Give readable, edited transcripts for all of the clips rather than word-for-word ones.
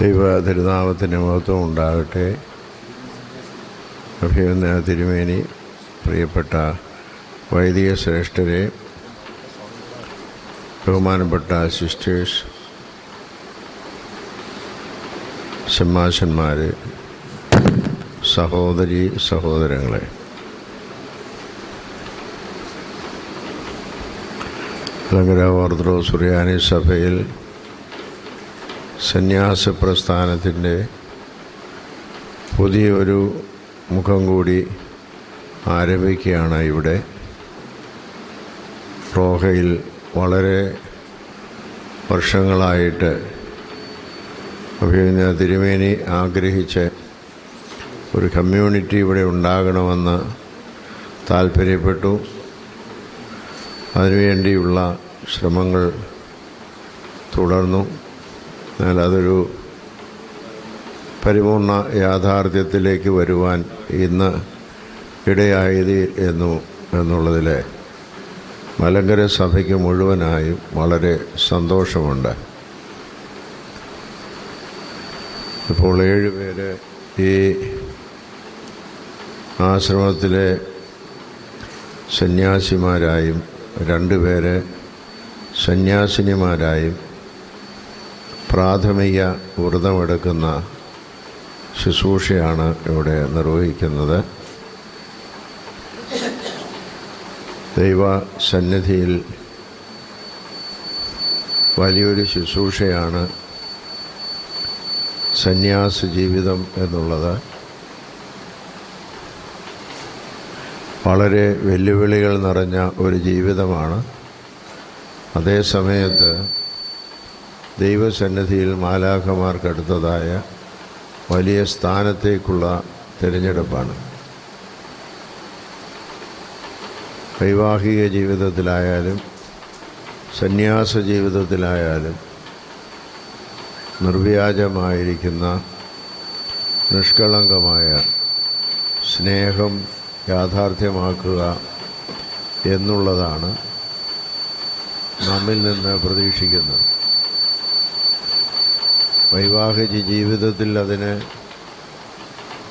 ദൈവ തിരുനാമത്തിന് മഹത്വം ഉണ്ടാകട്ടെ. അഭിനന്ദ തിരുമേനി, പ്രിയപ്പെട്ട വൈദിക ശ്രേഷ്ഠരെ, ബഹുമാനപ്പെട്ട സിസ്റ്റേഴ്സ്, ഷമ്മാശന്മാർ, സഹോദരി സഹോദരങ്ങളെ, മലങ്കര ഓർത്തഡോക്സ് സുറിയാനി സഭയിൽ സന്യാസ പ്രസ്ഥാനത്തിൻ്റെ പുതിയൊരു മുഖം കൂടി ആരംഭിക്കുകയാണ്. ഇവിടെ റോഹയിൽ വളരെ വർഷങ്ങളായിട്ട് അഭിനന്ദ തിരുമേനി ആഗ്രഹിച്ച് ഒരു കമ്മ്യൂണിറ്റി ഇവിടെ ഉണ്ടാകണമെന്ന് താല്പര്യപ്പെട്ടു. അതിനുവേണ്ടിയുള്ള ശ്രമങ്ങൾ തുടർന്നു. എന്നാൽ അതൊരു പരിപൂർണ യാഥാർത്ഥ്യത്തിലേക്ക് വരുവാൻ ഇന്ന് ഇടയായത് എന്നുള്ളതിൽ മലങ്കര സഭയ്ക്ക് മുഴുവനായും വളരെ സന്തോഷമുണ്ട്. ഇപ്പോൾ 7 പേര് ഈ ആശ്രമത്തിലെ സന്യാസിമാരായും 2 പേര് സന്യാസിനിമാരായും പ്രാഥമിക വ്രതമെടുക്കുന്ന ശുശ്രൂഷയാണ് ഇവിടെ നിർവഹിക്കുന്നത്. ദൈവ സന്നിധിയിൽ വലിയൊരു ശുശ്രൂഷയാണ് സന്യാസ ജീവിതം എന്നുള്ളത്. വളരെ വെല്ലുവിളികൾ നിറഞ്ഞ ഒരു ജീവിതമാണ്. അതേ സമയത്ത് ദൈവസന്നിധിയിൽ മാലാഖമാർക്കടുത്തതായ വലിയ സ്ഥാനത്തേക്കുള്ള തിരഞ്ഞെടുപ്പാണ്. വൈവാഹിക ജീവിതത്തിലായാലും സന്യാസ ജീവിതത്തിലായാലും നിർവ്യാജമായിരിക്കുന്ന നിഷ്കളങ്കമായ സ്നേഹം യാഥാർത്ഥ്യമാക്കുക എന്നുള്ളതാണ് നമ്മിൽ നിന്ന് പ്രതീക്ഷിക്കുന്നത്. വൈവാഹിക ജീവിതത്തിൽ അതിന്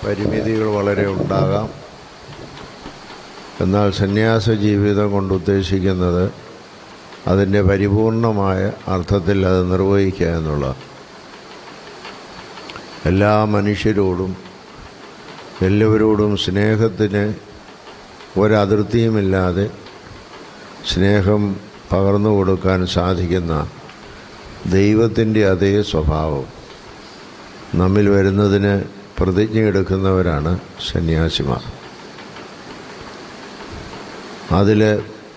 പരിമിതികൾ വളരെ ഉണ്ടാകാം. എന്നാൽ സന്യാസ ജീവിതം കൊണ്ട് ഉദ്ദേശിക്കുന്നത് അതിൻ്റെ പരിപൂർണമായ അർത്ഥത്തിൽ അത് നിർവഹിക്കുക എന്നുള്ളതാണ്. എല്ലാ മനുഷ്യരോടും എല്ലാവരോടും സ്നേഹത്തിന് ഒരതിർത്തിയുമില്ലാതെ സ്നേഹം പകർന്നു കൊടുക്കാൻ സാധിക്കുന്ന ദൈവത്തിൻ്റെ അതേ സ്വഭാവം നമ്മിൽ വരുന്നതിന് പ്രതിജ്ഞയെടുക്കുന്നവരാണ് സന്യാസിമാർ. അതിൽ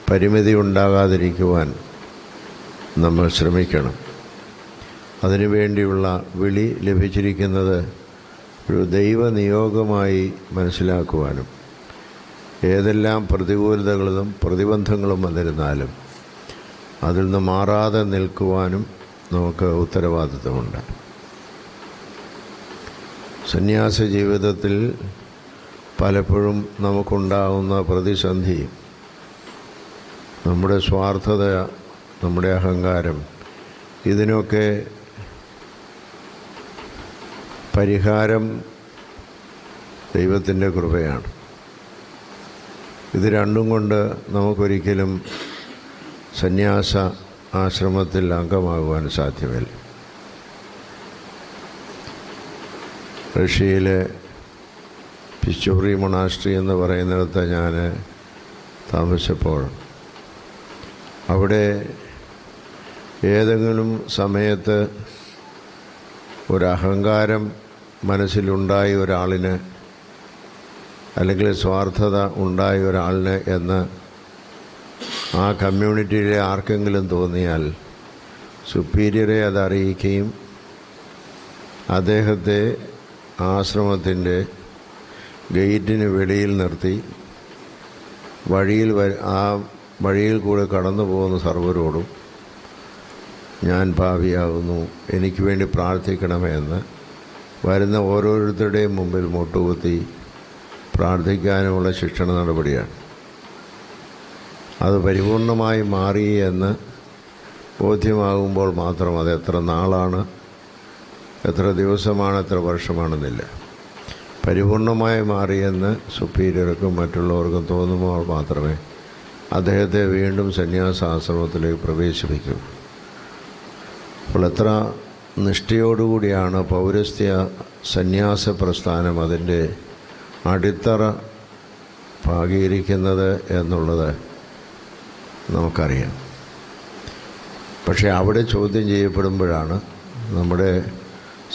പരിമിതി ഉണ്ടാകാതിരിക്കുവാൻ നമ്മൾ ശ്രമിക്കണം. അതിനുവേണ്ടിയുള്ള വിളി ലഭിച്ചിരിക്കുന്നത് ഒരു ദൈവനിയോഗമായി മനസ്സിലാക്കുവാനും ഏതെല്ലാം പ്രതികൂലതകളും പ്രതിബന്ധങ്ങളും വന്നിരുന്നാലും അതിൽ നിന്ന് മാറാതെ നിൽക്കുവാനും നമുക്ക് ഉത്തരവാദിത്വമുണ്ട്. സന്യാസ ജീവിതത്തിൽ പലപ്പോഴും നമുക്കുണ്ടാകുന്ന പ്രതിസന്ധി നമ്മുടെ സ്വാർത്ഥത, നമ്മുടെ അഹങ്കാരം, ഇതിനൊക്കെ പരിഹാരം ദൈവത്തിൻ്റെ കൃപയാണ്. ഇത് രണ്ടും കൊണ്ട് നമുക്കൊരിക്കലും സന്യാസ ആശ്രമത്തിൽ അംഗമാകുവാൻ സാധ്യമല്ല. റഷ്യയിലെ പിച്ചോറി മൊണാസ്ട്രി എന്ന് പറയുന്നിടത്ത് ഞാൻ താമസിച്ചപ്പോൾ അവിടെ ഏതെങ്കിലും സമയത്ത് ഒരഹങ്കാരം മനസ്സിലുണ്ടായ ഒരാളിന്, അല്ലെങ്കിൽ സ്വാർത്ഥത ഉണ്ടായ ഒരാളിന് എന്ന് ആ കമ്മ്യൂണിറ്റിയിലെ ആർക്കെങ്കിലും തോന്നിയാൽ സുപ്പീരിയറെ അത് അറിയിക്കുകയും അദ്ദേഹത്തെ ആശ്രമത്തിൻ്റെ ഗേറ്റിന് വെളിയിൽ നിർത്തി ആ വഴിയിൽ കൂടെ കടന്നു പോകുന്ന സർവ്വരോടും ഞാൻ പാപിയാകുന്നു, എനിക്ക് വേണ്ടി പ്രാർത്ഥിക്കണമെന്ന് വരുന്ന ഓരോരുത്തരുടെയും മുമ്പിൽ മുട്ടുകുത്തി പ്രാർത്ഥിക്കാനുമുള്ള ശിക്ഷണ നടപടിയാണ്. അത് പരിപൂർണമായി മാറി എന്ന് ബോധ്യമാകുമ്പോൾ മാത്രം, അത് എത്ര നാളാണ്, എത്ര ദിവസമാണ്, എത്ര വർഷമാണെന്നില്ല, പരിപൂർണമായി മാറിയെന്ന് സുപ്പീരിയർക്കും മറ്റുള്ളവർക്കും തോന്നുമ്പോൾ മാത്രമേ അദ്ദേഹത്തെ വീണ്ടും സന്യാസാശ്രമത്തിലേക്ക് പ്രവേശിപ്പിക്കൂ. അപ്പോൾ എത്ര നിഷ്ഠയോടുകൂടിയാണ് പൗരസ്ത്യ സന്യാസ പ്രസ്ഥാനം അതിൻ്റെ അടിത്തറ പാകിയിരിക്കുന്നത് എന്നുള്ളത് നമുക്കറിയാം. പക്ഷേ അവിടെ ചോദ്യം ചെയ്യപ്പെടുമ്പോഴാണ് നമ്മുടെ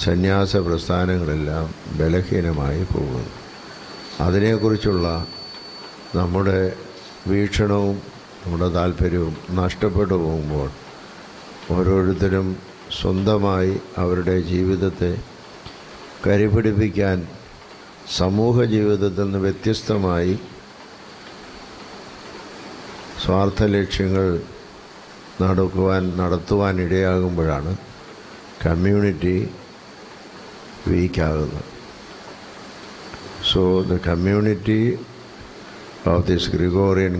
സന്യാസ പ്രസ്ഥാനങ്ങളെല്ലാം ബലഹീനമായി പോകുന്നത്. അതിനെക്കുറിച്ചുള്ള നമ്മുടെ വീക്ഷണവും നമ്മുടെ താല്പര്യവും നഷ്ടപ്പെട്ടു പോകുമ്പോൾ ഓരോരുത്തരും സ്വന്തമായി അവരുടെ ജീവിതത്തെ കരുപിടിപ്പിക്കാൻ സമൂഹ ജീവിതത്തിൽ നിന്ന് വ്യത്യസ്തമായി സ്വാർത്ഥ ലക്ഷ്യങ്ങൾ നടത്തുവാൻ ഇടയാകുമ്പോഴാണ് കമ്മ്യൂണിറ്റി വീക്കാകുന്നത്. So the community of this Gregorian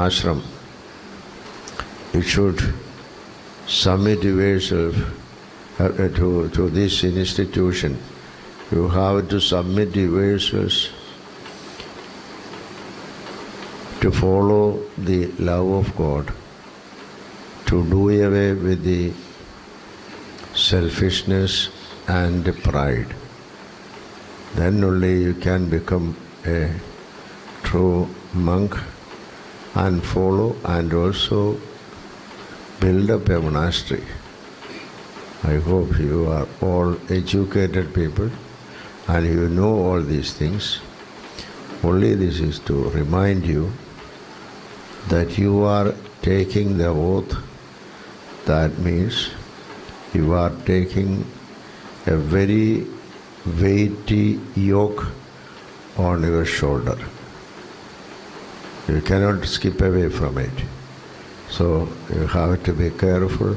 ashram, it should submit yourself to this institution. You have to submit yourselves to follow the love of God, to do away with the selfishness and pride. Then only you can become a true monk and follow and also build up a monastery. I hope you are all educated people and you know all these things. Only this is to remind you that you are taking the oath. That means you are taking a very weighty yoke on your shoulder. You cannot skip away from it. So you have to be careful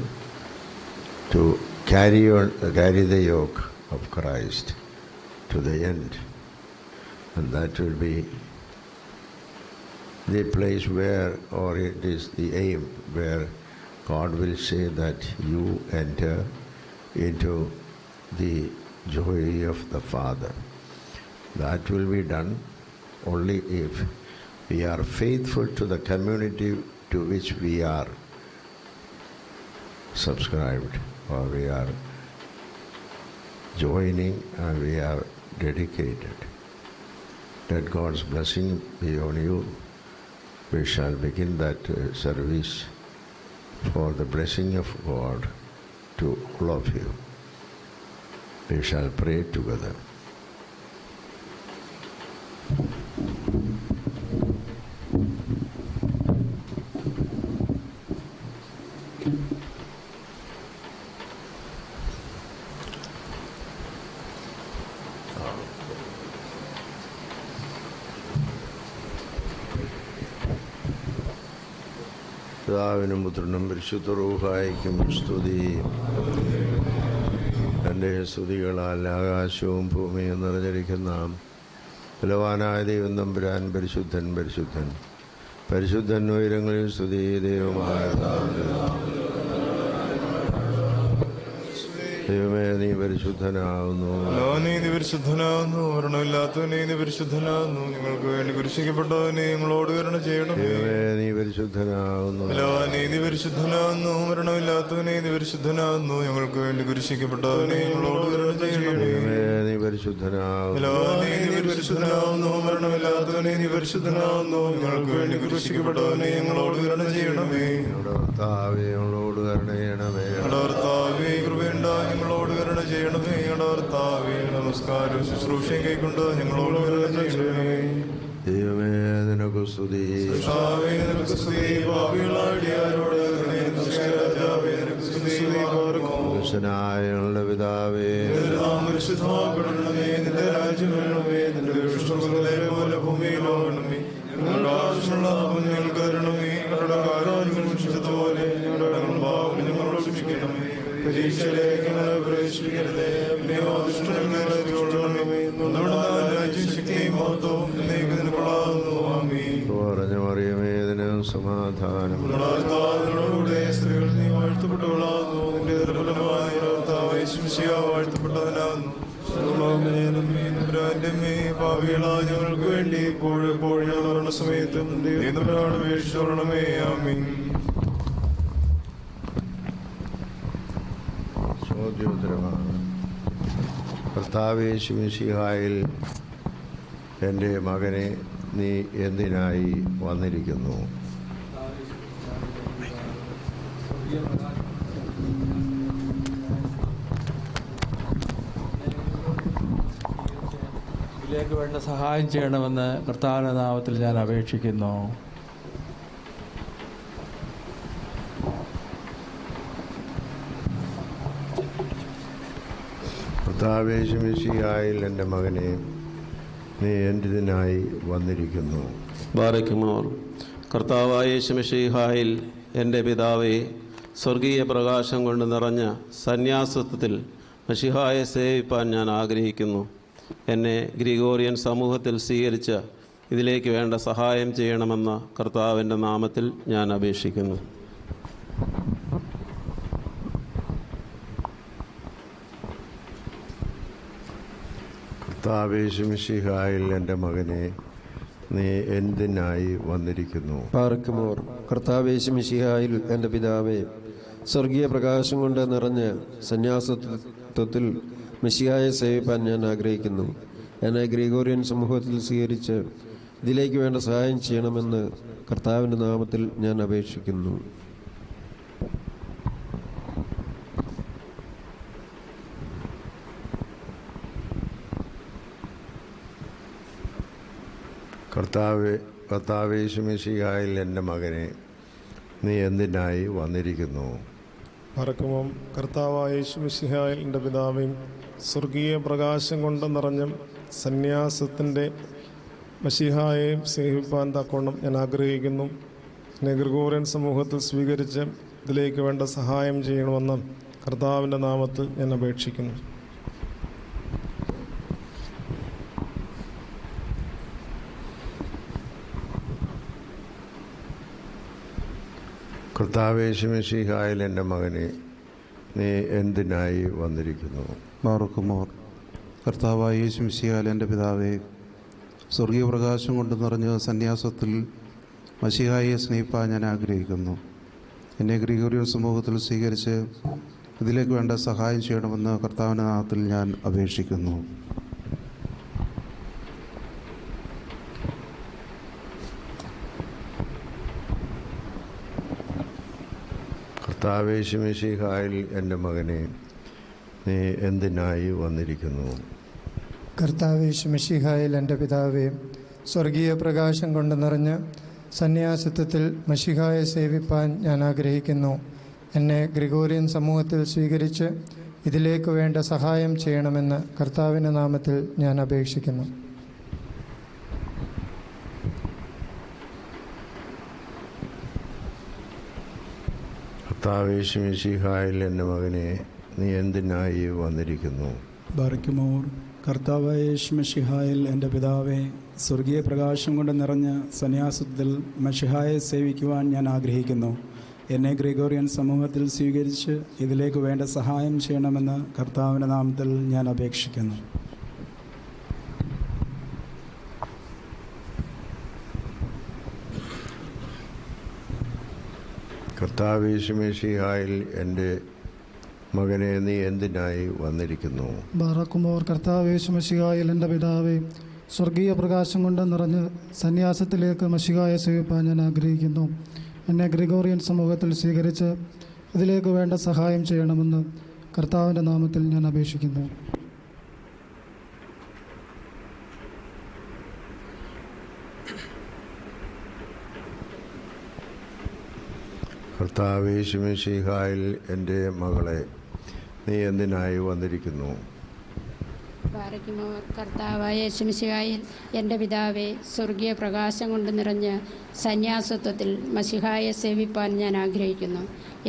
to carry the yoke of Christ to the end. And that will be the place where, or it is the aim, where God will say that you enter into the joy of the Father. That will be done only if we are faithful to the community to which we are subscribed, or we are joining and we are dedicated. Let God's blessing be on you. We shall begin that service for the blessing of God to all of you. We shall pray together. പിതാവിനും പുത്രനും പരിശുദ്ധ റൂഹായിക്കും സ്തുതി. എൻ്റെ സ്തുതികളാൽ ആകാശവും ഭൂമിയും നിറഞ്ഞിരിക്കുന്ന ബലവാനായ ദൈവം തമ്പുരാൻ പരിശുദ്ധൻ പരിശുദ്ധൻ പരിശുദ്ധൻ. ഉയരങ്ങളിൽ സ്തുതി. ദൈവമായ ദൈവമേ, നീ പരിശുദ്ധനാകുന്നു. നീതി പരിശുദ്ധനാകുന്നു. മരണമില്ലാത്തവനെ നീ പരിശുദ്ധനാകുന്നു. ഞങ്ങൾക്ക് വേണ്ടി കുരിശിക്കപ്പെട്ടവനെ ഞങ്ങളോട് കരുണ ചെയ്യണം. ദൈവമേ, നീ പരിശുദ്ധനാകുന്നു. നീതി പരിശുദ്ധനാകുന്നു. മരണമില്ലാത്തവനെ നീ പരിശുദ്ധനാകുന്നു. ഞങ്ങൾക്ക് വേണ്ടി കുരിശിക്കപ്പെട്ടവനെ ഞങ്ങളോട് കരുണ ചെയ്യണം. ദൈവമേ, നീ പരിശുദ്ധനാകുന്നു. നീതി പരിശുദ്ധനാകുന്നു. മരണമില്ലാത്തവനെ നീ പരിശുദ്ധനാകുന്നു. ഞങ്ങൾക്ക് വേണ്ടി കുരിശിക്കപ്പെട്ടവനെ ഞങ്ങളോട് കരുണ ചെയ്യണമേ. കർത്താവേ, ഞങ്ങളോട് കരുണ ചെയ്യണമേ. കർത്താവേ, കൃപയുണ്ടായി ഞങ്ങളോട് കരുണ ചെയ്യണമേ. കർത്താവേ, നമസ്കാരം ശുശ്രൂഷയും കൈക്കൊണ്ട് ഞങ്ങളോട് കരുണ ചെയ്യണമേ. ദൈവമേ, നിനക്ക് സ്തുതി. നിനക്ക് സ്തുതി. പാപികളാടിയാരോട് ഞങ്ങളുടെ പിതാവേ, പരിശുദ്ധമാക്കണമേ. നിന്റെ രാജ്യം വേണമേ. നിന്റെ ദുഷ്ടങ്ങളെ പോലെ ഭൂമിയിലാകണമേ. ഞങ്ങളുടെ ആവശ്യമുള്ള ഞങ്ങൾക്ക് തരണമേ. ഞങ്ങളുടെ കാര്യം ശിക്ഷിച്ചതുപോലെ ഞങ്ങളോട് ക്ഷമിക്കണമേ. പരീക്ഷയിലേക്ക് ഞങ്ങളെ പ്രവേശിപ്പിക്കരുതേ. രാജ്യം ശക്തിയും മഹത്വവും പറഞ്ഞു മറിയമേ, ഇതിന് സമാധാനം. സ്ത്രീകൾ നീ വാഴ്ത്തപ്പെട്ടവളാകുന്നു. നിന്റെ ദുർബലമായ വാഴ്ത്തപ്പെട്ടവനാകുന്നു. പാപികളായ ഞങ്ങൾക്ക് വേണ്ടി എപ്പോഴും ഞങ്ങളുടെ സമയത്തും അപേക്ഷിച്ചോളണമേ. ആമീൻ. ചോദ്യോത്തരമാണ്. കർത്താവേ മിശിഹായിൽ എൻ്റെ മകനെ നീ എന്തിനായി വന്നിരിക്കുന്നു? ഇതിലേക്ക് വേണ്ട സഹായം ചെയ്യണമെന്ന് കർത്താവിന്റെ നാമത്തിൽ ഞാൻ അപേക്ഷിക്കുന്നു. കർത്താവേ മിശിഹായിൽ എൻ്റെ മകനെ നീ എന്തിനായി വന്നിരിക്കുന്നു? ബാറയ്ക്കുമോർ. കർത്താവായ യേശുമിശിഹായിൽ എൻ്റെ പിതാവേ, സ്വർഗീയ പ്രകാശം കൊണ്ട് നിറഞ്ഞ സന്യാസത്വത്തിൽ മശിഹായെ സേവിപ്പാൻ ഞാൻ ആഗ്രഹിക്കുന്നു. എന്നെ ഗ്രിഗോറിയൻ സമൂഹത്തിൽ സ്വീകരിച്ച് ഇതിലേക്ക് വേണ്ട സഹായം ചെയ്യണമെന്ന കർത്താവിൻ്റെ നാമത്തിൽ ഞാൻ അപേക്ഷിക്കുന്നു. കർത്താവേ മിശിഹായിൽ എൻ്റെ മകനെ നീ എന്തിനായി വന്നിരിക്കുന്നു? പാർക്കുമോർ. കർത്താവേ മിശിഹായിൽ എൻ്റെ പിതാവേ, സ്വർഗീയ പ്രകാശം കൊണ്ട് നിറഞ്ഞ സന്യാസത്വത്തിൽ മിശിഹായെ സേവിപ്പാൻ ഞാൻ ആഗ്രഹിക്കുന്നു. എന്നെ ഗ്രിഗോറിയൻ സമൂഹത്തിൽ സ്വീകരിച്ച് ഇതിലേക്ക് വേണ്ട സഹായം ചെയ്യണമെന്ന് കർത്താവിൻ്റെ നാമത്തിൽ ഞാൻ അപേക്ഷിക്കുന്നു. കർത്താവേ മിശിഹായിൽ എൻ്റെ മകനെ നീ എന്തിനായി വന്നിരിക്കുന്നു? പറക്കുമോം. കർത്താവായ യേശുമിശിഹായിൽ എൻ്റെ പിതാവേയും സ്വർഗീയ പ്രകാശം കൊണ്ട് നിറഞ്ഞ സന്യാസത്തിൻ്റെ മശിഹായെ സേവിപ്പാൻ തക്കോണം ഞാൻ ആഗ്രഹിക്കുന്നു. എന്നെ ഗ്രിഗോറിയൻ സമൂഹത്തിൽ സ്വീകരിച്ച് ഇതിലേക്ക് വേണ്ട സഹായം ചെയ്യണമെന്ന് കർത്താവിൻ്റെ നാമത്തിൽ ഞാൻ അപേക്ഷിക്കുന്നു. കർത്താവേ മിശിഹായിൽ എൻ്റെ മകനെ നീ എന്തിനായി വന്നിരിക്കുന്നു? ബാറക്കുമോർ. കർത്താവായ യേശുമിശിഹായിൽ എൻ്റെ പിതാവേ, സ്വർഗീയ പ്രകാശം കൊണ്ട് നിറഞ്ഞ സന്യാസത്തിൽ മശിഹായെ സ്നേഹിപ്പാൻ ഞാൻ ആഗ്രഹിക്കുന്നു. എന്നെ ഗ്രിഗോറിയൻ സമൂഹത്തിൽ സ്വീകരിച്ച് ഇതിലേക്ക് വേണ്ട സഹായം ചെയ്യണമെന്ന് കർത്താവിൻ്റെ നാമത്തിൽ ഞാൻ അപേക്ഷിക്കുന്നു. കർത്താവേ മിശിഹായിൽ എൻ്റെ മകനെ നീ എന്തിനായി വന്നിരിക്കുന്നു? കർത്താവേ മിശിഹായിൽ എൻ്റെ പിതാവേ, സ്വർഗീയ പ്രകാശം കൊണ്ട് നിറഞ്ഞ സന്യാസത്വത്തിൽ മശിഹായെ സേവിപ്പാൻ ഞാൻ ആഗ്രഹിക്കുന്നു. എന്നെ ഗ്രിഗോറിയൻ സമൂഹത്തിൽ സ്വീകരിച്ച് ഇതിലേക്ക് വേണ്ട സഹായം ചെയ്യണമെന്ന് കർത്താവിൻ്റെ നാമത്തിൽ ഞാൻ അപേക്ഷിക്കുന്നു. കർത്താവേ മിശിഹായിൽ എൻ്റെ മകനെ നീ എന്തിനായി വന്നിരിക്കുന്നു? ബാറയ്ക്കുമോർ. കർത്താവായ യേശുമിശിഹായിൽ എൻ്റെ പിതാവേ, സ്വർഗീയ പ്രകാശം കൊണ്ട് നിറഞ്ഞ സന്യാസത്തിൽ മശിഹായെ സേവിക്കുവാൻ ഞാൻ ആഗ്രഹിക്കുന്നു. എന്നെ ഗ്രെഗോറിയൻ സമൂഹത്തിൽ സ്വീകരിച്ച് ഇതിലേക്ക് വേണ്ട സഹായം ചെയ്യണമെന്ന് കർത്താവിൻ്റെ നാമത്തിൽ ഞാൻ അപേക്ഷിക്കുന്നു. കർത്താവ് യേശുമിശിഹായിൽ എൻ്റെ മകനെ നീ എന്തിനായി വന്നിരിക്കുന്നു? ബാറക്കുമോർ കർത്താവ് യേശുമിശിഹായിൽ എൻ്റെ പിതാവേ, സ്വർഗീയ പ്രകാശം കൊണ്ട് നിറഞ്ഞ് സന്യാസത്തിലേക്ക് മശിഹായെ സേവിപ്പാൻ ഞാൻ ആഗ്രഹിക്കുന്നു. എന്നെ ഗ്രിഗോറിയൻ സമൂഹത്തിൽ സ്വീകരിച്ച് ഇതിലേക്ക് വേണ്ട സഹായം ചെയ്യണമെന്ന് കർത്താവിൻ്റെ നാമത്തിൽ ഞാൻ അപേക്ഷിക്കുന്നു. കർത്താവ് യേശുമിശിഹായിൽ എൻ്റെ മകളെ നീ എന്തിനായി വന്നിരിക്കുന്നു? കർത്താവായ യേശുമിശിഹായിൽ എൻ്റെ പിതാവേ, സ്വർഗീയ പ്രകാശം കൊണ്ട് നിറഞ്ഞ് സന്യാസത്വത്തിൽ മശിഹായെ സേവിപ്പാൻ ഞാൻ ആഗ്രഹിക്കുന്നു.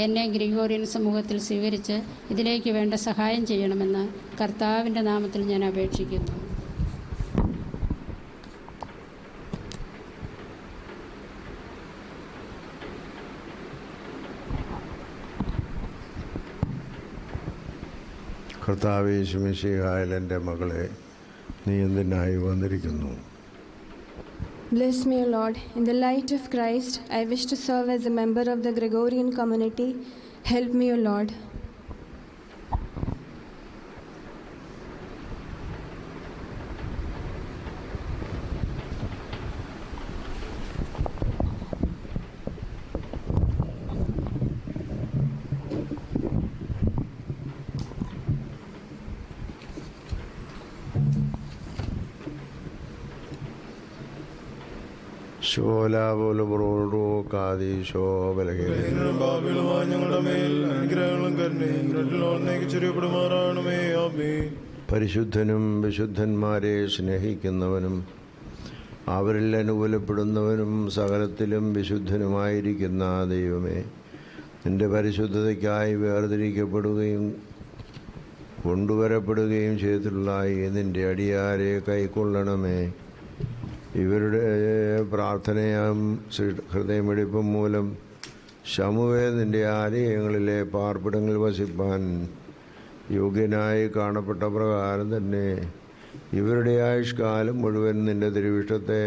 എന്നെ ഗ്രിഗോറിയൻ സമൂഹത്തിൽ സ്വീകരിച്ച് ഇതിലേക്ക് വേണ്ട സഹായം ചെയ്യണമെന്ന് കർത്താവിൻ്റെ നാമത്തിൽ ഞാൻ അപേക്ഷിക്കുന്നു. കർത്താവ് യേശുമിശിഹായിൽ എൻ്റെ മകളെ നീ എന്തിനായി വന്നിരിക്കുന്നു? Bless me, O Lord. In the light of Christ, I wish to serve as a member of the Gregorian community. Help me, O Lord. പരിശുദ്ധനും വിശുദ്ധന്മാരെ സ്നേഹിക്കുന്നവനും അവരിൽ അനുകൂലപ്പെടുന്നവനും സകലത്തിലും വിശുദ്ധനുമായിരിക്കുന്ന ദൈവമേ, നിന്റെ പരിശുദ്ധതയ്ക്കായി വേർതിരിക്കപ്പെടുകയും കൊണ്ടുവരപ്പെടുകയും ചെയ്തിട്ടുള്ള ഈ നിന്റെ അടിയാരെ കൈക്കൊള്ളണമേ. ഇവരുടെ പ്രാർത്ഥനയും ഹൃദയമിടിപ്പും മൂലം ശമുവേ നിന്റെ ആലയങ്ങളിലെ പാർപ്പിടങ്ങളിൽ വസിപ്പാൻ യോഗ്യനായി കാണപ്പെട്ട പ്രകാരം തന്നെ ഇവരുടെ ആയുഷ്കാലം മുഴുവൻ നിന്റെ തിരുവിഷ്ടത്തെ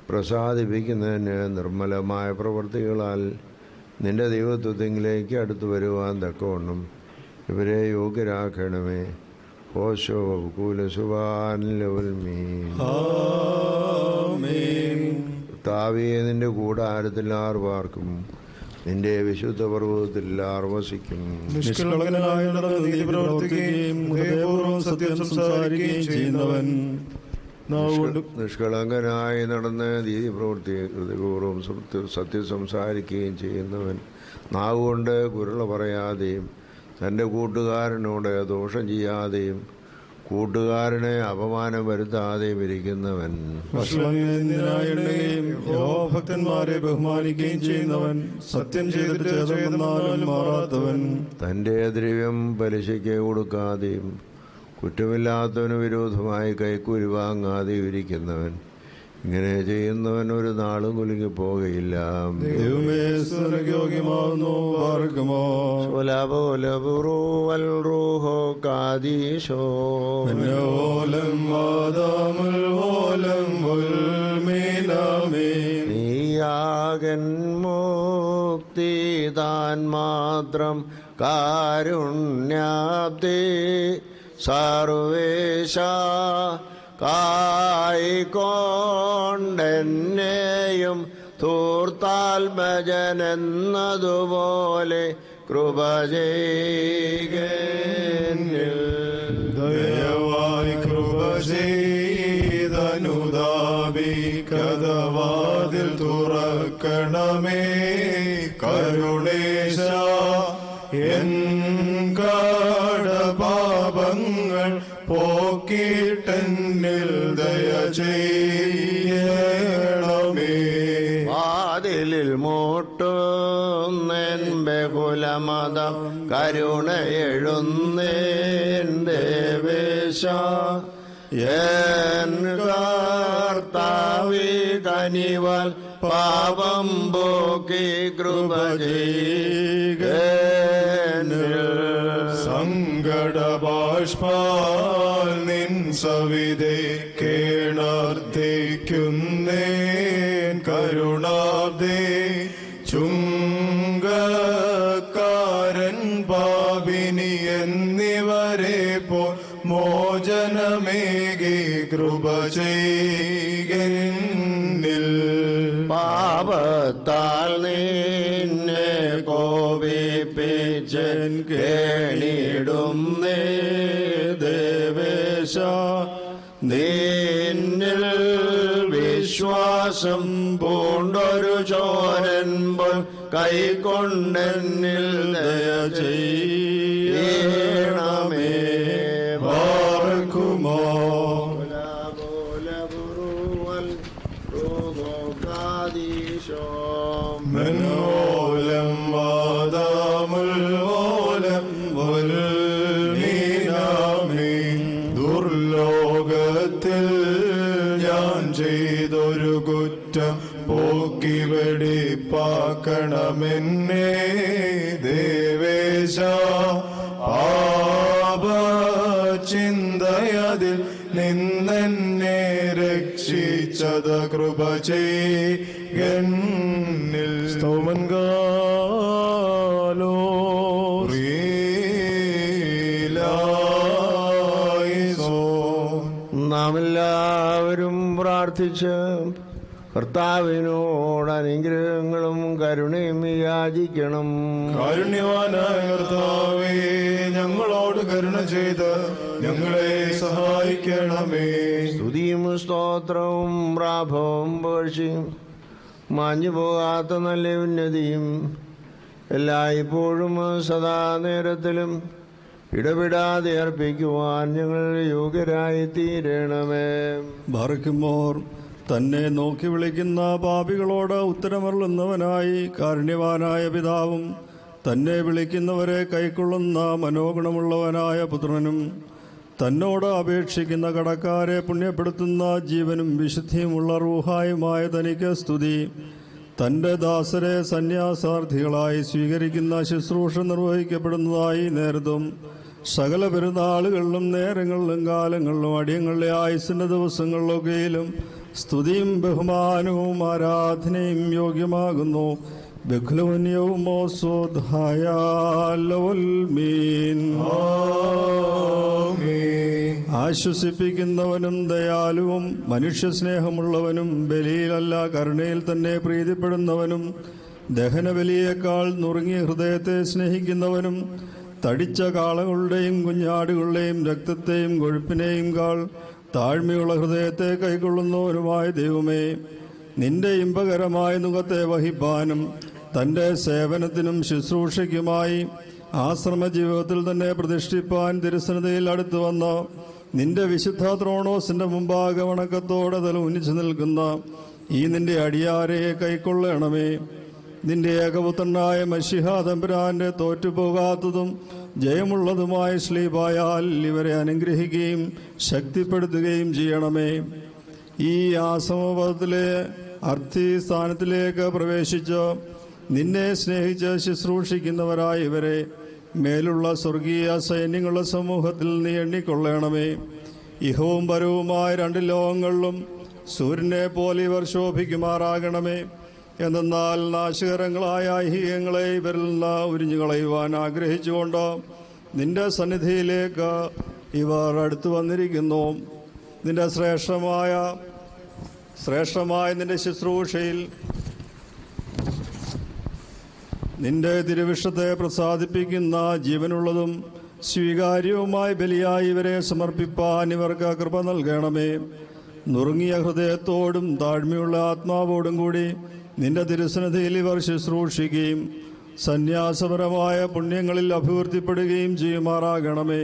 പ്രസാദിപ്പിക്കുന്നതിന് നിർമ്മലമായ പ്രവൃത്തികളാൽ നിന്റെ ദൈവത്വത്തിലേക്ക് അടുത്തു വരുവാൻ തക്കവണ്ണം ഇവരെ യോഗ്യരാക്കണമേ. ഓശോ താവിയെ നിന്റെ കൂടാരത്തിൽ ആർ പാർക്കും, നിന്റെ വിശുദ്ധ പർവ്വതത്തിൽ ആർ വസിക്കും. നിഷ്കളങ്കനായി നടന്ന് നീതി പ്രവൃത്തി ഹൃദയപൂർവ്വം സത്യം സംസാരിക്കുകയും ചെയ്യുന്നവൻ, നാവുകൊണ്ട് കുരുള പറയാതെയും തൻ്റെ കൂട്ടുകാരനോട് ദോഷം ചെയ്യാതെയും കൂട്ടുകാരനെ അപമാനം വരുത്താതെയും ഇരിക്കുന്നവൻ, ഭക്തന്മാരെ ബഹുമാനിക്കുകയും ചെയ്യുന്നവൻ, സത്യം ചെയ്തിട്ട് മാറാത്തവൻ, തൻ്റെ ദ്രവ്യം പലിശയ്ക്ക് കൊടുക്കാതെയും കുറ്റമില്ലാത്തവന് വിരോധമായി കൈക്കൂലി വാങ്ങാതെയും ഇരിക്കുന്നവൻ, ഇങ്ങനെ ചെയ്യുന്നവൻ ഒരു നാളും കുലുങ്ങിപ്പോകയില്ല. നീയാകൻ മുക്തി താൻ മാത്രം കാരുണ്യാബ്ദി സർവേശ കായിക്കൊണ്ടെന്നെയും ധൂർത്താത്മജനെന്നതുപോലെ കൃപ ചെയ്യുകന്നിൽ. ദയവായി കൃപ ചെയ്തനുദാപിക്കതവാതിൽ തുറക്കണമേ. കരുണേശ എൻ കടപാപങ്ങൾ പോക്കിട്ടെന്നിൽ ദയ ചെയ്യണമേ. വാതിലിൽ മുട്ടുന്നെൻ ബഹുലമതം കരുണയെഴുന്നേൻ ദേവേശ. എൻ കർത്താവേ കനിവാൽ പാപം പോക്കി കൃപ ചെയ്യുക. സങ്കടബാഷ്പാൽ നിൻ സവിധേ കേണർദ്ദിക്കുന്നേൻ കരുണാബ്ദേ. ചുങ്കക്കാരൻ പാപിനി എന്നിവരെ പോ മോചനമേകി കൃപ ചെയ്യന്നിൽ. പാപത്താൽ നിന്നെ കോപിപ്പിച്ചൻ കേണിടുന്നേ ദേവേശ. നിന്നിൽ വിശ്വാസം പൂണ്ടൊരു ചോരൻപോൽ കൈക്കൊണ്ടെന്നിൽ ദയ ചെയ്യണമേ. ബാറക്കുമോ മനോലം വാദമുൽമൂലം മുൽമീനാമി. ദുർലോകത്തിൽ ഞാൻ ചെയ്തൊരു കുറ്റം പോക്കി വെടിപ്പാക്കണമെന്നേ ദേവേശ. പാപചിന്തയതിൽ നിന്നെന്നെ രക്ഷിച്ചത് കൃപ ചെയ്യന്നിൽ. സ്തോമൻകാലോ നാം എല്ലാവരും പ്രാർത്ഥിച്ച് കർത്താവിനോട് അനുഗ്രഹങ്ങളും കരുണയും യാചിക്കണം. കാരുണ്യവാനായ കർത്താവേ, ഞങ്ങളോട് കരുണ ചെയ്ത് ഞങ്ങളെ സഹായിക്കണമേ. സ്തുതിയും സ്തോത്രവും പ്രാഭവവും പുകഴ്ചയും മാഞ്ഞു പോകാത്ത നല്ല ഉന്നതിയും എല്ലായ്പ്പോഴും സദാ നേരത്തിലും ഇടപെടാതെ അർപ്പിക്കുവാൻ ഞങ്ങൾ യോഗ്യരായി തീരണമേ. ബാറക്കുമോർ തന്നെ നോക്കി വിളിക്കുന്ന പാപികളോട് ഉത്തരമരുളുന്നവനായി കാരുണ്യവാനായ പിതാവും തന്നെ വിളിക്കുന്നവരെ കൈക്കൊള്ളുന്ന മനോഗുണമുള്ളവനായ പുത്രനും തന്നോട് അപേക്ഷിക്കുന്ന കടക്കാരെ പുണ്യപ്പെടുത്തുന്ന ജീവനും വിശുദ്ധിയുമുള്ള റൂഹായുമായ തനിക്ക് സ്തുതി. തൻ്റെ ദാസരെ സന്യാസാർത്ഥികളായി സ്വീകരിക്കുന്ന ശുശ്രൂഷ നിർവഹിക്കപ്പെടുന്നതായി നേരത്തും സകല പെരുന്നാളുകളിലും നേരങ്ങളിലും കാലങ്ങളിലും അടിയങ്ങളുടെ ആയുസ്സിൻ്റെ ദിവസങ്ങളിലൊക്കെയിലും സ്തുതിയും ബഹുമാനവും ആരാധനയും യോഗ്യമാകുന്നു. ബഹുലവന്യവും ആശ്വസിപ്പിക്കുന്നവനും ദയാലുവും മനുഷ്യസ്നേഹമുള്ളവനും ബലിയിലല്ല കരുണയിൽ തന്നെ പ്രീതിപ്പെടുന്നവനും ദഹനബലിയേക്കാൾ നുറുങ്ങിയ ഹൃദയത്തെ സ്നേഹിക്കുന്നവനും തടിച്ച കാളകളുടെയും കുഞ്ഞാടുകളുടെയും രക്തത്തെയും കൊഴുപ്പിനെയും കാൾ താഴ്മയുള്ള ഹൃദയത്തെ കൈക്കൊള്ളുന്നവനുമായ ദൈവമേ, നിന്റെ ഇമ്പകരമായ മുഖത്തെ വഹിപ്പാനും തൻ്റെ സേവനത്തിനും ശുശ്രൂഷയ്ക്കുമായി ആശ്രമ ജീവിതത്തിൽ തന്നെ പ്രതിഷ്ഠിപ്പാൻ തിരുസന്നിധിയിൽ അടുത്തു വന്ന നിന്റെ വിശുദ്ധ ത്രോണോസിന്റെ മുമ്പാകെ വണക്കത്തോടെ തല ഉന്നിച്ചു നിൽക്കുന്ന ഈ നിന്റെ അടിയാരെ കൈക്കൊള്ളണമേ. നിന്റെ ഏകപുത്രനായ മശിഹാ തമ്പുരാന്റെ തോറ്റുപോകാത്തതും ജയമുള്ളതുമായ ശ്ലീബായാൽ ഇവരെ അനുഗ്രഹിക്കുകയും ശക്തിപ്പെടുത്തുകയും ചെയ്യണമേ. ഈ ആസമപദത്തിലെ അർത്ഥി സ്ഥാനത്തിലേക്ക് പ്രവേശിച്ച് നിന്നെ സ്നേഹിച്ച് ശുശ്രൂഷിക്കുന്നവരായ ഇവരെ മേലുള്ള സ്വർഗീയ സൈന്യങ്ങളുടെ സമൂഹത്തിൽ നീ എണ്ണിക്കൊള്ളണമേ. ഇഹവും പരവുമായ രണ്ട് ലോകങ്ങളിലും സൂര്യനെ പോലെ ഇവർ ശോഭിക്കുമാറാകണമേ. എന്നാൽ നാശകരങ്ങളായ ഐഹികങ്ങളെ ഇവരിൽ നിന്ന് ഉരിഞ്ഞു കളയുവാൻ ആഗ്രഹിച്ചുകൊണ്ട് നിന്റെ സന്നിധിയിലേക്ക് ഇവർ അടുത്തു വന്നിരിക്കുന്നു. നിന്റെ ശ്രേഷ്ഠമായ നിന്റെ ശുശ്രൂഷയിൽ നിന്റെ തിരുവിഷ്ടത്തെ പ്രസാദിപ്പിക്കുന്ന ജീവനുള്ളതും സ്വീകാര്യവുമായ ബലിയായി ഇവരെ സമർപ്പിപ്പാൻ ഇവർക്ക് കൃപ നൽകണമേ. നുറുങ്ങിയ ഹൃദയത്തോടും താഴ്മയുള്ള ആത്മാവോടും കൂടി നിന്റെ തിരുസന്നിധിയിൽ ഇവർ ശുശ്രൂഷിക്കുകയും സന്യാസപരമായ പുണ്യങ്ങളിൽ അഭിവൃദ്ധിപ്പെടുകയും ചെയ്യുമാറാകണമേ.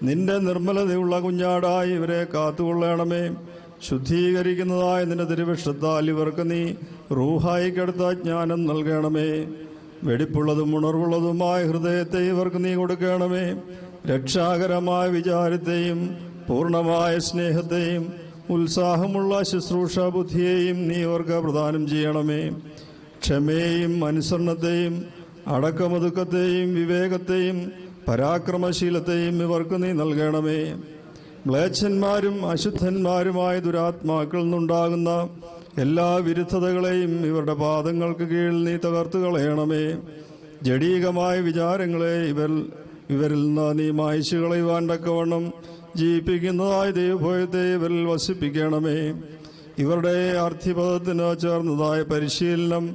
നിന്റെ നിർമ്മലതയുള്ള കുഞ്ഞാടായി ഇവരെ കാത്തുകൊള്ളണമേ. ശുദ്ധീകരിക്കുന്നതായ നിന്റെ തിരുവിഷ്ടത്താൽ ഇവർക്ക് നീ റൂഹായിക്കടുത്ത ജ്ഞാനം നൽകണമേ. വെടിപ്പുള്ളതും ഉണർവുള്ളതുമായ ഹൃദയത്തെ ഇവർക്ക് നീ കൊടുക്കണമേ. രക്ഷാകരമായ വിചാരത്തെയും പൂർണ്ണമായ സ്നേഹത്തെയും ഉത്സാഹമുള്ള ശുശ്രൂഷ ബുദ്ധിയെയും നീ ഇവർക്ക് പ്രദാനം ചെയ്യണമേ. ക്ഷമയെയും അനുസരണത്തെയും അടക്കമൊതുക്കത്തെയും വിവേകത്തെയും പരാക്രമശീലത്തെയും ഇവർക്ക് നീ നൽകണമേ. മ്ലേച്ഛന്മാരും അശുദ്ധന്മാരുമായ ദുരാത്മാക്കളിൽ നിന്നുണ്ടാകുന്ന എല്ലാ വിരുദ്ധതകളെയും ഇവരുടെ പാദങ്ങൾക്ക് കീഴിൽ നീ തകർത്തു കളയണമേ. ജഡീകമായ വിചാരങ്ങളെ ഇവരിൽ നിന്ന് നീ മായ്ച്ചു കളയുവാൻ തക്കവണ്ണം ജീവിപ്പിക്കുന്നതായ ദൈവഭയത്തെ ഇവരിൽ വസിപ്പിക്കണമേ. ഇവരുടെ അർത്ഥിപദത്തിന് ചേർന്നതായ പരിശീലനം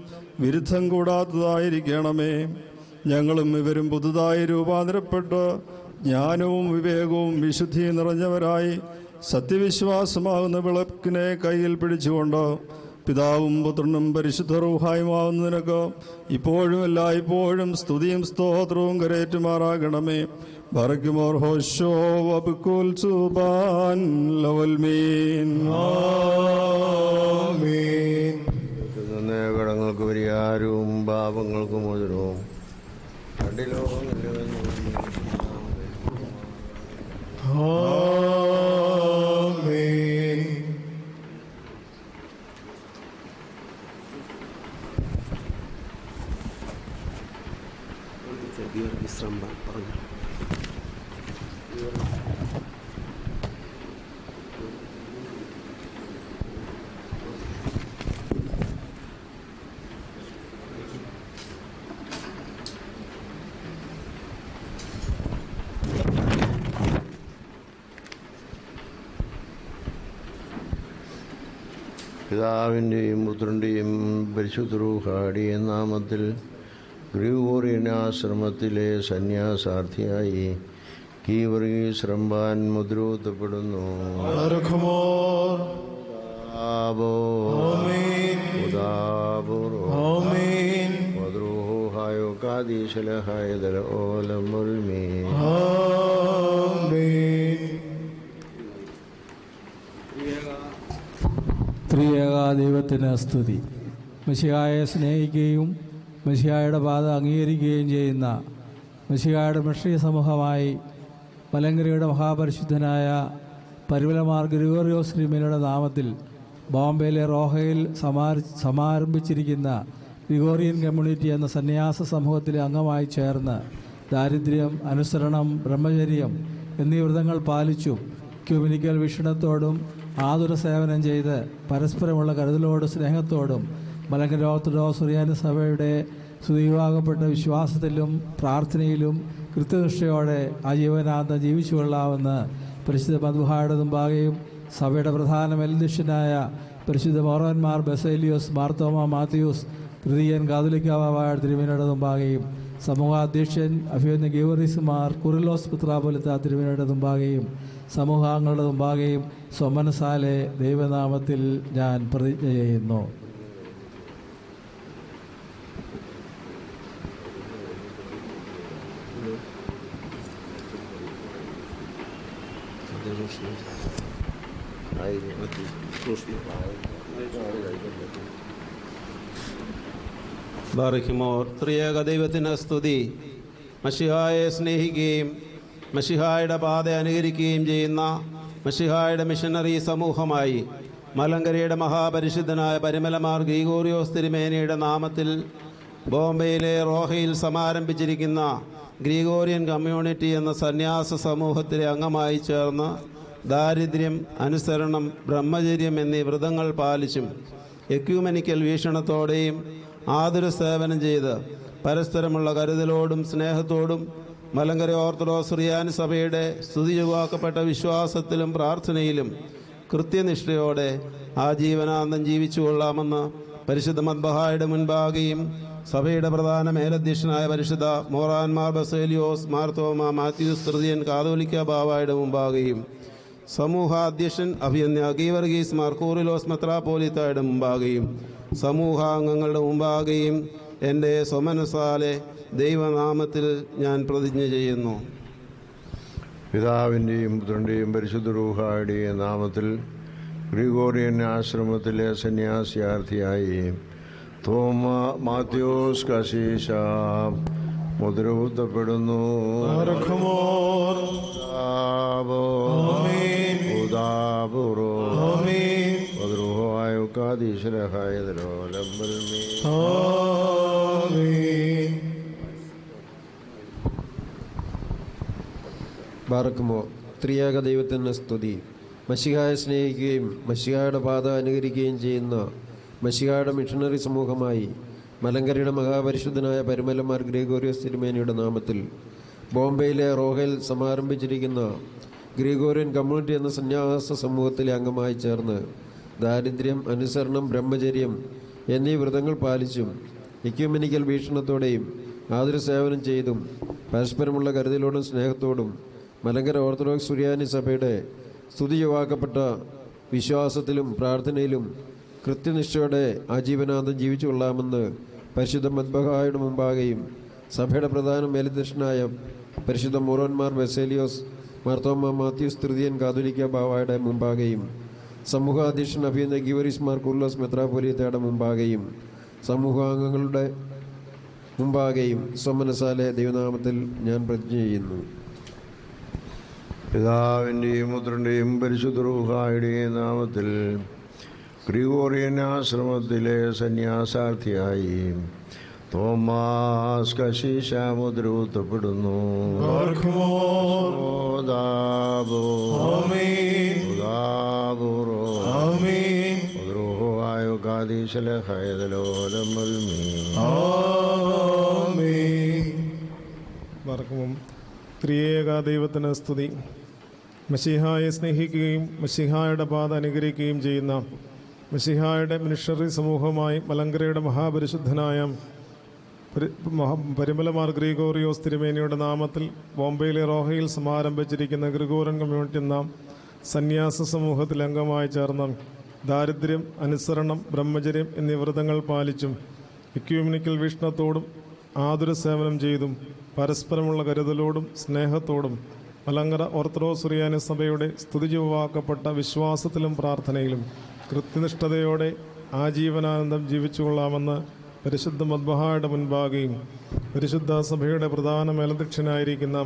വിരുദ്ധം കൂടാത്തതായിരിക്കണമേ. ഞങ്ങളും ഇവരും പുതുതായി രൂപാന്തരപ്പെട്ട് ജ്ഞാനവും വിവേകവും വിശുദ്ധിയും നിറഞ്ഞവരായി സത്യവിശ്വാസമാകുന്ന വിളക്കിനെ കയ്യിൽ പിടിച്ചുകൊണ്ട് പിതാവും പുത്രനും പരിശുദ്ധ റൂഹായുമാവുന്ന നിനക്ക് ഇപ്പോഴും എല്ലായ്പ്പോഴും സ്തുതിയും സ്തോത്രവും കരേറ്റുമാറാകണമേ. ബറക്കുമോർ ഹോശോ വബുക്കുൽ സുബാൻ ലവൽ മീൻ. കടങ്ങൾക്ക് പരിഹാരവും പാപങ്ങൾക്ക് മോചനവും രണ്ട് ലോകങ്ങളിൽ പിതാവിൻ്റെയും പുത്രൻ്റെയും പരിശുദ്ധ റൂഹായുടെയും നാമത്തിൽ ഗ്രിഗോറിയൻ ആശ്രമത്തിലെ സന്യാസാർത്ഥിയായി കീവർഗീസ് റമ്പാൻ മുദ്രോത്തപ്പെടുന്നു. ത്രിയേക ദൈവത്തിന് സ്തുതി. മിശിഹായെ സ്നേഹിക്കുകയും മിശിഹായുടെ പാത അംഗീകരിക്കുകയും ചെയ്യുന്ന മിശിഹായുടെ മിശ്രീയ സമൂഹമായി മലങ്കരയുടെ മഹാപരിശുദ്ധനായ പരിമലമാർ ഗ്രിഗോറിയോസ് ശ്രീമേനയുടെ നാമത്തിൽ ബോംബെയിലെ റോഹയിൽ സമാരംഭിച്ചിരിക്കുന്ന ഗ്രിഗോറിയൻ കമ്മ്യൂണിറ്റി എന്ന സന്യാസ സമൂഹത്തിലെ അംഗമായി ചേർന്ന് ദാരിദ്ര്യം, അനുസരണം, ബ്രഹ്മചര്യം എന്നീ വ്രതങ്ങൾ പാലിച്ചും ക്യൂമിനിക്കൽ വീക്ഷണത്തോടും ആതുര സേവനം ചെയ്ത് പരസ്പരമുള്ള കരുതലോടും സ്നേഹത്തോടും മലങ്കര ഓർത്തഡോക്സ് സുറിയാനി സഭയുടെ സുദീവാകപ്പെട്ട വിശ്വാസത്തിലും പ്രാർത്ഥനയിലും കൃത്യനിഷ്ഠയോടെ ആജീവനാന്തം ജീവിച്ചു കൊള്ളാമെന്ന് പരിശുദ്ധ മദ്ബഹായുടെ മുമ്പാകെയും സഭയുടെ പ്രധാന മേൽധ്യക്ഷനായ പരിശുദ്ധ മോറോന്മാർ ബസേലിയോസ് മാർത്തോമ മാത്യൂസ് തൃതീയൻ കാതോലിക്ക ബാവയുടെ തിരുമേനിയുടെ മുമ്പാകെയും സമൂഹാധ്യക്ഷൻ അഭിമന്യ ഗീവറീസ് മാർ കുറിലോസ് പുത്രാപോലിത്ത തിരുമേനിയുടെ മുമ്പാകെയും സമൂഹാംഗങ്ങളുടെ മുമ്പാകെയും സ്വമനസാലെ ദൈവനാമത്തിൽ ഞാൻ പ്രതിജ്ഞ ചെയ്യുന്നു. ബാറയ്ക്കുമോർ. ത്രിയേക ദൈവത്തിന് സ്തുതി. മശിഹായെ സ്നേഹിക്കുകയും മശിഹായുടെ പാത അനുകരിക്കുകയും ചെയ്യുന്ന മശിഹായുടെ മിഷനറി സമൂഹമായി മലങ്കരയുടെ മഹാപരിശുദ്ധനായ പരിമലമാർ ഗ്രിഗോറിയോസ് തിരുമേനിയുടെ നാമത്തിൽ ബോംബെയിലെ റോഹയിൽ സമാരംഭിച്ചിരിക്കുന്ന ഗ്രിഗോറിയൻ കമ്മ്യൂണിറ്റി എന്ന സന്യാസ സമൂഹത്തിലെ അംഗമായി ചേർന്ന് ദാരിദ്ര്യം, അനുസരണം, ബ്രഹ്മചര്യം എന്നീ വ്രതങ്ങൾ പാലിച്ചും എക്യൂമെനിക്കൽ വീക്ഷണത്തോടെയും ആതുര സേവനം ചെയ്ത് പരസ്പരമുള്ള കരുതലോടും സ്നേഹത്തോടും മലങ്കര ഓർത്തഡോക്സ് സുറിയാനി സഭയുടെ സ്തുതിയുവാക്കപ്പെട്ട വിശ്വാസത്തിലും പ്രാർത്ഥനയിലും കൃത്യനിഷ്ഠയോടെ ആജീവനാന്തം ജീവിച്ചു കൊള്ളാമെന്ന് പരിശുദ്ധ മദ്ബഹായുടെ മുൻപാകെയും സഭയുടെ പ്രധാന മേലധ്യക്ഷനായ പരിശുദ്ധ മോറാൻമാർ ബസേലിയോസ് മാർത്തോമ മാത്യൂസ് തൃതീയൻ കാതോലിക്ക ബാവയുടെ മുമ്പാകെയും സമൂഹാധ്യക്ഷൻ അഭിമന്യ ഗീവർഗീസ് മാർ കൂറിലോസ് മെത്രാപ്പോലിത്തായുടെ മുമ്പാകെയും സമൂഹാംഗങ്ങളുടെ മുമ്പാകെയും എൻ്റെ സ്വമനസാലെ ദൈവനാമത്തിൽ ഞാൻ പ്രതിജ്ഞ ചെയ്യുന്നു. പിതാവിൻ്റെയും പുത്രൻ്റെയും പരിശുദ്ധ റൂഹായുടെയും നാമത്തിൽ ഗ്രിഗോറിയൻ ആശ്രമത്തിലെ സന്യാസിയാർത്ഥിയായി തോമ മാത്യൂസ് കശീശ മുദ്രകുത്തപ്പെടുന്നു. ബാറക്കുമോ. ത്രിയേക ദൈവത്തിന് സ്തുതി. മശിഹായെ സ്നേഹിക്കുകയും മശിഹായുടെ പാത അനുകരിക്കുകയും ചെയ്യുന്ന മശിഹായുടെ മിഷണറി സമൂഹമായി മലങ്കരയുടെ മഹാപരിശുദ്ധനായ പരിമലമാർ ഗ്രിഗോറിയോസ് തിരുമേനിയുടെ നാമത്തിൽ ബോംബെയിലെ റോഹയിൽ സമാരംഭിച്ചിരിക്കുന്ന ഗ്രിഗോറിയൻ കമ്മ്യൂണിറ്റി എന്ന സന്യാസ സമൂഹത്തിലെ അംഗമായി ചേർന്ന് ദാരിദ്ര്യം, അനുസരണം, ബ്രഹ്മചര്യം എന്നീ വ്രതങ്ങൾ പാലിച്ചും ഇക്യുമെനിക്കൽ വീക്ഷണത്തോടെയും ആതുര സേവനം ചെയ്തും പരസ്പരമുള്ള കരുതലോടും സ്നേഹത്തോടും മലങ്കര ഓർത്തഡോക്സ് സുറിയാനി സഭയുടെ സ്തുതിയുവാക്കപ്പെട്ട വിശ്വാസത്തിലും പ്രാർത്ഥനയിലും കൃത്യനിഷ്ഠയോടെ ആജീവനാന്തം ജീവിച്ചു കൊള്ളാമെന്ന് പരിശുദ്ധ മദ്ബഹായുടെ മുമ്പാകെയും സഭയുടെ പ്രധാന മേലധ്യക്ഷനായ പരിശുദ്ധ മോറോന്മാർ ബസേലിയോസ് മാർത്തോമ മാത്യൂസ് തൃതീയൻ കാതോലിക്ക ബാവായുടെ മുമ്പാകെയും സമൂഹാധ്യക്ഷൻ അഭിനന്ദ ഗീവറീസ് മാർ കുർലോസ് മെത്രാപ്പൊലീത്തയുടെ മുമ്പാകെയും സമൂഹാംഗങ്ങളുടെ മുമ്പാകെയും സ്വമനസാലെ ദൈവനാമത്തിൽ ഞാൻ പ്രതിജ്ഞ ചെയ്യുന്നു. പിതാവിൻ്റെയും പുത്രൻ്റെയും പരിശുദ്ധ റൂഹായുടെയും നാമത്തിൽ ഗ്രിഗോറിയൻ ആശ്രമത്തിലെ സന്യാസാർത്ഥിയായി തോമാസ് കശീശ മുദ്രകുത്തപ്പെടുന്നു. ത്രിയേക ദൈവത്തിന് സ്തുതി. മശിഹായെ സ്നേഹിക്കുകയും മശിഹായുടെ പാത അനുകരിക്കുകയും ചെയ്യുന്ന മശിഹായുടെ മിഷണറി സമൂഹമായി മലങ്കരയുടെ മഹാപരിശുദ്ധനായ പരിമലമാർ ഗ്രിഗോറിയോസ് തിരുമേനിയുടെ നാമത്തിൽ ബോംബെയിലെ റോഹയിൽ സമാരംഭിച്ചിരിക്കുന്ന ഗ്രിഗോറിയൻ കമ്മ്യൂണിറ്റി എന്ന സന്യാസ സമൂഹത്തിൽ അംഗമായി ചേർന്ന ദാരിദ്ര്യം, അനുസരണം, ബ്രഹ്മചര്യം എന്നീ വ്രതങ്ങൾ പാലിച്ചും ഇക്യുമെനിക്കൽ വീക്ഷണത്തോടും ആതുര സേവനം ചെയ്തും പരസ്പരമുള്ള കരുതലോടും സ്നേഹത്തോടും മലങ്കര ഓർത്തഡോക്സ് സുറിയാനി സഭയുടെ സ്തുതിജീവാക്കപ്പെട്ട വിശ്വാസത്തിലും പ്രാർത്ഥനയിലും കൃത്യനിഷ്ഠതയോടെ ആജീവനാനന്ദം ജീവിച്ചു കൊള്ളാമെന്ന് പരിശുദ്ധ മദ്ബഹായുടെ മുൻപാകെയും പരിശുദ്ധ സഭയുടെ പ്രധാന മേലധ്യക്ഷനായിരിക്കുന്ന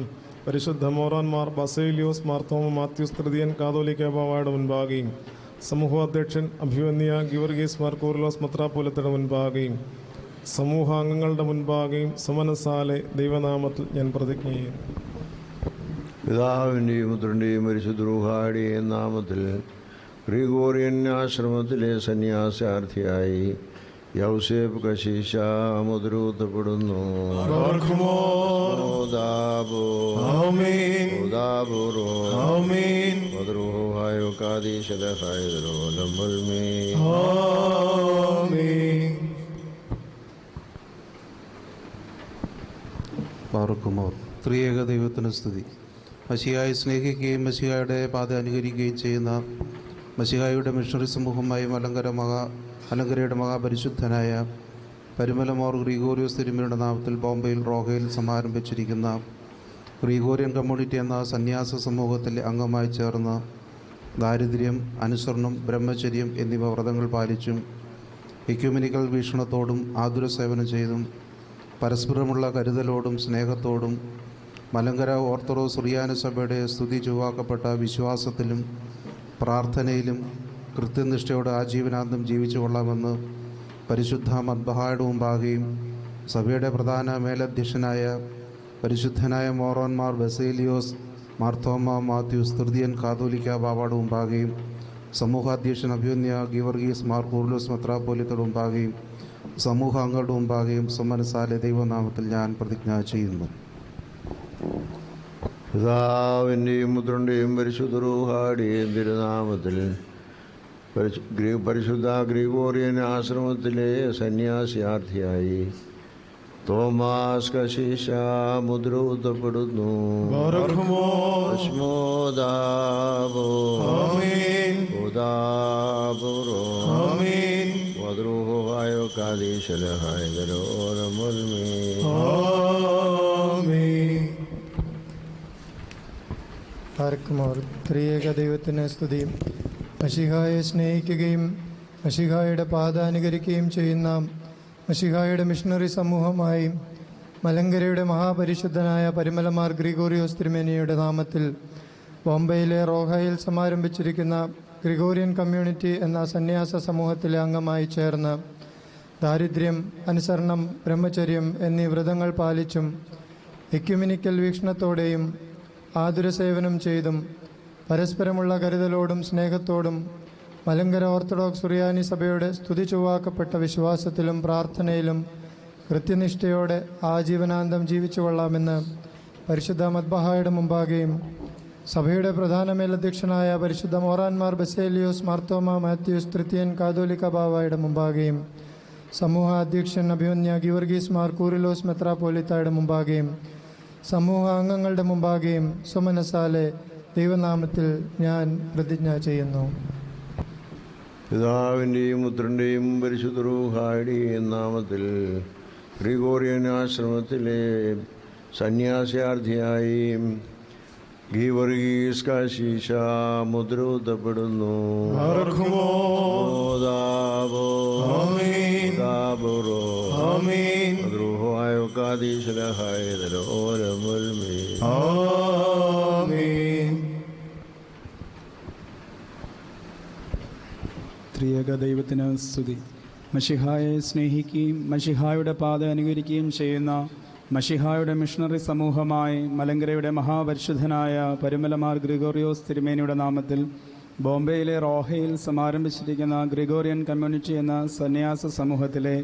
പരിശുദ്ധ മോറോന്മാർ ബസേലിയോസ് മാർത്തോമ മാത്യൂസ് തൃതീയൻ കാതോലിക്ക ബാവായുടെ മുൻപാകെയും സമൂഹാധ്യക്ഷൻ അഭിമന്യ ഗീവർഗീസ് മാർ കുർലോസ് മെത്രാപ്പൊലീത്തയുടെ മുൻപാകെയും സമൂഹാംഗങ്ങളുടെ മുൻപാകെയും സമനസാലെ ദൈവനാമത്തിൽ ഞാൻ പ്രതിജ്ഞ ചെയ്യുന്നു. പിതാവിൻ്റെയും പുത്രൻ്റെയും പരിശുദ്ധ റൂഹായുടെയും നാമത്തിൽ ഗ്രിഗോറിയൻ ആശ്രമത്തിലെ സന്യാസാർത്ഥിയായി യൗസേപ്പ് കശീശ മുദ്രകുത്തപ്പെടുന്നു. പാർക്കുമോർ. ത്രിയേക ദൈവത്തിന് സ്തുതി. മശിഹായെ സ്നേഹിക്കുകയും മശിഹായുടെ പാത അനുകരിക്കുകയും ചെയ്യുന്ന മശിഹായുടെ മിഷണറി സമൂഹമായി മലങ്കരയുടെ മഹാപരിശുദ്ധനായ പരിമലമോർ ഗ്രിഗോറിയോസ് തിരുമേനിയുടെ നാമത്തിൽ ബോംബെയിൽ റോഹയിൽ സമാരംഭിച്ചിരിക്കുന്ന ഗ്രിഗോറിയൻ കമ്മ്യൂണിറ്റി എന്ന സന്യാസ സമൂഹത്തിലെ അംഗമായി ചേർന്ന് ദാരിദ്ര്യം, അനുസരണം, ബ്രഹ്മചര്യം എന്നിവ വ്രതങ്ങൾ പാലിച്ചും ഇക്യുമെനിക്കൽ വീക്ഷണത്തോടും ആതുര സേവനം ചെയ്തും പരസ്പരമുള്ള കരുതലോടും സ്നേഹത്തോടും മലങ്കര ഓർത്തഡോക്സ് സുറിയാനി സഭയുടെ സ്തുതി ചൊവ്വാക്കപ്പെട്ട വിശ്വാസത്തിലും പ്രാർത്ഥനയിലും കൃത്യനിഷ്ഠയോടെ ആജീവനാന്തം ജീവിച്ചു കൊള്ളാമെന്ന് പരിശുദ്ധ മദ്ബഹായുടെ മുമ്പാകെയും സഭയുടെ പ്രധാന മേലധ്യക്ഷനായ പരിശുദ്ധനായ മോറോന്മാർ ബസേലിയോസ് മാർത്തോമ മാത്യൂസ് തൃതീയൻ കാതോലിക്ക ബാവായുടെ മുമ്പാകെയും സമൂഹാധ്യക്ഷൻ അഭിമന്യ ഗീവർഗീസ് മാർ കുർലോസ് മെത്രാപ്പൊലീത്തയുടെ മുമ്പാകെയും സമൂഹാംഗങ്ങളുടെ മുമ്പാകെയും സമനസാലെ ദൈവനാമത്തിൽ ഞാൻ പ്രതിജ്ഞ ചെയ്യുന്നു. പിതാവിൻ്റെയും പുത്രൻ്റെയും പരിശുദ്ധ റൂഹായുടെയും തിരുനാമത്തിൽ പരിശുദ്ധ ഗ്രിഗോറിയൻ ആശ്രമത്തിലെ സന്യാസിയാർത്ഥിയായി തോമാസ് കശീശ മുദ്രകുത്തപ്പെടുന്നു. ആർക്കുമോർ. ത്രിയേക ദൈവത്തിന് സ്തുതി. മശിഹായെ സ്നേഹിക്കുകയും മശിഹായുടെ പാത അനുകരിക്കുകയും ചെയ്യുന്ന മശിഹായുടെ മിഷണറി സമൂഹമായി മലങ്കരയുടെ മഹാപരിശുദ്ധനായ പരിമലമാർ ഗ്രിഗോറിയോസ് തിരുമേനിയുടെ നാമത്തിൽ ബോംബെയിലെ റോഹയിൽ സമാരംഭിച്ചിരിക്കുന്ന ഗ്രിഗോറിയൻ കമ്മ്യൂണിറ്റി എന്ന സന്യാസ സമൂഹത്തിലെ അംഗമായി ചേർന്ന് ദാരിദ്ര്യം, അനുസരണം, ബ്രഹ്മചര്യം എന്നീ വ്രതങ്ങൾ പാലിച്ചും എക്യുമിനിക്കൽ വീക്ഷണത്തോടെയും ആതുരസേവനം ചെയ്തും പരസ്പരമുള്ള കരുതലോടും സ്നേഹത്തോടും മലങ്കര ഓർത്തഡോക്സ് സുറിയാനി സഭയുടെ സ്തുതി ചൊവ്വാക്കപ്പെട്ട വിശ്വാസത്തിലും പ്രാർത്ഥനയിലും കൃത്യനിഷ്ഠയോടെ ആജീവനാന്തം ജീവിച്ചു കൊള്ളാമെന്ന് പരിശുദ്ധ മദ്ബഹായുടെ മുമ്പാകെയും സഭയുടെ പ്രധാന മേലധ്യക്ഷനായ പരിശുദ്ധ മോറാൻമാർ ബസേലിയോസ് മാർത്തോമ മാത്യൂസ് തൃതീയൻ കാതോലിക്ക ബാവായുടെ മുമ്പാകെയും സമൂഹ അധ്യക്ഷൻ അഭിമന്യ ഗീവർഗീസ് മാർ കൂറിലോസ് മെത്രാപ്പോലിത്തായുടെ മുമ്പാകെയും സമൂഹ അംഗങ്ങളുടെ മുമ്പാകെയും സുമനസാലെ ദൈവനാമത്തിൽ ഞാൻ പ്രതിജ്ഞ ചെയ്യുന്നു. പിതാവിൻ്റെയും പുത്രൻ്റെയും പരിശുദ്ധ റൂഹായുടെയും നാമത്തിൽ ഗ്രിഗോറിയൻ ആശ്രമത്തിലെ സന്യാസാർത്ഥിയായി ഗീവർഗീസ് കാശീശ മുദ്രൂത്തപ്പെടുന്നു. ത്രിയേക ദൈവത്തിന് സ്തുതി. മശിഹായെ സ്നേഹിക്കുകയും മശിഹായുടെ പാത അനുകരിക്കുകയും ചെയ്യുന്ന മശിഹായുടെ മിഷണറി സമൂഹമായി മലങ്കരയുടെ മഹാപരിശുദ്ധനായ പരിമലമാർ ഗ്രിഗോറിയോസ് തിരുമേനിയുടെ നാമത്തിൽ ബോംബെയിലെ റോഹയിൽ സമാരംഭിച്ചിരിക്കുന്ന ഗ്രിഗോറിയൻ കമ്മ്യൂണിറ്റി എന്ന സന്യാസ സമൂഹത്തിലെ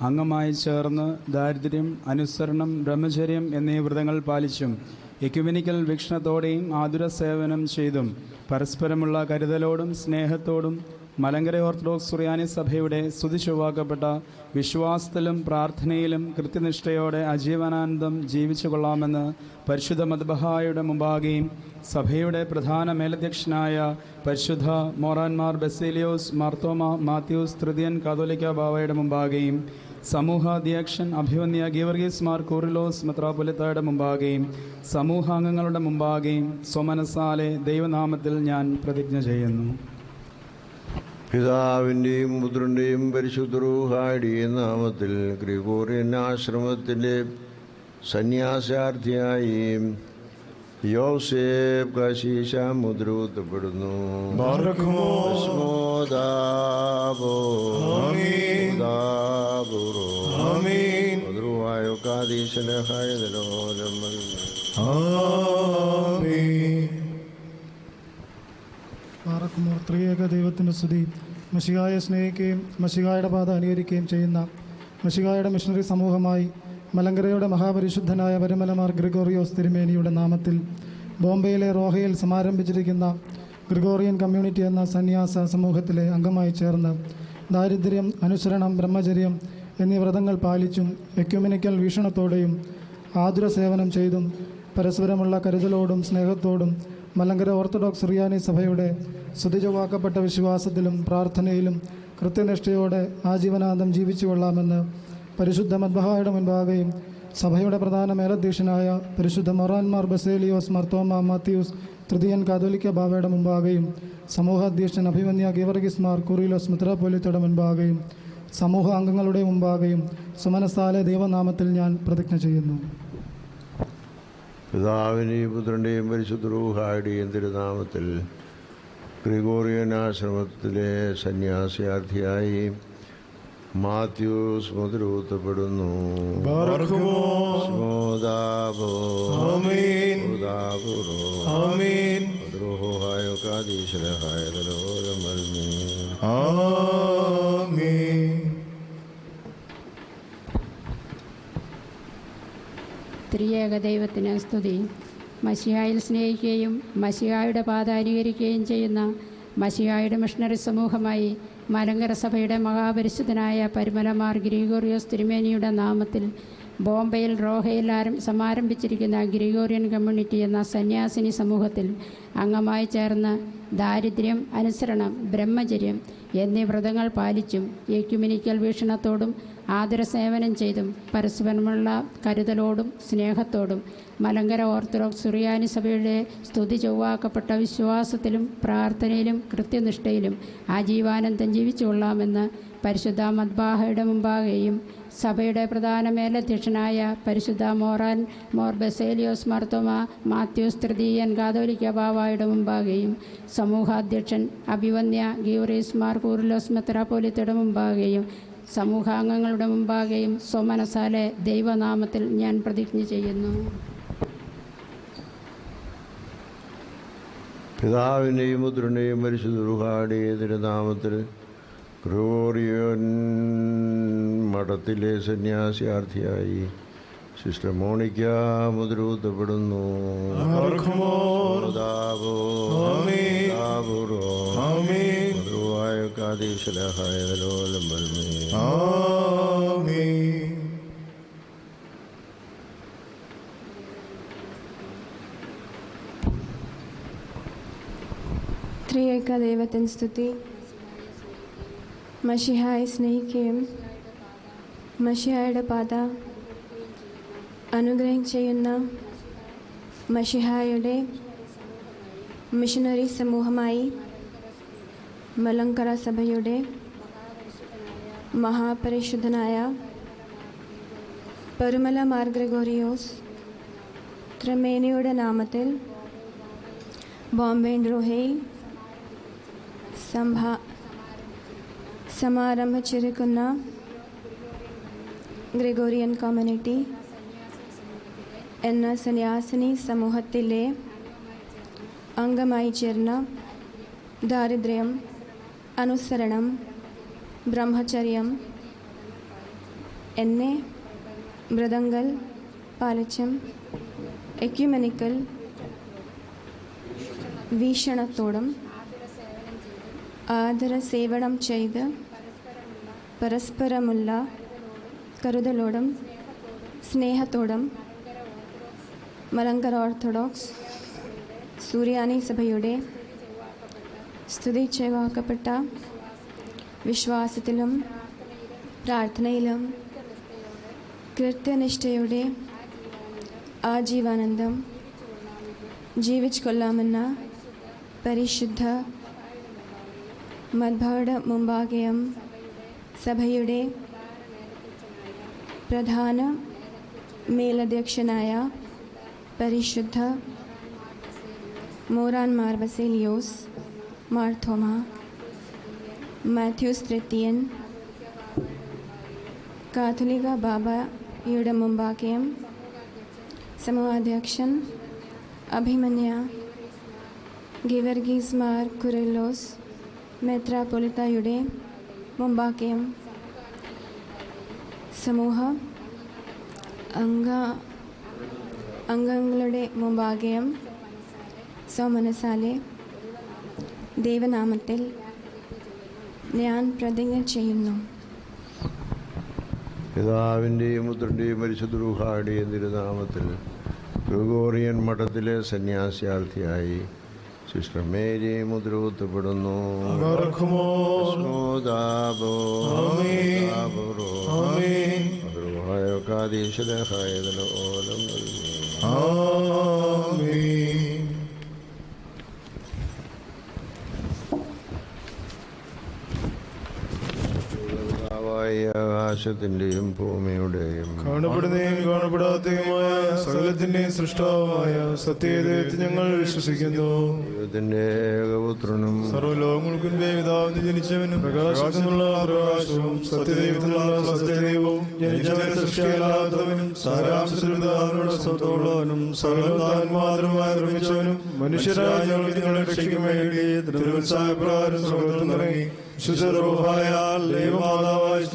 അംഗമായി ചേർന്ന് ദാരിദ്ര്യം, അനുസരണം, ബ്രഹ്മചര്യം എന്നീ വ്രതങ്ങൾ പാലിച്ചും എക്യുമെനിക്കൽ വീക്ഷണത്തോടെയും ആതുര സേവനം ചെയ്തും പരസ്പരമുള്ള കരുതലോടും സ്നേഹത്തോടും മലങ്കര ഓർത്തഡോക്സ് സുറിയാനി സഭയുടെ സ്തുതി ചൊവ്വാക്കപ്പെട്ട വിശ്വാസത്തിലും പ്രാർത്ഥനയിലും കൃത്യനിഷ്ഠയോടെ ആജീവനാന്തം ജീവിച്ചു കൊള്ളാമെന്ന് പരിശുദ്ധ മദ്ബഹായുടെ മുമ്പാകെയും സഭയുടെ പ്രധാന മേലധ്യക്ഷനായ പരിശുദ്ധ മോറാൻമാർ ബസേലിയോസ് മാർത്തോമ മാത്യൂസ് തൃതീയൻ കാതോലിക്ക ബാവയുടെ മുമ്പാകെയും സമൂഹ അധ്യക്ഷൻ അഭിമന്യ ഗീവർഗീസ് മാർ കൂറിലോസ് മെത്രാപ്പൊലിത്തായുടെ മുമ്പാകെയും സമൂഹാംഗങ്ങളുടെ മുമ്പാകെയും സ്വമനസാലെ ദൈവനാമത്തിൽ ഞാൻ പ്രതിജ്ഞ ചെയ്യുന്നു. പിതാവിൻ്റെയും പുത്രൻ്റെയും പരിശുദ്ധ റൂഹായുടെയും നാമത്തിൽ ഗ്രിഗോറിയൻ ആശ്രമത്തിലെ സന്യാസാർത്ഥിയായി യോസേഫ് കാശീശ മുദ്രൂത്തപ്പെടുന്നു. ത്രിയേക ദൈവത്തിൻ്റെ സ്തുതി. മശിഹായെ സ്നേഹിക്കുകയും മശിഹായുടെ പാത അനുകരിക്കുകയും ചെയ്യുന്ന മശിഹായുടെ മിഷണറി സമൂഹമായി മലങ്കരയുടെ മഹാപരിശുദ്ധനായ പരിമലമാർ ഗ്രിഗോറിയോസ് തിരുമേനിയുടെ നാമത്തിൽ ബോംബെയിലെ റോഹയിൽ സമാരംഭിച്ചിരിക്കുന്ന ഗ്രിഗോറിയൻ കമ്മ്യൂണിറ്റി എന്ന സന്യാസ സമൂഹത്തിലെ അംഗമായി ചേർന്ന് ദാരിദ്ര്യം, അനുസരണം, ബ്രഹ്മചര്യം എന്നീ വ്രതങ്ങൾ പാലിച്ചും എക്യുമെനിക്കൽ വീക്ഷണത്തോടെയും ആതുര സേവനം ചെയ്തും പരസ്പരമുള്ള കരുതലോടും സ്നേഹത്തോടും മലങ്കര ഓർത്തഡോക്സ് സുറിയാനി സഭയുടെ സ്തുതിചൊവ്വാക്കപ്പെട്ട വിശ്വാസത്തിലും പ്രാർത്ഥനയിലും കൃത്യനിഷ്ഠയോടെ ആജീവനാന്തം ജീവിച്ചു കൊള്ളാമെന്ന് പരിശുദ്ധ മദ്ബഹായുടെ മുൻപാകെയും സഭയുടെ പ്രധാന മേലധ്യക്ഷനായ പരിശുദ്ധ മൊറാൻമാർ ബസേലിയോസ് മാർത്തോമ മാത്യൂസ് തൃതീയൻ കാതോലിക്ക ബാവയുടെ മുമ്പാകെയും സമൂഹാധ്യക്ഷൻ അഭിമന്യ ഗീവർഗീസ് മാർ കൂറിലോസ് മെത്രാപ്പൊലീത്തയുടെ മുൻപാകെയും സമൂഹ അംഗങ്ങളുടെ മുമ്പാകെയും സുമനസാലെ ദൈവനാമത്തിൽ ഞാൻ പ്രതിജ്ഞ ചെയ്യുന്നു. പിതാവിൻ്റെയും പുത്രൻ്റെയും പരിശുദ്ധ റൂഹായുടെയും തിരുനാമത്തിൽ ഗ്രിഗോറിയൻ ആശ്രമത്തിലെ സന്യാസാർത്ഥിയായി മാത്യൂസ് മുദ്രൂത്തപ്പെടുന്നു. ത്രിയേക ദൈവത്തിന് സ്തുതി. മശിഹായിൽ സ്നേഹിക്കുകയും മശിഹായുടെ പാത അനുകരിക്കുകയും ചെയ്യുന്ന മശിഹായുടെ മിഷണറി സമൂഹമായി മലങ്കര സഭയുടെ മഹാപരിശുദ്ധനായ പരിമലമാർ ഗ്രിഗോറിയോസ് തിരുമേനിയുടെ നാമത്തിൽ ബോംബെയിൽ റോഹയിൽ സമാരംഭിച്ചിരിക്കുന്ന ഗ്രിഗോറിയൻ കമ്മ്യൂണിറ്റി എന്ന സന്യാസിനി സമൂഹത്തിൽ അംഗമായി ചേർന്ന് ദാരിദ്ര്യം, അനുസരണം, ബ്രഹ്മചര്യം എന്നീ വ്രതങ്ങൾ പാലിച്ചും എക്യുമെനിക്കൽ വീക്ഷണത്തോടും ആദരസേവനം ചെയ്തും പരസ്പരമുള്ള കരുതലോടും സ്നേഹത്തോടും മലങ്കര ഓർത്തഡോക്സ് സുറിയാനി സഭയുടെ സ്തുതി ചൊവ്വാക്കപ്പെട്ട വിശ്വാസത്തിലും പ്രാർത്ഥനയിലും കൃത്യനിഷ്ഠയിലും ആജീവാനന്ദം ജീവിച്ചു കൊള്ളാമെന്ന് പരിശുദ്ധ മദ്ബാഹയുടെ മുമ്പാകെയും സഭയുടെ പ്രധാന മേലധ്യക്ഷനായ പരിശുദ്ധ മോർ ബസേലിയോസ് മാർത്തോമ മാത്യൂസ് തൃതീയൻ കാതോലിക്ക ബാവായുടെ മുമ്പാകെയും സമൂഹാധ്യക്ഷൻ അഭിവന്യ ഗീവറീസ് മാർ കൂറിലോസ് മെത്രാപ്പോലിത്തയുടെ മുമ്പാകെയും സമൂഹാംഗങ്ങളുടെ മുമ്പാകെയും സ്വമനസാലെ ദൈവനാമത്തിൽ ഞാൻ പ്രതിജ്ഞ ചെയ്യുന്നു. പിതാവിൻ്റെയും പുത്രൻ്റെയും പരിശുദ്ധ റൂഹായുടെയും തിരുനാമത്തിൽ ഗ്രിഗോറിയൻ മഠത്തിലെ സന്യാസിയാർത്ഥിയായി സിസ്റ്റർ മോണിക്ക മുദ്രൂത്തപ്പെടുന്നു. ത്രിയേക ദൈവത്തിന് സ്തുതി. മശിഹായെ സ്നേഹിക്കുകയും മശിഹായുടെ പാത അനുഗ്രഹം ചെയ്യുന്ന മശിഹായുടെ മിഷനറി സമൂഹമായി മലങ്കര സഭയുടെ മഹാപരിശുദ്ധനായ പരുമല മാർ ഗ്രെഗോറിയോസ് ത്രിമേനിയുടെ നാമത്തിൽ ബോംബെ റോഹയിൽ സമാരംഭിച്ചിരിക്കുന്ന ഗ്രിഗോറിയൻ കമ്മ്യൂണിറ്റി എന്ന സന്യാസിനി സമൂഹത്തിലെ അംഗമായി ചേർന്ന ദാരിദ്ര്യം, അനുസരണം, ബ്രഹ്മചര്യം എന്നീ വ്രതങ്ങൾ പാലിച്ചും എക്യുമെനിക്കൽ വീക്ഷണത്തോടും ആദര സേവനം ചെയ്ത് പരസ്പരമുള്ള കരുതലോടും സ്നേഹത്തോടും മലങ്കര ഓർത്തഡോക്സ് സുറിയാനി സഭയുടെ സ്തുതി ചൊവ്വാക്കപ്പെട്ട വിശ്വാസത്തിലും പ്രാർത്ഥനയിലും കൃത്യനിഷ്ഠയുടെ ആജീവാനന്ദം ജീവിച്ചു കൊള്ളാമെന്ന പരിശുദ്ധ മദ്ബാഹയുടെ മുമ്പാകെയും സഭയുടെ പ്രധാന മേലധ്യക്ഷനായ പരിശുദ്ധ മോറാൻ മാർ ബസേലിയോസ് മാർത്തോമ മാത്യൂസ് തൃതീയൻ കാതോലിക്ക ബാബയുടെ മുമ്പാകെയും സമൂഹാധ്യക്ഷൻ അഭിമന്യ ഗീവർഗീസ് മാർ കുറിലോസ് മെത്രാപ്പൊലിത്തയുടെ മുമ്പാകെയും സമൂഹ അംഗങ്ങളുടെ മുമ്പാകെയും സ്വമനസാലെ ദൈവനാമത്തിൽ ഞാൻ പ്രതിജ്ഞ ചെയ്യുന്നു. പിതാവിൻ്റെയും പുത്രൻ്റെയും പരിശുദ്ധ റൂഹായുടെയും തിരുനാമത്തിൽ ഗ്രിഗോറിയൻ മഠത്തിലെ സന്യാസിയാർത്ഥിയായി സിസ്റ്റർ മേരി മുദ്രകുത്തപ്പെടുന്നു. ആകാശത്തിന്റെയും ഭൂമിയുടെയും കാണപ്പെടുന്നതും കാണപ്പെടാത്തതുമായ സകലത്തിന്റെയും സൃഷ്ടാവുമായ സത്യദൈവത്തിൽ ഞങ്ങൾ വിശ്വസിക്കുന്നു. ദൈവത്തിന്റെ ഏകപുത്രനും സർവ്വലോകങ്ങൾക്കും പിതാവിന് ജനിച്ചവനും പ്രകാശത്തിനുള്ള പ്രകാശവും സത്യദൈവത്തിനുള്ള സത്യദൈവവും ജനിച്ചവനും സൃഷ്ടിയല്ലാത്തവനും സാരാംശത്തിൽ പിതാവിനോട് സ്വന്തമുള്ളവനും സകലം മാത്രമായി നിർമ്മിച്ചവനും മനുഷ്യരായ ഞങ്ങളെ രക്ഷിക്കും വേണ്ടി തിരുവത്സായപ്രകാരം സ്വർഗ്ഗത്തിൽ നിറങ്ങി ശുദ്ധരൂഹായാൽ ദൈവമാതാവായി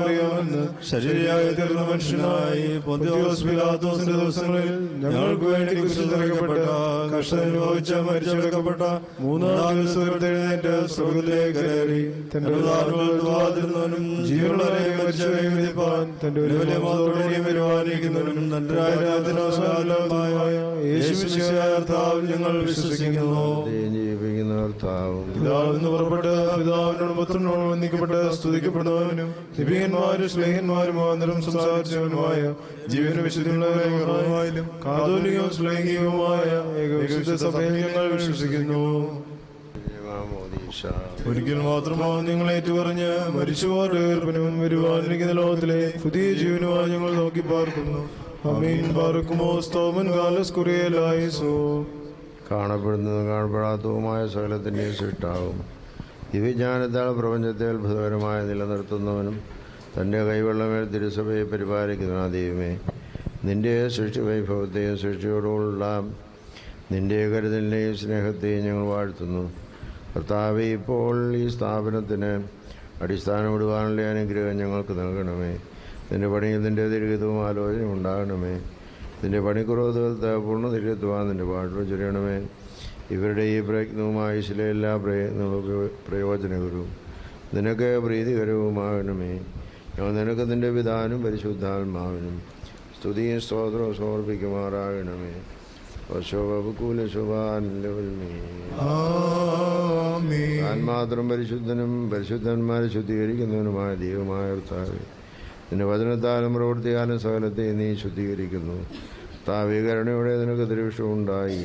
അറിയാമെന്ന് ശരീരയായി തീർന്ന മനുഷ്യനായി പൊന്തിയോസ് പിലാത്തോസിന്റെ ദിവസങ്ങളിൽ ഞങ്ങൾക്ക് വേണ്ടി കുരിശിൽ തറയ്ക്കപ്പെട്ട കഷ്ടമനുഭവിച്ച മരിച്ചെടുക്കപ്പെട്ട മൂന്നാം ദിവസം എഴുന്നേറ്റ് സ്വർഗ്ഗത്തിലേക്ക് കയറി തന്റെ വാതിരുന്നവനും ജീവനുള്ളവരെ മരിച്ചവരെ വിധിപ്പാൻ തന്റെ വലിയ മാതോടെയും വരുവാനിരിക്കുന്നവനും തന്റെ രാജ്യത്തിനവസാനമായ യേശുമിശിഹായ കർത്താവിൽ ഞങ്ങൾ വിശ്വസിക്കുന്നു. ജീവിക്കുന്ന കർത്താവും പിതാവിൽ നിന്ന് പുറപ്പെട്ട് പിതാവിനോടും പുത്രനോടും വന്ദിക്കപ്പെട്ട് സ്തുതിക്കപ്പെടുന്നവനും ദിവ്യന്മാരും സ്നേഹന്മാരും മുഖാന്തരം സംസാരിച്ചവനുമായ ജീവനും വിശുദ്ധിയുള്ളവരും കാതോലികവും സ്നേഹികവുമായ ഏകവിശുദ്ധ സഭയിൽ ഞങ്ങൾ വിശ്വസിക്കുന്നു. ഒരിക്കൽ മാത്രമാണ് നിങ്ങൾ ഏറ്റുപറഞ്ഞ് മരിച്ചുപോരുടെ ഉയർപ്പിനും വരുവാനിരിക്കുന്ന ലോകത്തിലെ പുതിയ ജീവനുമായി ഞങ്ങൾ നോക്കി പാർക്കുന്നു. ആമീൻ. പാർക്കുമോ സ്തോമൻ കാലസ് കുറിയലായിസോ. കാണപ്പെടുന്നതും കാണപ്പെടാത്തതുമായ സകലത്തിൻ്റെ സൃഷ്ടാവും ദിവ്യജ്ഞാനത്താൽ പ്രപഞ്ചത്തെ അത്ഭുതകരമായി നിലനിർത്തുന്നവനും തൻ്റെ കൈവെള്ളമേൽ തിരുസഭയെ പരിപാലിക്കുന്ന ദൈവമേ, നിൻ്റെ സൃഷ്ടി വൈഭവത്തെയും സൃഷ്ടിയോടുള്ള നിൻ്റെ കരുതലിനെയും സ്നേഹത്തെയും ഞങ്ങൾ വാഴ്ത്തുന്നു. കർത്താവേ, ഇപ്പോൾ ഈ സ്ഥാപനത്തിന് അടിസ്ഥാനമിടുവാനുള്ള അനുഗ്രഹം ഞങ്ങൾക്ക് നൽകണമേ. നിൻ്റെ പണിയിൽ നിൻ്റെ ദീർഘിതവും ആലോചനയും ഉണ്ടാകണമേ. നിൻ്റെ പണിക്കുറവുകൾക്ക് പൂർണ്ണതിരുത്തുവാൻ നിൻ്റെ പാട്ട് ചൊരിയണമേ. ഇവരുടെ ഈ പ്രയത്നവുമായി ചില എല്ലാ പ്രയത്നങ്ങളും പ്രയോജനകരവും നിനക്ക് പ്രീതികരവുമാകണമേ. ഞങ്ങൾ നിനക്ക് നിൻ്റെ പിതാവിനും പരിശുദ്ധാത്മാവിനും സ്തുതിയും സ്തോത്രവും സമർപ്പിക്കുമാറാകണമേ. താൻ മാത്രം പരിശുദ്ധനും പരിശുദ്ധന്മാരെ ശുദ്ധീകരിക്കുന്നവനുമായ ദൈവമായ കർത്താവേ, നിന്റെ വചനത്താലും പ്രവൃത്തിയാലും സകലത്തെ നീ ശുദ്ധീകരിക്കുന്നു. കർത്താവേ, കരുണയോടെ നിനക്ക് ദൃഷ്ടമുണ്ടായി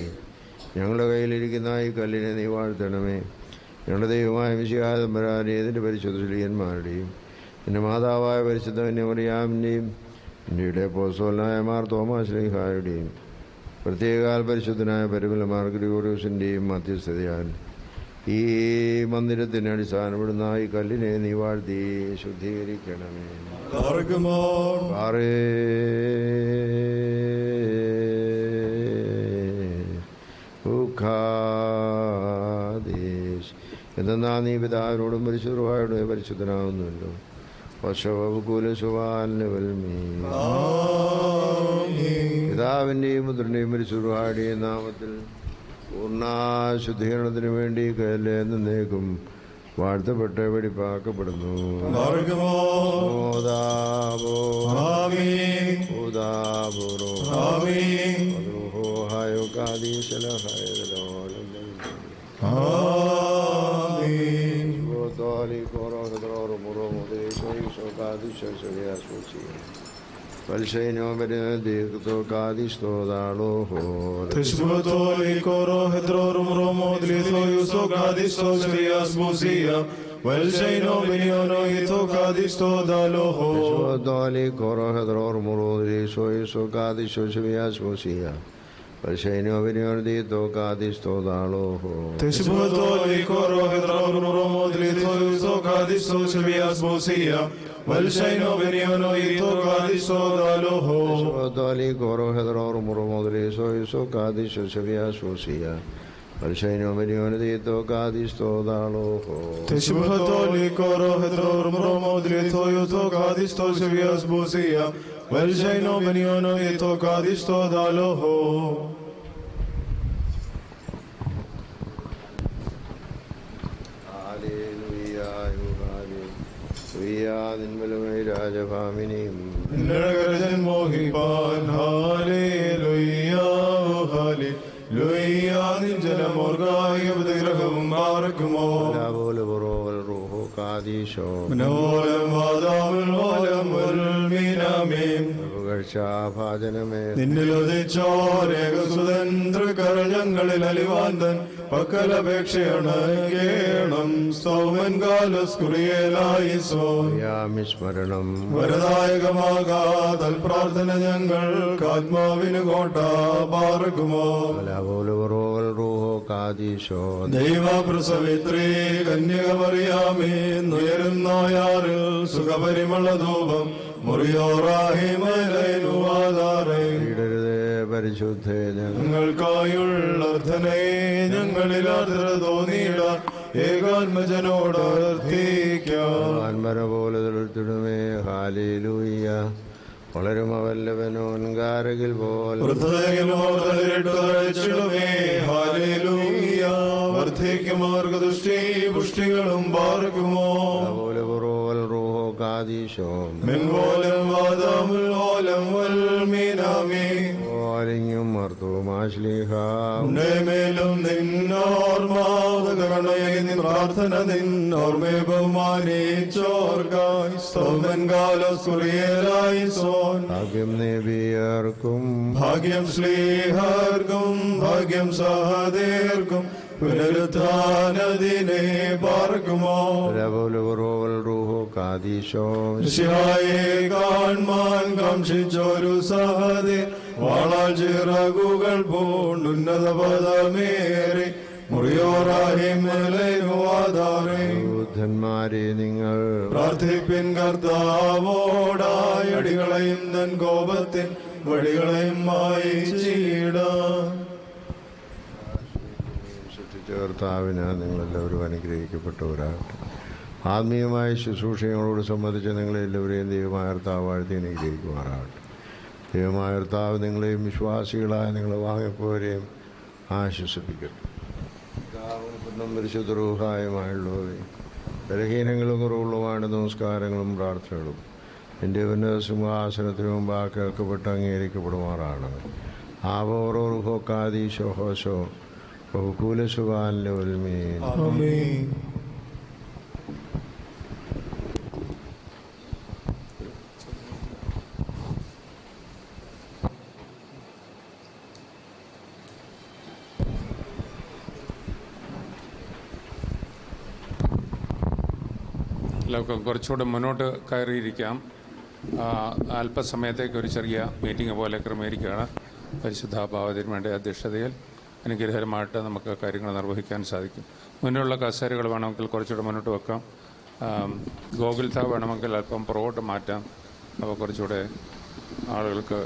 ഞങ്ങളുടെ കയ്യിലിരിക്കുന്ന ഈ കല്ലിനെ നീ വാഴ്ത്തണമേ. ഞങ്ങളുടെ ദൈവമായ മിശിഹായ തമ്പുരാനെ, നിന്റെ പരിശുദ്ധ ശ്ലീഹന്മാരുടെയും നിന്റെ മാതാവായ പരിശുദ്ധ മറിയാമിൻ്റെയും നിന്റെ അപ്പോസ്തലനായ മാർ തോമാ ശ്ലീഹായുടെയും പ്രത്യേകാൽ പരിശുദ്ധനായ പരിമലമാർ ഗ്രിഗോറിയോസിൻ്റെയും മധ്യസ്ഥതയാൽ ഈ മന്ദിരത്തിന് അടിസ്ഥാനപ്പെടുന്ന ഈ കല്ലിനെ നീ വാഴ്ത്തി ശുദ്ധീകരിക്കണമേ. എന്തെന്നാ നീ പിതാവിനോടും പരിശുദ്ധയോടും പരിശുദ്ധനാവുന്നുവല്ലോ. പിതാവിൻ്റെയും പുത്രൻ്റെയും പരിശുദ്ധയുടെയും നാമത്തിൽ പൂർണ്ണ ശുദ്ധീകരണത്തിന് വേണ്ടി കല്ല് എന്നേക്കും വാഴ്ത്തപ്പെട്ട് വെടിപ്പാക്കപ്പെടുന്നു. രാജഭാമിനിയും ജലമോർഗായും പാർക്കുമോ നിന്നിലുദിച്ചോരേകസുതന്ത്രകരങ്ങളിൽ അലിവാന്തൻ പക്കലപേക്ഷയാണ് കേണം സൗമൻ കാലസ്കുറിയേലായിസ്മരണം വരദായകമാകാതൽ പ്രാർത്ഥന ഞങ്ങൾക്ക് ആത്മാവിന് കോട്ട പാർക്കുമോ ദൈവപ്രസവിത്രീ കന്യകമറിയാമേ നുയരുന്നയാറിൽ സുഖപരിമള ധൂപം പരിശുദ്ധേ ഞങ്ങൾക്കായുള്ള അർത്ഥനയെ ഞങ്ങളിൽ ആർദ്രത തോന്നിയിട ഏകാത്മജനോട് അർത്ഥിക്കാം പോലെ തുളർത്തിടുമേ. ഹല്ലേലൂയ. വളരും അവല്ലവനോൻകാരകിൽ പോലെ വർദ്ധിക്കും അവർക്ക് ദുഷ്ടി പുഷ്ടികളും പാർക്കുമോ ും അർത്ഥവുമായ ഉന്നേ മേലും നിന്നോർമാതകരണയിൽ പ്രാർത്ഥന നിന്നോർമ്മയെ ബഹുമാനിച്ചോർക്കായി സ്തോമൻ കാലസ്കുറിയേലായി സോൻ. ഭാഗ്യം നേബിയർക്കും ഭാഗ്യം ശ്ലീഹർക്കും ഭാഗ്യം സഹദേർക്കും പുനരുത്ഥാനദിനെ പാർക്കുമോ. മിശിഹായെ കാൺമാൻ കാംക്ഷിച്ചൊരു സഹദേ വാളാൽ ചിറകുകൾ പൂണ്ടുന്നത പദമേറി ബുദ്ധന്മാരെ നിങ്ങൾ പ്രാർത്ഥിപ്പിൻ കർത്താവോടായി അടികളെയും തൻ കോപത്തിൻ വടികളെയും മായിച്ചിടാം. കർത്താവിന് നിങ്ങളെല്ലാവരും അനുഗ്രഹിക്കപ്പെട്ടവരാകട്ടെ. ആത്മീയമായ ശുശ്രൂഷകളോട് സംബന്ധിച്ച് നിങ്ങളെല്ലാവരെയും ദൈവമായ കർത്താവ് വാഴ്ത്തി അനുഗ്രഹിക്കുമാറാകട്ടെ. ദൈവമായ കർത്താവ് നിങ്ങളെയും വിശ്വാസികളായ നിങ്ങളെ വാങ്ങിപ്പോരെയും ആശ്വസിപ്പിക്കട്ടെ. പരിശുദ്ധ റൂഹായുമായുള്ളവരെ ബലഹീനങ്ങളും കുറവുള്ളതുമാണ് നമസ്കാരങ്ങളും പ്രാർത്ഥനകളും എൻ്റെ ഉന്നത സിംഹാസനത്തിന് മുമ്പ് കേൾക്കപ്പെട്ട് അംഗീകരിക്കപ്പെടുമാറാണ്. ആവോറോ കാദീശോ ഹോശോ ബഹുകൂലസുഖാനിലെ ഒരുമീൻ. എല്ലാവർക്കും കുറച്ചുകൂടെ മുന്നോട്ട് കയറിയിരിക്കാം. അല്പസമയത്തേക്ക് ഒരു ചെറിയ മീറ്റിംഗ് പോലെ ക്രമീകരിക്കുകയാണ്. പരിശുദ്ധ ഭാവതിന്മയുടെ അധ്യക്ഷതയിൽ അനുഗ്രഹകരമായിട്ട് നമുക്ക് കാര്യങ്ങൾ നിർവഹിക്കാൻ സാധിക്കും. മുന്നിലുള്ള കസേരകൾ വേണമെങ്കിൽ കുറച്ചുകൂടെ മുന്നോട്ട് വെക്കാം. ഗോകുൽത്ത വേണമെങ്കിൽ അല്പം പുറകോട്ട് മാറ്റാം. അപ്പോൾ കുറച്ചുകൂടെ ആളുകൾക്ക്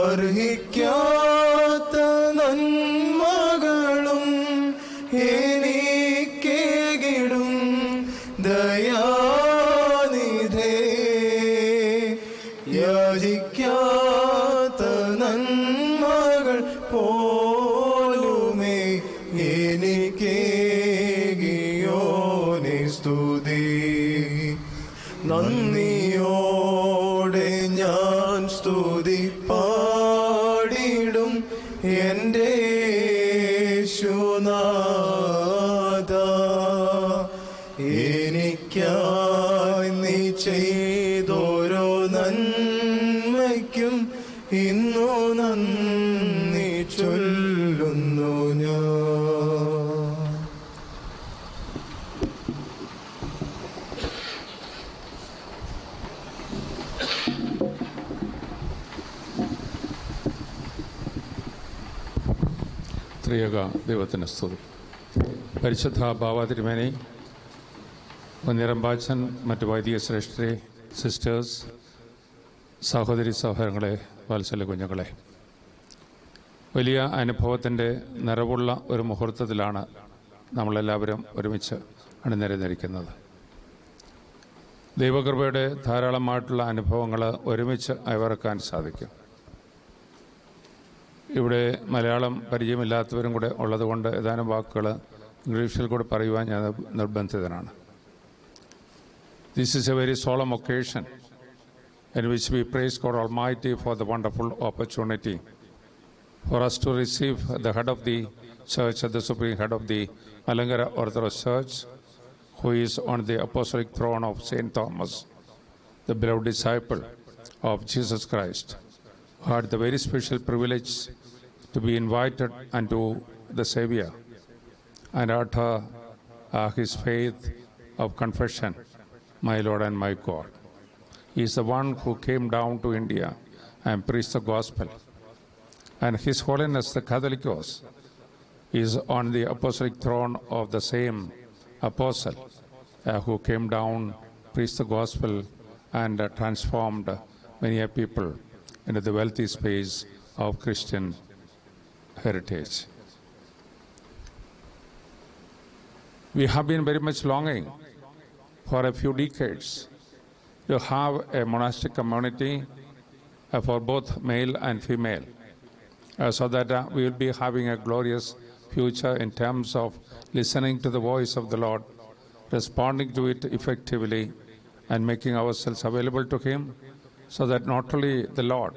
അർഹിക്കാത്ത നന്മകളും എനിക്കേകിടും ദയാനിധേ, യാചിക്കാത്ത നന്മകൾ പോലുമേ എനിക്കേകിയോനെ സ്തുതി. നന്ദിയോടെ ഞാൻ സ്തുതി പാടിടും എൻ്റെ യേശുനാഥ. എനിക്കായി നീ ചെയ്തോരോ നന്മയ്ക്കും ഇന്നു നന്ദി ചൊല്ലുന്നു ഞാൻ. ത്രിയേക ദൈവത്തിന് സ്തുതി. പരിശുദ്ധ ബാവാതിരുമേനി, നിറമ്പാച്ചൻ, മറ്റ് വൈദിക ശ്രേഷ്ഠരെ, സിസ്റ്റേഴ്സ്, സഹോദരി സഹോദരങ്ങളെ, വാത്സല്യ കുഞ്ഞുങ്ങളെ, വലിയ അനുഭവത്തിൻ്റെ നിറവുള്ള ഒരു മുഹൂർത്തത്തിലാണ് നമ്മളെല്ലാവരും ഒരുമിച്ച് അണിനിരന്നിരിക്കുന്നത്. ദൈവകൃപയുടെ ധാരാളമായിട്ടുള്ള അനുഭവങ്ങൾ ഒരുമിച്ച് അയവിറക്കാൻ സാധിക്കും. ഇവിടെ മലയാളം പരിചയമില്ലാത്തവരും കൂടെ ഉള്ളതുകൊണ്ട് ഏതാനും വാക്കുകൾ ഇംഗ്ലീഷിൽ കൂടെ പറയുവാൻ ഞാൻ നിർബന്ധിതനാണ്. This is a very solemn occasion in which we praise God Almighty for the wonderful opportunity for us to receive the head of the church, the supreme head of the Malankara Orthodox Church, who is on the apostolic throne of St. Thomas, the beloved disciple of Jesus Christ, who had the very special privilege to be invited unto the Savior and utter his faith of confession, my Lord and my God. He is the one who came down to India and preached the gospel. And His Holiness the Catholicos is on the apostolic throne of the same apostle who came down, preached the gospel, and transformed many people into the wealthy space of Christian heritage. We have been very much longing for a few decades to have a monastic community for both male and female, so that we will be having a glorious future in terms of listening to the voice of the Lord, responding to it effectively, and making ourselves available to Him, so that not only the Lord,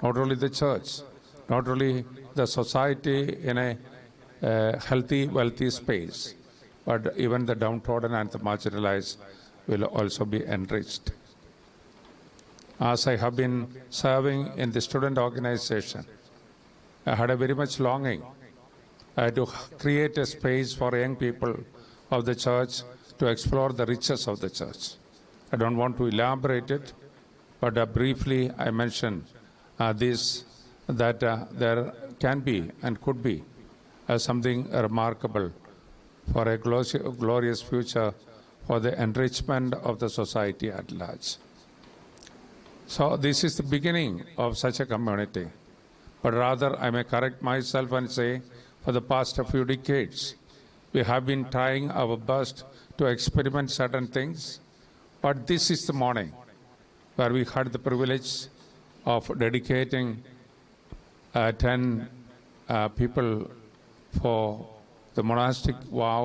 not only the church, not only the society in a healthy, wealthy space, but even the downtrodden and the marginalized will also be enriched. As I have been serving in the student organization, I had a very much longing to create a space for young people of the church to explore the riches of the church. I don't want to elaborate it, but briefly I mentioned this, that there can be and could be something remarkable for a glorious future for the enrichment of the society at large. So this is the beginning of such a community. But rather, I may correct myself and say, for the past few decades, we have been trying our best to experiment certain things. But this is the morning where we had the privilege of dedicating 10 people for the monastic vow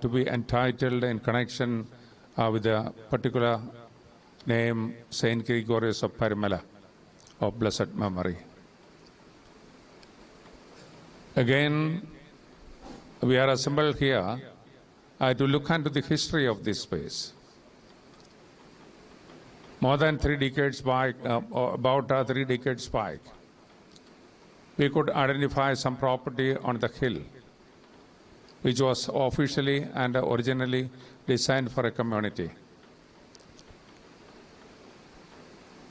to be entitled in connection with a particular name, Saint Gregorius of Parimala, of blessed memory. Again, we are assembled here to look into the history of this space. More than 3 decades back, about 3 decades back, we could identify some property on the hill, which was officially and originally designed for a community.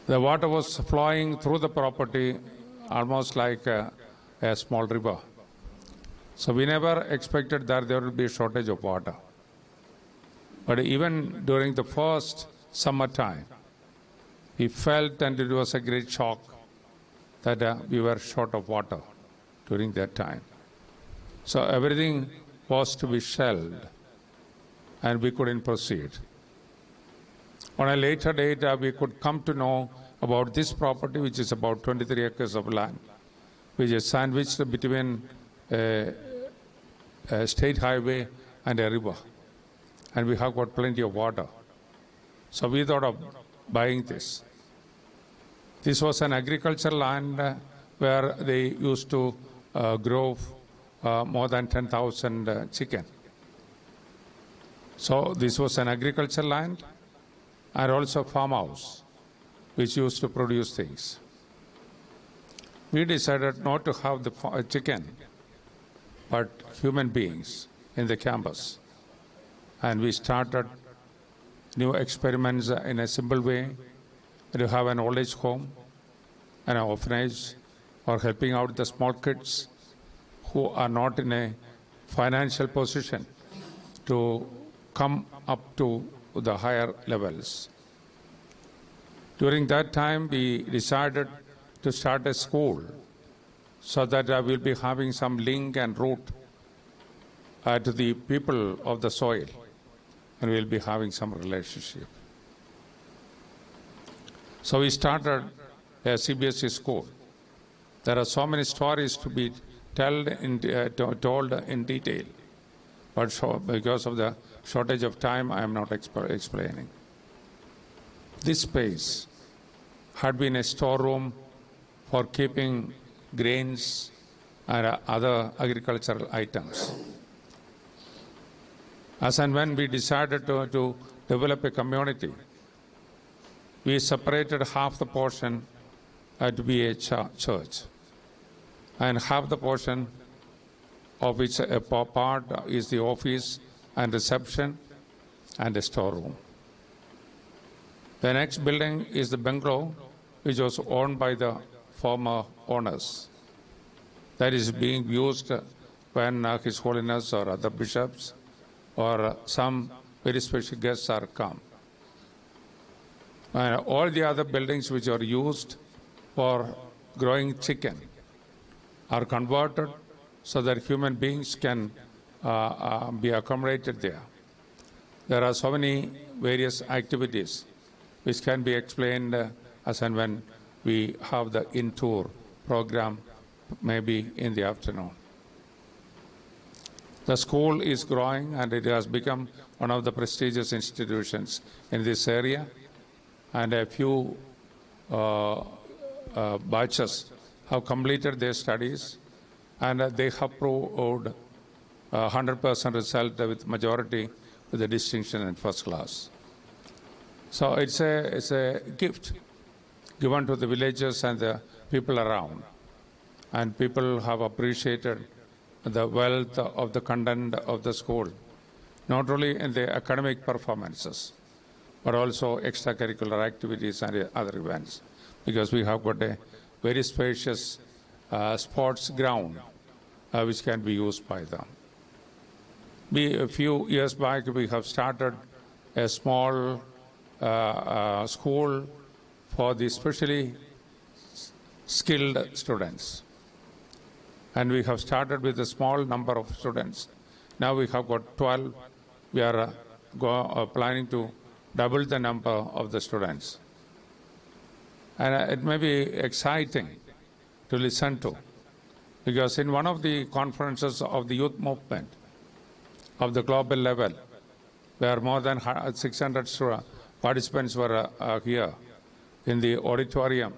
The water was flowing through the property almost like a small river. So we never expected that there would be a shortage of water. But even during the first summer time, he felt, and it was a great shock, that we were short of water during that time. So everything was to be shelved, and we couldn't proceed. On a later date, we could come to know about this property, which is about 23 acres of land, which is sandwiched between a state highway and a river. And we have got plenty of water. So we thought of buying this. This was an agricultural land where they used to grow more than 10,000 chicken. So this was an agricultural land and also farmhouse, which used to produce things. We decided not to have the chicken, but human beings in the campus. And we started new experiments in a simple way, to have an old age home, an orphanage, or helping out the small kids who are not in a financial position to come up to the higher levels. During that time, we decided to start a school so that we'll be having some link and root to the people of the soil, and we'll be having some relationship. So we started a CBSE school. There are so many stories to be told in detail, but because of the shortage of time, I am not explaining. This space had been a storeroom for keeping grains and other agricultural items. As and when we decided to develop a community, we separated half the portion to be a church, and half the portion of which a part is the office and reception and a storeroom. The next building is the bungalow, which was owned by the former owners. That is being used when His Holiness or other bishops or some very special guests are come. And all the other buildings which are used for growing chicken are converted so that human beings can be accommodated there. There are so many various activities which can be explained as and when we have the in-tour program, maybe in the afternoon. The school is growing, and it has become one of the prestigious institutions in this area, and a few batches have completed their studies, and they have proved 100% result with majority with a distinction in first class. So it's a gift given to the villagers and the people around, and people have appreciated the wealth of the content of the school, not only in the academic performances, but also extracurricular activities and other events, because we have got a very spacious sports ground which can be used by them. A few years back, we have started a small school for the specially skilled students. And we have started with a small number of students. Now we have got 12. We are planning to double the number of the students. And it may be exciting to listen to, because in one of the conferences of the youth movement of the global level, where more than 600 participants were here in the auditorium,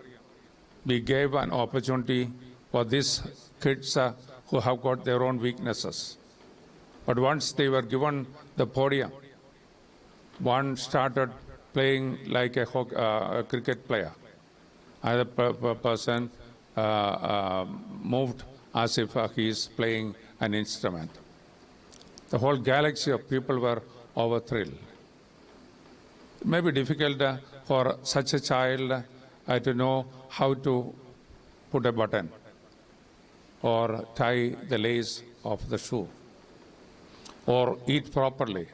we gave an opportunity for these kids who have got their own weaknesses. But once they were given the podium, one started playing like a cricket player. Other person moved as if he is playing an instrument. The whole galaxy of people were over-thrilled. It may be difficult for such a child to know how to put a button or tie the lace of the shoe, or eat properly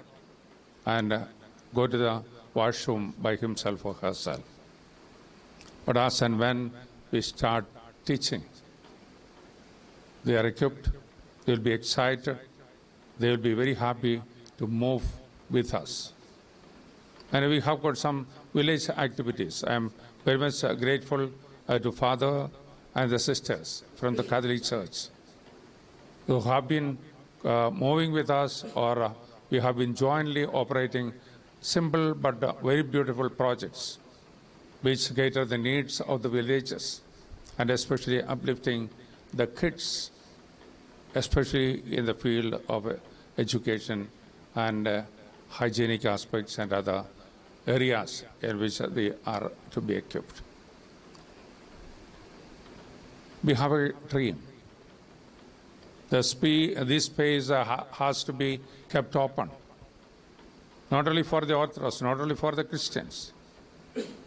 and go to the washroom by himself or herself. But as and when we start teaching, they are equipped, they will be excited, they will be very happy to move with us. And we have got some village activities. I am very much grateful to Father and the sisters from the Catholic Church who have been moving with us, or we have been jointly operating simple but very beautiful projects which cater the needs of the villages, and especially uplifting the kids, especially in the field of education and hygienic aspects and other areas in which they are to be equipped. We have a dream. This space has to be kept open, not only for the Orthodox, not only for the Christians,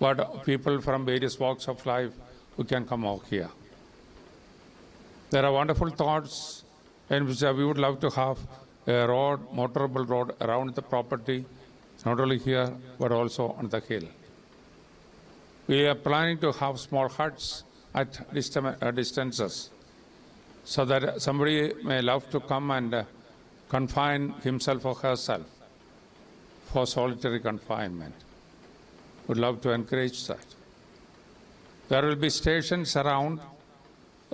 but people from various walks of life who can come out here. There are wonderful thoughts in which we would love to have a road, motorable road around the property, not only here, but also on the hill. We are planning to have small huts at distances, so that somebody may love to come and confine himself or herself for solitary confinement. Would love to encourage that. There will be stations around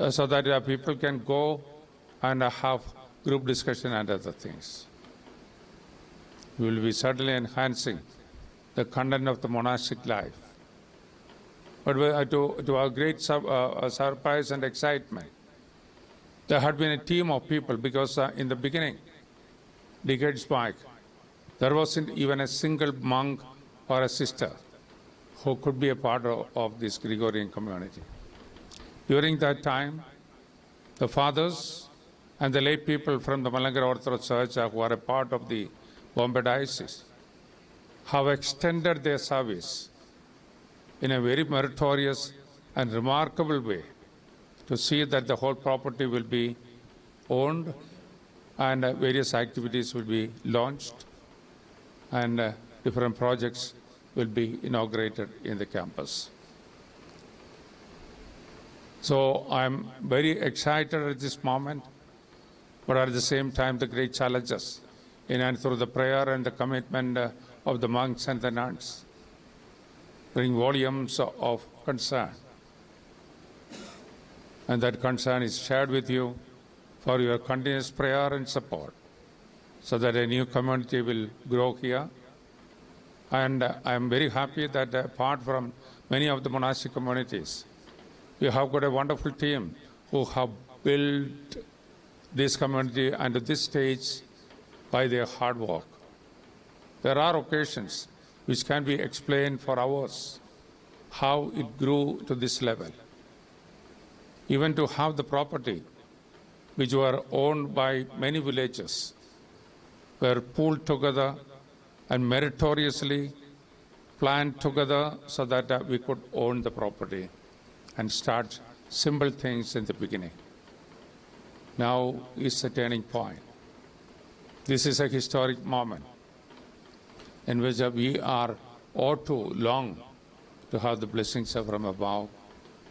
so that people can go and have group discussion and other things. We will be certainly enhancing the content of the monastic life. But to our great surprise and excitement, there had been a team of people, because in the beginning, decades back, there wasn't even a single monk or a sister who could be a part of this Gregorian community. During that time, the fathers and the lay people from the Malankara Orthodox Church, who are a part of the Bombay Diocese, have extended their service in a very meritorious and remarkable way to see that the whole property will be owned and various activities will be launched and different projects will be inaugurated in the campus. So I'm very excited at this moment, but at the same time the great challenges in and through the prayer and the commitment of the monks and the nuns bring volumes of concern. And that concern is shared with you for your continuous prayer and support, so that a new community will grow here. And I am very happy that apart from many of the monastic communities, we have got a wonderful team who have built this community and to this stage by their hard work. There are occasions which can be explained for hours how it grew to this level. Even to have the property which were owned by many villages were pooled together and meritoriously planned together so that we could own the property and start simple things in the beginning. Now is the turning point. This is a historic moment in which we are all too long to have the blessings from above,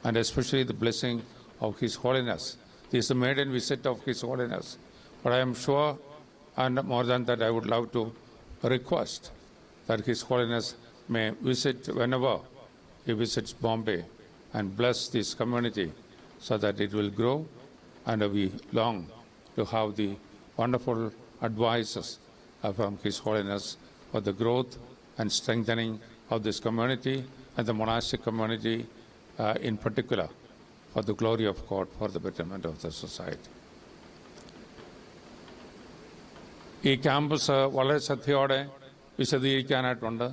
and especially the blessing of His Holiness. This is the maiden visit of His Holiness. But I am sure, and more than that, I would love to request that His Holiness may visit whenever He visits Bombay and bless this community so that it will grow, and we long to have the wonderful advices from His Holiness for the growth and strengthening of this community and the monastic community in particular, for the glory of God, for the betterment of the society. ഈ campus വളരെ ശ്രദ്ധയോടെ വിശദീകരിക്കാനായിട്ടുണ്ട്.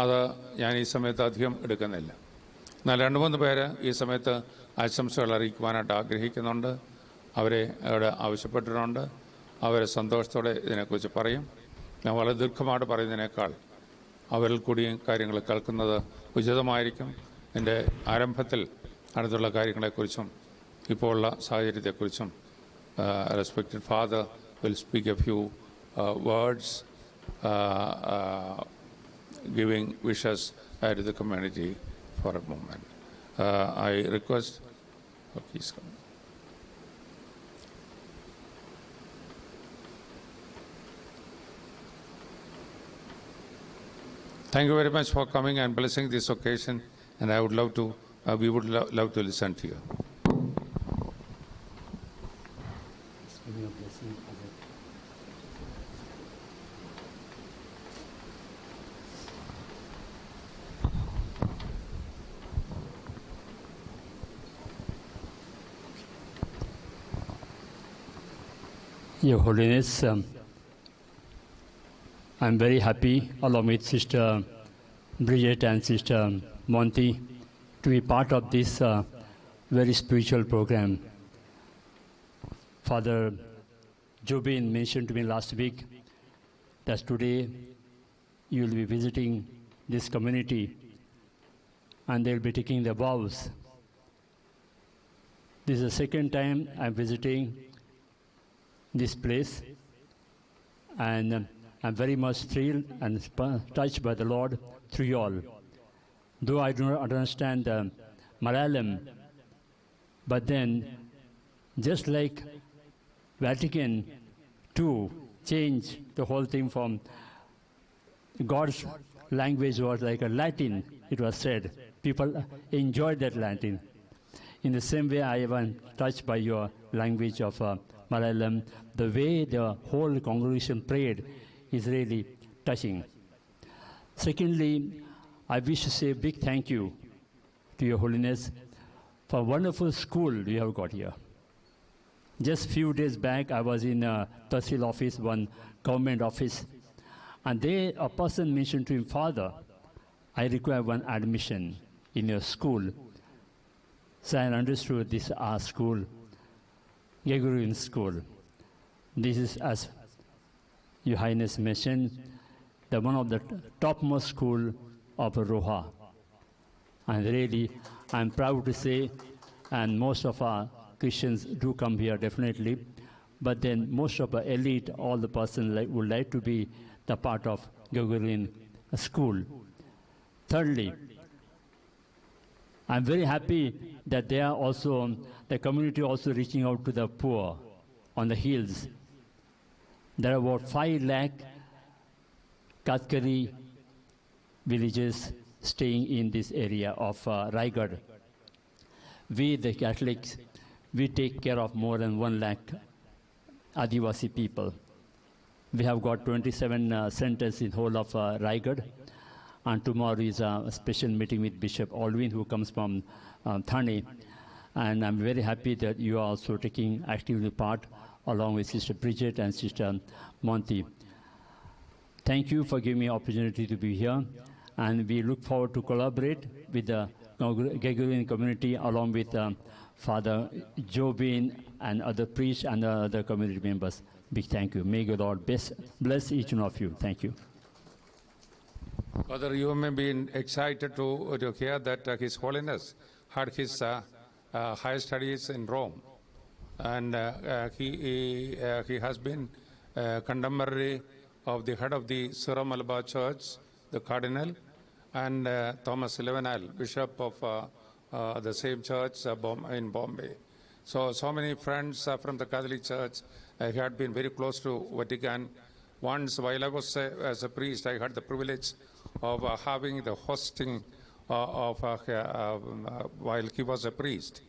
അത് ഞാൻ ഈ സമയത്ത് അധികം എടുക്കുന്നില്ല. എന്നാൽ 2-3 പേര് ഈ സമയത്ത് ആശംസകൾ അറിയിക്കുവാനായിട്ട് ആഗ്രഹിക്കുന്നുണ്ട്. അവരെ അവിടെ ആവശ്യപ്പെട്ടിട്ടുണ്ട്. അവരെ സന്തോഷത്തോടെ ഇതിനെക്കുറിച്ച് പറയും. ഞാൻ വളരെ ദീർഘമായിട്ട് പറയുന്നതിനേക്കാൾ അവരിൽ കൂടിയും കാര്യങ്ങൾ കേൾക്കുന്നത് ഉചിതമായിരിക്കും. എൻ്റെ ആരംഭത്തിൽ അടുത്തുള്ള കാര്യങ്ങളെക്കുറിച്ചും ഇപ്പോൾ ഉള്ള സാഹചര്യത്തെക്കുറിച്ചും respected father will speak a few words giving wishes to the community for a moment. I request. Oh, please come. Thank you very much for coming and blessing this occasion, and I would love to, we would love to listen to you. Your Holiness, I'm very happy, along with Sister Bridget and Sister Monty, to be part of this very spiritual program. Father Jobin mentioned to me last week that today you will be visiting this community and they'll be taking the vows. This is the second time I'm visiting this place, and I'm very much thrilled and touched by the Lord through you all. Though I do not understand Malayalam, but then just like Vatican II changed the whole thing from God's language was like a Latin, it was said. People enjoyed that Latin. In the same way, I am touched by your language of Malayalam. The way the whole congregation prayed is really touching. Secondly, I wish to say a big thank you to Your Holiness for a wonderful school you have got here. Just a few days back, I was in a Tahsil office, one government office, and there a person mentioned to him, Father, I require one admission in your school. So I understood this is our school, Gregorian school. This is, as Your Highness mentioned, the one of the topmost school of Roha. And really, I'm proud to say, and most of our Christians do come here definitely, but then most of the elite, all the persons would like to be the part of Gregorian school. Thirdly, I'm very happy that they are also, the community also reaching out to the poor on the hills. There are about 5 lakh Katkari villages staying in this area of Raigad. We, the Catholics, we take care of more than 1 lakh Adivasi people. We have got 27 centers in whole of Raigad. And tomorrow is a special meeting with Bishop Alwyn, who comes from Thane. And I'm very happy that you are also taking actively part, along with Sister Bridget and Sister Monty. Thank you for giving me opportunity to be here. And we look forward to collaborate with the Gregorian community, along with Father Jobin and other priests and other community members. Big thank you. May God Lord bless each one of you. Thank you. Father, you may be excited to hear that His Holiness had his higher studies in Rome. And he has been contemporary of the head of the Syro Malabar Church, the Cardinal, and Thomas Levenal, Bishop of the same church in Bombay. So many friends from the Catholic Church. He had been very close to Vatican. Once, while I was as a priest, I had the privilege of having the hosting while he was a priest.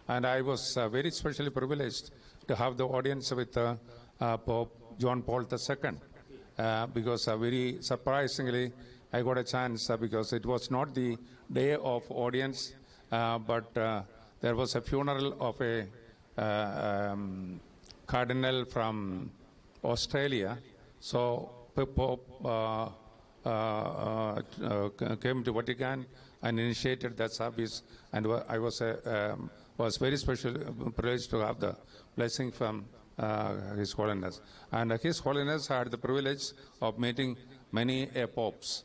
And I was very specially privileged to have the audience with Pope John Paul II, because very surprisingly, I got a chance because it was not the day of audience, but there was a funeral of a cardinal from Australia. So Pope came to Vatican and initiated that service, and I was very special privileged to have the blessing from His Holiness. And His Holiness had the privilege of meeting many popes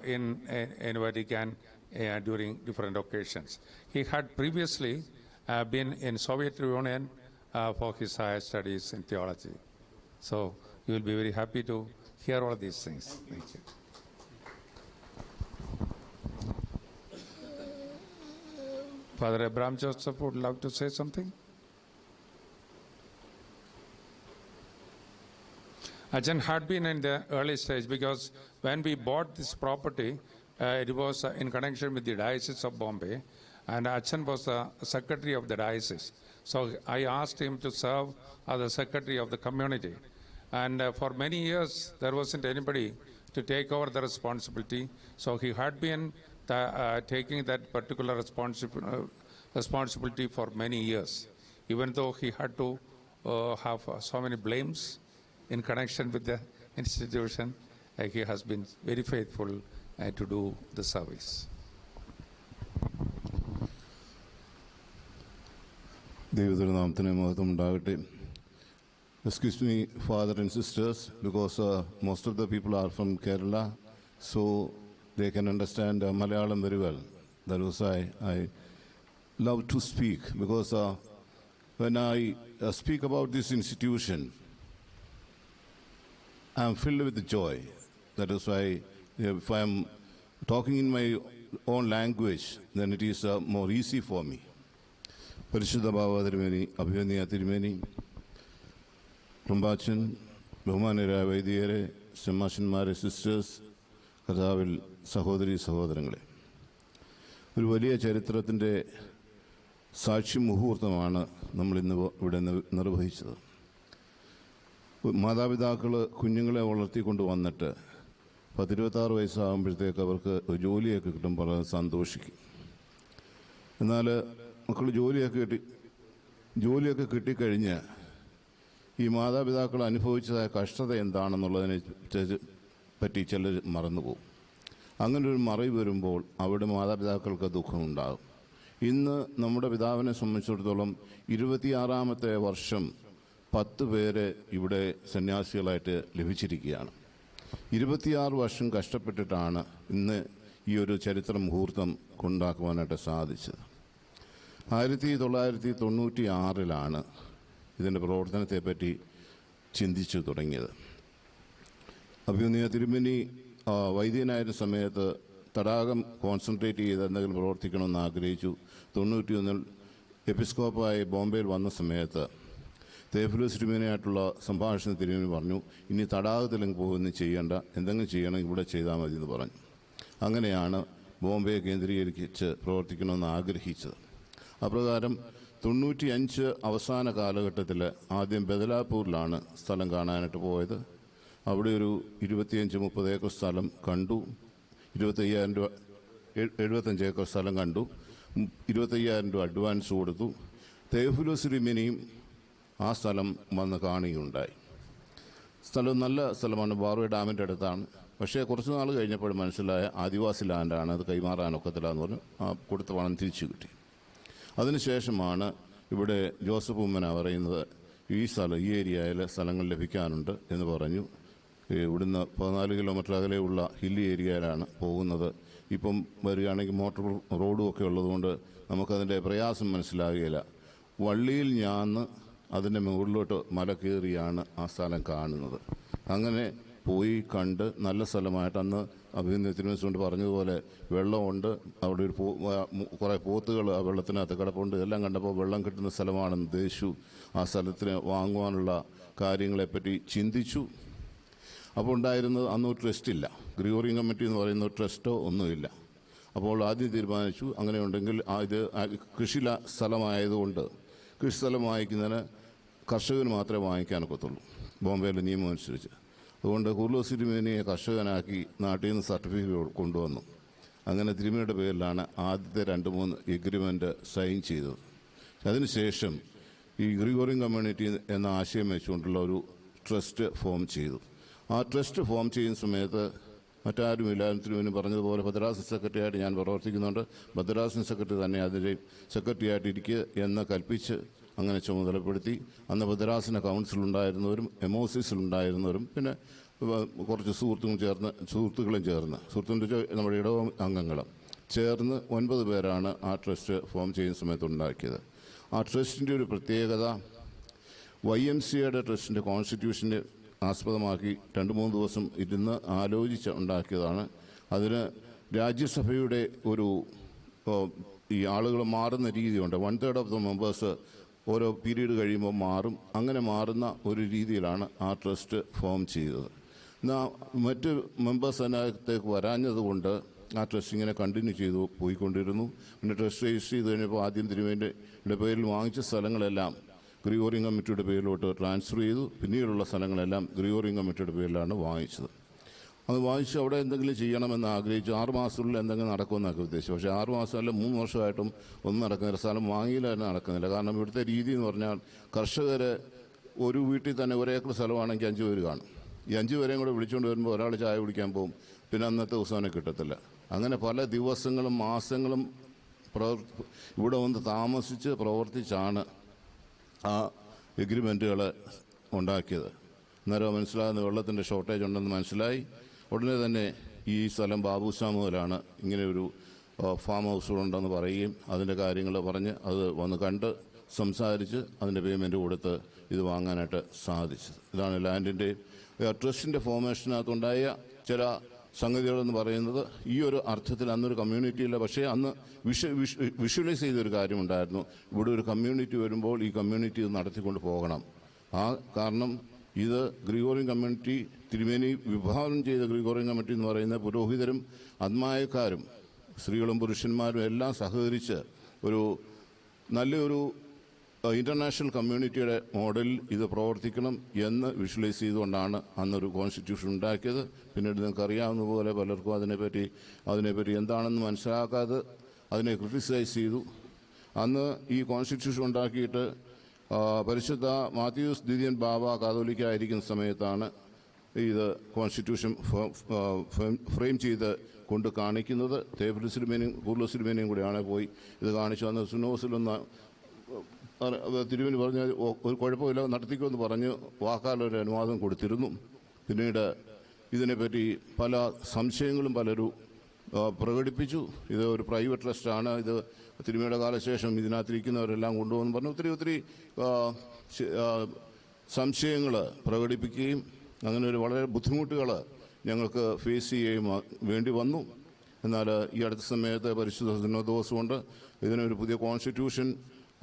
in Vatican during different occasions. He had previously been in Soviet Union for his higher studies in theology. So you will be very happy to hear all these things. Thank you. Father Abraham Joseph would love to say something. Ajahn had been in the early stage, because when we bought this property, it was in connection with the Diocese of Bombay, and Ajahn was the secretary of the diocese. So I asked him to serve as the secretary of the community. And for many years, there wasn't anybody to take over the responsibility. So he had been taking that particular responsibility for many years, even though he had to have so many blames in connection with the institution. He has been very faithful to do the service. Excuse me, father and sisters, because most of the people are from Kerala, so they can understand Malayalam very well. That was why I love to speak, because when I speak about this institution, I am filled with joy. That is why if I am talking in my own language, then it is more easy for me. പരിശുദ്ധ ബാബ തിരുമേനി, അഭിനന്ദിയ തിരുമേനി, കുംഭാച്ചൻ, ബഹുമാനരായ വൈദികരെ, ശമാശന്മാരെ, sisters, കർത്താവിൽ സഹോദരി സഹോദരങ്ങളെ, ഒരു വലിയ ചരിത്രത്തിൻ്റെ സാക്ഷി മുഹൂർത്തമാണ് നമ്മളിന്ന് ഇവിടെ നിർവഹിച്ചത്. മാതാപിതാക്കൾ കുഞ്ഞുങ്ങളെ വളർത്തിക്കൊണ്ട് വന്നിട്ട് 10-26 വയസ്സാകുമ്പോഴത്തേക്ക് അവർക്ക് ജോലിയൊക്കെ കിട്ടുമ്പോൾ സന്തോഷിക്കും. എന്നാൽ മക്കൾ ജോലിയൊക്കെ കിട്ടിക്കഴിഞ്ഞ് ഈ മാതാപിതാക്കൾ അനുഭവിച്ചതായ കഷ്ടത എന്താണെന്നുള്ളതിനെ പറ്റി ചിലർ മറന്നുപോകും. അങ്ങനൊരു മറവ് വരുമ്പോൾ അവിടെ മാതാപിതാക്കൾക്ക് ദുഃഖമുണ്ടാകും. ഇന്ന് നമ്മുടെ പിതാവിനെ സംബന്ധിച്ചിടത്തോളം 26ാമത്തെ വർഷം 10 പേരെ ഇവിടെ സന്യാസികളായിട്ട് ലഭിച്ചിരിക്കുകയാണ്. 26 വർഷം കഷ്ടപ്പെട്ടിട്ടാണ് ഇന്ന് ഈ ഒരു ചരിത്ര മുഹൂർത്തം കൊണ്ടാക്കുവാനായിട്ട് സാധിച്ചത്. 1996 ഇതിൻ്റെ പ്രവർത്തനത്തെപ്പറ്റി ചിന്തിച്ചു തുടങ്ങിയത്. അഭിനന്ദിയ തിരുമേനി വൈദ്യനായിരുന്ന സമയത്ത് തടാകം കോൺസെൻട്രേറ്റ് ചെയ്ത് എന്തെങ്കിലും പ്രവർത്തിക്കണമെന്ന് ആഗ്രഹിച്ചു. 91 എപ്പിസ്കോപ്പായി ബോംബെയിൽ വന്ന സമയത്ത് തേഫിലോസ് തിരുമേനിയായിട്ടുള്ള സംഭാഷണം തിരുമേനി പറഞ്ഞു, ഇനി തടാകത്തിലെങ്കിൽ പോകുന്ന ചെയ്യേണ്ട, എന്തെങ്കിലും ചെയ്യണം ഇവിടെ ചെയ്താൽ മതി എന്ന് പറഞ്ഞു. അങ്ങനെയാണ് ബോംബെ കേന്ദ്രീകരിച്ച് പ്രവർത്തിക്കണമെന്ന് ആഗ്രഹിച്ചത്. അപ്രകാരം 95 അവസാന കാലഘട്ടത്തിൽ ആദ്യം ബദലാപൂരിലാണ് സ്ഥലം കാണാനായിട്ട് പോയത്. അവിടെ ഒരു 25-30 ഏക്കർ സ്ഥലം കണ്ടു. 75 ഏക്കർ സ്ഥലം കണ്ടു. 25,000 രൂപ അഡ്വാൻസ് കൊടുത്തു. തേഫിലോസ് തിരുമേനിയും ആ സ്ഥലം വന്ന് കാണുകയുണ്ടായി. സ്ഥലം നല്ല സ്ഥലമാണ്, ബാർവേ ഡാമിൻ്റെ അടുത്താണ്. പക്ഷേ കുറച്ച് നാൾ കഴിഞ്ഞപ്പോൾ മനസ്സിലായ ആദിവാസി ലാൻഡാണ്, അത് കൈമാറാനൊക്കത്തില്ല എന്ന് പറഞ്ഞു. കൊടുത്ത പണം തിരിച്ചു കിട്ടി. അതിനുശേഷമാണ് ഇവിടെ ജോസഫ് ഉമ്മന പറയുന്നത്, ഈ ഏരിയയിൽ സ്ഥലങ്ങൾ ലഭിക്കാനുണ്ട് എന്ന് പറഞ്ഞു. ഇവിടുന്ന് 14 കിലോമീറ്റർ അകലെയുള്ള ഹില്ലി ഏരിയയിലാണ് പോകുന്നത്. ഇപ്പം വരികയാണെങ്കിൽ മോട്ടോർ റോഡും ഒക്കെ ഉള്ളതുകൊണ്ട് നമുക്കതിൻ്റെ പ്രയാസം മനസ്സിലാകുകയില്ല. വള്ളിയിൽ ഞാന്ന് അതിൻ്റെ മുകളിലോട്ട് മല കയറിയാണ് ആ സ്ഥലം കാണുന്നത്. അങ്ങനെ പോയി കണ്ട് നല്ല സ്ഥലമായിട്ട് അന്ന് അഭിനന്ദനത്തിന് കൊണ്ട് പറഞ്ഞതുപോലെ വെള്ളമുണ്ട്, അവിടെ ഒരു കുറേ പോത്തുകൾ ആ വെള്ളത്തിനകത്ത് കിടപ്പുണ്ട്. എല്ലാം കണ്ടപ്പോൾ വെള്ളം കിട്ടുന്ന സ്ഥലമാണെന്ന് ഉദ്ദേശിച്ചു. ആ സ്ഥലത്തിന് വാങ്ങുവാനുള്ള കാര്യങ്ങളെപ്പറ്റി ചിന്തിച്ചു. അപ്പോൾ ഉണ്ടായിരുന്നത് അന്നൊരു ട്രസ്റ്റില്ല, ഗ്രിഗോറിയൻ കമ്മിറ്റി എന്ന് പറയുന്ന ട്രസ്റ്റോ ഒന്നുമില്ല. അപ്പോൾ ആദ്യം തീരുമാനിച്ചു, അങ്ങനെ ഉണ്ടെങ്കിൽ ഇത് കൃഷി സ്ഥലമായതുകൊണ്ട് കൃഷി സ്ഥലം വാങ്ങിക്കുന്നതിന് കർഷകന് മാത്രമേ വാങ്ങിക്കാനൊക്കത്തുള്ളൂ ബോംബെയിലെ നിയമം അനുസരിച്ച്. അതുകൊണ്ട് കുർലോസ് തിരുമേനിയെ കർഷകനാക്കി നാട്ടിൽ നിന്ന് സർട്ടിഫിക്കറ്റ് കൊണ്ടുവന്നു. അങ്ങനെ തിരുമേനിയുടെ പേരിലാണ് ആദ്യത്തെ 2-3 എഗ്രിമെൻ്റ് സൈൻ ചെയ്തത്. അതിനുശേഷം ഈ ഗ്രിഗോറിയൻ കമ്മ്യൂണിറ്റി എന്ന ആശയം വെച്ചുകൊണ്ടുള്ള ഒരു ട്രസ്റ്റ് ഫോം ചെയ്തു. ആ ട്രസ്റ്റ് ഫോം ചെയ്യുന്ന സമയത്ത് മറ്റാരുമില്ല. തിരുമേനി പറഞ്ഞതുപോലെ ഭദ്രാസന സെക്രട്ടറിയായിട്ട് ഞാൻ പ്രവർത്തിക്കുന്നുണ്ട്. ഭദ്രാസന സെക്രട്ടറി തന്നെ അതിൻ്റെ സെക്രട്ടറിയായിട്ട് ഇരിക്കുക എന്ന് കൽപ്പിച്ച് അങ്ങനെ ചുമതലപ്പെടുത്തി. അന്ന് ഭദ്രാസന കൗൺസിലുണ്ടായിരുന്നവരും എമോസിസിലുണ്ടായിരുന്നവരും പിന്നെ കുറച്ച് സുഹൃത്തുക്കളും ചേർന്ന് നമ്മുടെ ഇടവ അംഗങ്ങളും ചേർന്ന് 9 പേരാണ് ആ ട്രസ്റ്റ് ഫോം ചെയ്യുന്ന സമയത്ത് ഉണ്ടാക്കിയത്. ആ ട്രസ്റ്റിൻ്റെ ഒരു പ്രത്യേകത, YMCAയുടെ ട്രസ്റ്റിൻ്റെ കോൺസ്റ്റിറ്റ്യൂഷനെ ആസ്പദമാക്കി 2-3 ദിവസം ഇരുന്ന് ആലോചിച്ച് ഉണ്ടാക്കിയതാണ്. അതിന് രാജ്യസഭയുടെ ഒരു ഈ ആളുകൾ മാറുന്ന രീതിയുണ്ട്. 1/3 ഓഫ് ദ മെമ്പേഴ്സ് ഓരോ പീരീഡ് കഴിയുമ്പോൾ മാറും. അങ്ങനെ മാറുന്ന ഒരു രീതിയിലാണ് ആ ട്രസ്റ്റ് ഫോം ചെയ്തത്. എന്നാൽ മറ്റ് മെമ്പേഴ്സ് അതിനകത്തേക്ക് വരാഞ്ഞതുകൊണ്ട് ആ ട്രസ്റ്റ് ഇങ്ങനെ കണ്ടിന്യൂ ചെയ്തു പോയിക്കൊണ്ടിരുന്നു. പിന്നെ ട്രസ്റ്റ് രജിസ്റ്റർ ചെയ്ത് കഴിഞ്ഞപ്പോൾ ആദ്യം തിരുമേനിയുടെ പേരിൽ വാങ്ങിച്ച സ്ഥലങ്ങളെല്ലാം ഗ്രിഗോറിയൻ കമ്മിറ്റിയുടെ പേരിലോട്ട് ട്രാൻസ്ഫർ ചെയ്തു. പിന്നീടുള്ള സ്ഥലങ്ങളെല്ലാം ഗ്രിഗോറിയൻ കമ്മിറ്റിയുടെ പേരിലാണ് വാങ്ങിച്ചത്. അത് വാങ്ങിച്ച് അവിടെ എന്തെങ്കിലും ചെയ്യണമെന്ന് ആഗ്രഹിച്ചു. 6 മാസത്തിനുള്ളിൽ എന്തെങ്കിലും നടക്കുമെന്നൊക്കെ ഉദ്ദേശിച്ചു. പക്ഷേ 6 മാസം അല്ല 3 വർഷമായിട്ടും ഒന്നും നടക്കുന്നില്ല. സ്ഥലം വാങ്ങിയില്ല തന്നെ നടക്കുന്നില്ല. കാരണം ഇവിടുത്തെ രീതി എന്ന് പറഞ്ഞാൽ കർഷകർ ഒരു വീട്ടിൽ തന്നെ 1 ഏക്കർ സ്ഥലമാണെങ്കിൽ 5 പേര് കാണും. ഈ 5 പേരെയും കൂടെ വിളിച്ചുകൊണ്ട് വരുമ്പോൾ ഒരാൾ ചായ കുടിക്കാൻ പോകും, പിന്നെ അന്നത്തെ ദിവസം അവനെ കിട്ടത്തില്ല. അങ്ങനെ പല ദിവസങ്ങളും മാസങ്ങളും ഇവിടെ വന്ന് താമസിച്ച് പ്രവർത്തിച്ചാണ് ആ എഗ്രിമെൻറ്റുകൾ ഉണ്ടാക്കിയത്. അന്നേരം മനസ്സിലാകുന്ന വെള്ളത്തിൻ്റെ ഷോർട്ടേജ് ഉണ്ടെന്ന് മനസ്സിലായി. ഉടനെ തന്നെ ഈ സ്ഥലം ബാബു സാമുവലാണ് ഇങ്ങനെ ഒരു ഫാം ഹൗസുകളുണ്ടെന്ന് പറയുകയും അതിൻ്റെ കാര്യങ്ങൾ പറഞ്ഞ് അത് വന്ന് കണ്ട് സംസാരിച്ച് അതിൻ്റെ പേയ്മെൻറ്റ് കൊടുത്ത് ഇത് വാങ്ങാനായിട്ട് സാധിച്ചത്. ഇതാണ് ലാൻഡിൻ്റെ ട്രസ്റ്റിൻ്റെ ഫോർമേഷനകത്തുണ്ടായ ചില സംഗതികളെന്ന് പറയുന്നത്. ഈ ഒരു അർത്ഥത്തിൽ അന്നൊരു കമ്മ്യൂണിറ്റിയില്ല. പക്ഷേ അന്ന് വിഷ്വലൈസ് ചെയ്തൊരു കാര്യമുണ്ടായിരുന്നു. ഇവിടെ ഒരു കമ്മ്യൂണിറ്റി വരുമ്പോൾ ഈ കമ്മ്യൂണിറ്റി ഇത് നടത്തിക്കൊണ്ട് പോകണം. ആ കാരണം ഇത് ഗ്രിഗോറിയൻ കമ്മ്യൂണിറ്റി, തിരുമേനി വിഭാവനം ചെയ്ത ഗ്രിഗോറിയൻ കമ്മിറ്റി എന്ന് പറയുന്ന പുരോഹിതരും ആത്മായക്കാരും സ്ത്രീകളും പുരുഷന്മാരും എല്ലാം സഹകരിച്ച് ഒരു നല്ലൊരു ഇൻ്റർനാഷണൽ കമ്മ്യൂണിറ്റിയുടെ മോഡലിൽ ഇത് പ്രവർത്തിക്കണം എന്ന് വിഷ്വലൈസ് ചെയ്തുകൊണ്ടാണ് അന്നൊരു കോൺസ്റ്റിറ്റ്യൂഷൻ ഉണ്ടാക്കിയത്. പിന്നീട് നിങ്ങൾക്ക് അറിയാവുന്ന പോലെ പലർക്കും അതിനെപ്പറ്റി എന്താണെന്ന് മനസ്സിലാക്കാതെ അതിനെ ക്രിട്ടിസൈസ് ചെയ്തു. അന്ന് ഈ കോൺസ്റ്റിറ്റ്യൂഷൻ ഉണ്ടാക്കിയിട്ട് പരിശുദ്ധ മാത്യൂസ് ദ്വിതീയൻ ബാബ കാതോലിക്കായിരിക്കുന്ന സമയത്താണ് ഇത് കോൺസ്റ്റിറ്റ്യൂഷൻ ഫ്രെയിം ചെയ്ത് കൊണ്ട് കാണിക്കുന്നത്. തേവ്രസിലുമേനും പൂർവ്വസിലുമേനെയും കൂടെയാണ് പോയി ഇത് കാണിച്ചു. അന്ന് സുനോസിലൊന്ന് തിരുവന് പറഞ്ഞ് ഒരു കുഴപ്പമില്ല നടത്തിക്കുമെന്ന് പറഞ്ഞ് വാക്കാലൊരു അനുവാദം കൊടുത്തിരുന്നു. പിന്നീട് ഇതിനെപ്പറ്റി പല സംശയങ്ങളും പലരും പ്രകടിപ്പിച്ചു. ഇത് ഒരു പ്രൈവറ്റ് ട്രസ്റ്റാണ്, ഇത് തിരുമേനിയുടെ കാലശേഷം ഇതിനകത്തിരിക്കുന്നവരെല്ലാം കൊണ്ടുപോകുന്നു പറഞ്ഞു ഒത്തിരി സംശയങ്ങൾ പ്രകടിപ്പിക്കുകയും അങ്ങനെ ഒരു വളരെ ബുദ്ധിമുട്ടുകൾ ഞങ്ങൾക്ക് ഫേസ് ചെയ്യുകയും വേണ്ടി വന്നു. എന്നാൽ ഈ അടുത്ത സമയത്ത് പരിശുദ്ധ സിനോദോസ് കൊണ്ട് ഇതിനൊരു പുതിയ കോൺസ്റ്റിറ്റ്യൂഷൻ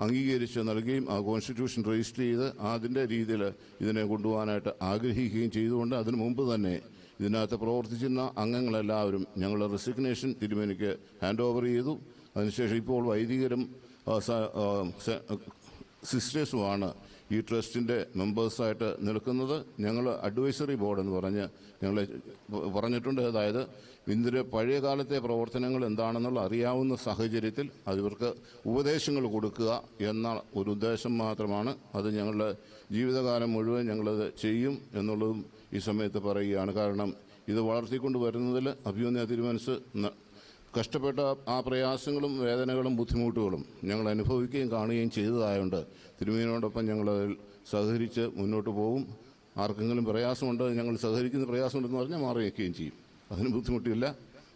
അംഗീകരിച്ച് നൽകുകയും ആ കോൺസ്റ്റിറ്റ്യൂഷൻ രജിസ്റ്റർ ചെയ്ത് അതിൻ്റെ രീതിയിൽ ഇതിനെ കൊണ്ടുപോകാനായിട്ട് ആഗ്രഹിക്കുകയും ചെയ്തുകൊണ്ട് അതിനു മുമ്പ് തന്നെ ഇതിനകത്ത് പ്രവർത്തിച്ചിരുന്ന അംഗങ്ങളെല്ലാവരും ഞങ്ങളുടെ റെസിഗ്നേഷൻ തിരുമേനിക്ക് ഹാൻഡ് ഓവർ ചെയ്തു. അതിനുശേഷം ഇപ്പോൾ വൈദികരും സിസ്റ്റേഴ്സുമാണ് ഈ ട്രസ്റ്റിൻ്റെ മെമ്പേഴ്സായിട്ട് നിൽക്കുന്നത്. ഞങ്ങൾ അഡ്വൈസറി ബോർഡ് എന്ന് പറഞ്ഞ് ഞങ്ങളെ പറഞ്ഞിട്ടുണ്ട്. അതായത് ഇതിൻ്റെ പഴയ കാലത്തെ പ്രവർത്തനങ്ങൾ എന്താണെന്നുള്ള അറിയാവുന്ന സാഹചര്യത്തിൽ അതിവർക്ക് ഉപദേശങ്ങൾ കൊടുക്കുക എന്ന ഒരു ഉദ്ദേശം മാത്രമാണ്. അത് ഞങ്ങളുടെ ജീവിതകാലം മുഴുവൻ ഞങ്ങളത് ചെയ്യും എന്നുള്ളതും ഈ സമയത്ത് പറയുകയാണ്. കാരണം ഇത് വളർത്തിക്കൊണ്ട് വരുന്നതിൽ അഭിമന്യ തിരുമനസ് കഷ്ടപ്പെട്ട ആ പ്രയാസങ്ങളും വേദനകളും ബുദ്ധിമുട്ടുകളും ഞങ്ങൾ അനുഭവിക്കുകയും കാണുകയും ചെയ്തതായതുകൊണ്ട് തിരുമേനിയോടൊപ്പം ഞങ്ങളതിൽ സഹകരിച്ച് മുന്നോട്ട് പോകും. ആർക്കെങ്കിലും പ്രയാസമുണ്ട്, ഞങ്ങൾ സഹകരിക്കുന്ന പ്രയാസമുണ്ടെന്ന് പറഞ്ഞാൽ മാറി വയ്ക്കുകയും ചെയ്യും. അതിന് ബുദ്ധിമുട്ടില്ല.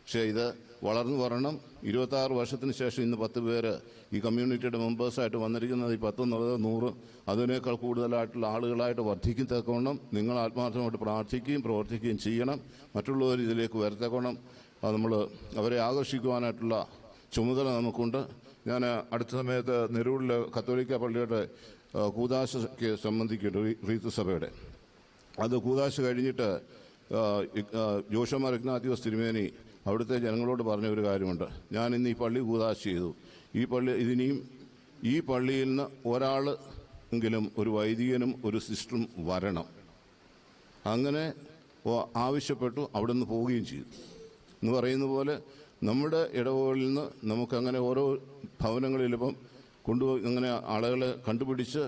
പക്ഷേ ഇത് വളർന്നു വരണം. 26 വർഷത്തിന് ശേഷം ഇന്ന് 10 പേര് ഈ കമ്മ്യൂണിറ്റിയുടെ മെമ്പേഴ്സായിട്ട് വന്നിരിക്കുന്നത്. ഈ 10 എന്നുള്ളത് 100 അതിനേക്കാൾ കൂടുതലായിട്ടുള്ള ആളുകളായിട്ട് വർദ്ധിക്കത്തക്കവണ്ണം നിങ്ങൾ ആത്മാർത്ഥമായിട്ട് പ്രാർത്ഥിക്കുകയും പ്രവർത്തിക്കുകയും ചെയ്യണം. മറ്റുള്ളവർ ഇതിലേക്ക് വരത്തക്കവണ്ണം നമ്മൾ അവരെ ആകർഷിക്കുവാനായിട്ടുള്ള ചുമതല നമുക്കുണ്ട്. ഞാൻ അടുത്ത സമയത്ത് നെരൂരിലെ കത്തോലിക്ക പള്ളിയുടെ കൂദാശയ്ക്ക് സംബന്ധിക്കട്ടെ റീത്ത് സഭയുടെ അത് കൂദാശ കഴിഞ്ഞിട്ട് ജോഷമാർ ഇഗ്നാത്യോസ് തിരുമേനി അവിടുത്തെ ജനങ്ങളോട് പറഞ്ഞ ഒരു കാര്യമുണ്ട്. ഞാൻ ഇന്ന് ഈ പള്ളി കൂദാശ ചെയ്തു. ഈ പള്ളിയിൽ നിന്ന് ഒരാൾ എങ്കിലും ഒരു വൈദികനും ഒരു സിസ്റ്ററും വരണം. അങ്ങനെ ആവശ്യപ്പെട്ടു. അവിടെ നിന്ന് പോവുകയും ചെയ്തു. എന്ന് പറയുന്ന പോലെ നമ്മുടെ ഇടവുകളിൽ നിന്ന് നമുക്കങ്ങനെ ഓരോ ഭവനങ്ങളിലിപ്പം അങ്ങനെ ആളുകളെ കണ്ടുപിടിച്ച്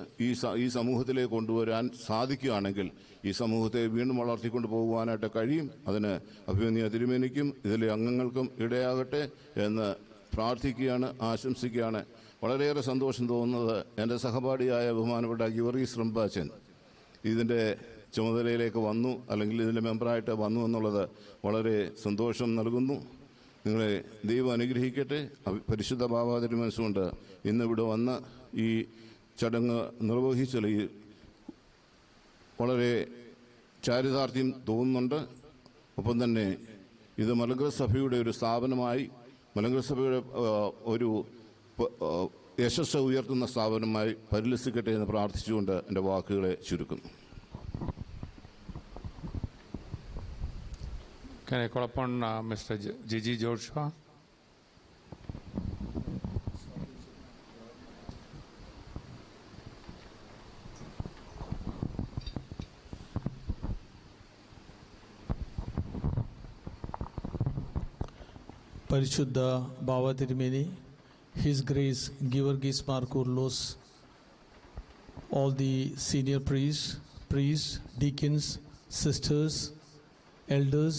ഈ സമൂഹത്തിലേക്ക് കൊണ്ടുവരാൻ സാധിക്കുകയാണെങ്കിൽ ഈ സമൂഹത്തെ വീണ്ടും വളർത്തിക്കൊണ്ട് പോകുവാനായിട്ട് കഴിയും. അതിന് അഭിമന്യ തിരുമേനിക്കും ഇതിലെ അംഗങ്ങൾക്കും ഇടയാകട്ടെ എന്ന് പ്രാർത്ഥിക്കുകയാണ്, ആശംസിക്കുകയാണ്. വളരെയേറെ സന്തോഷം തോന്നുന്നത് എൻ്റെ സഹപാഠിയായ ബഹുമാനപ്പെട്ട ഗിവറീസ് റംബാച്ചൻ ഇതിൻ്റെ ചുമതലയിലേക്ക് വന്നു, അല്ലെങ്കിൽ ഇതിൻ്റെ മെമ്പറായിട്ട് വന്നു എന്നുള്ളത് വളരെ സന്തോഷം നൽകുന്നു. നിങ്ങളെ ദൈവം അനുഗ്രഹിക്കട്ടെ. പരിശുദ്ധ ബാബ തിരുമനസ്സുകൊണ്ട് ഇന്നിവിടെ വന്ന് ഈ ചടങ്ങ് നിർവഹിച്ചത് വളരെ ചാരിതാർത്ഥ്യം തോന്നുന്നുണ്ട്. ഒപ്പം തന്നെ ഇത് മലങ്കര സഭയുടെ ഒരു സ്ഥാപനമായി, മലങ്കര സഭയുടെ ഒരു യശസ് ഉയർത്തുന്ന സ്ഥാപനമായി പരിലസിക്കട്ടെ എന്ന് പ്രാർത്ഥിച്ചുകൊണ്ട് എൻ്റെ വാക്കുകളെ ചുരുക്കുന്നു. Can I call upon Mr. Gigi Joshua? പരിശുദ്ധ ബാവ തിരുമേനി, His Grace Gregorian Kurlos, all the senior priests, deacons, sisters, elders,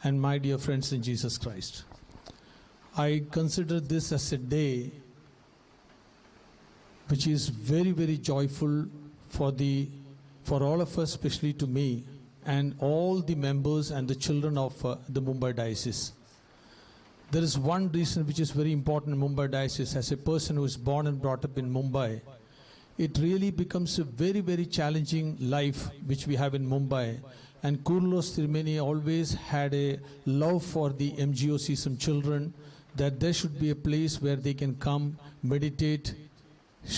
and my dear friends in Jesus Christ. I consider this as a day which is very, very joyful for all of us, especially to me and all the members and the children of the Mumbai Diocese. There is one reason which is very important in Mumbai Diocese. As a person who is born and brought up in Mumbai, it really becomes a very, very challenging life which we have in Mumbai. And Kurlos Tirumeni always had a love for the MGOCism children, that there should be a place where they can come, meditate,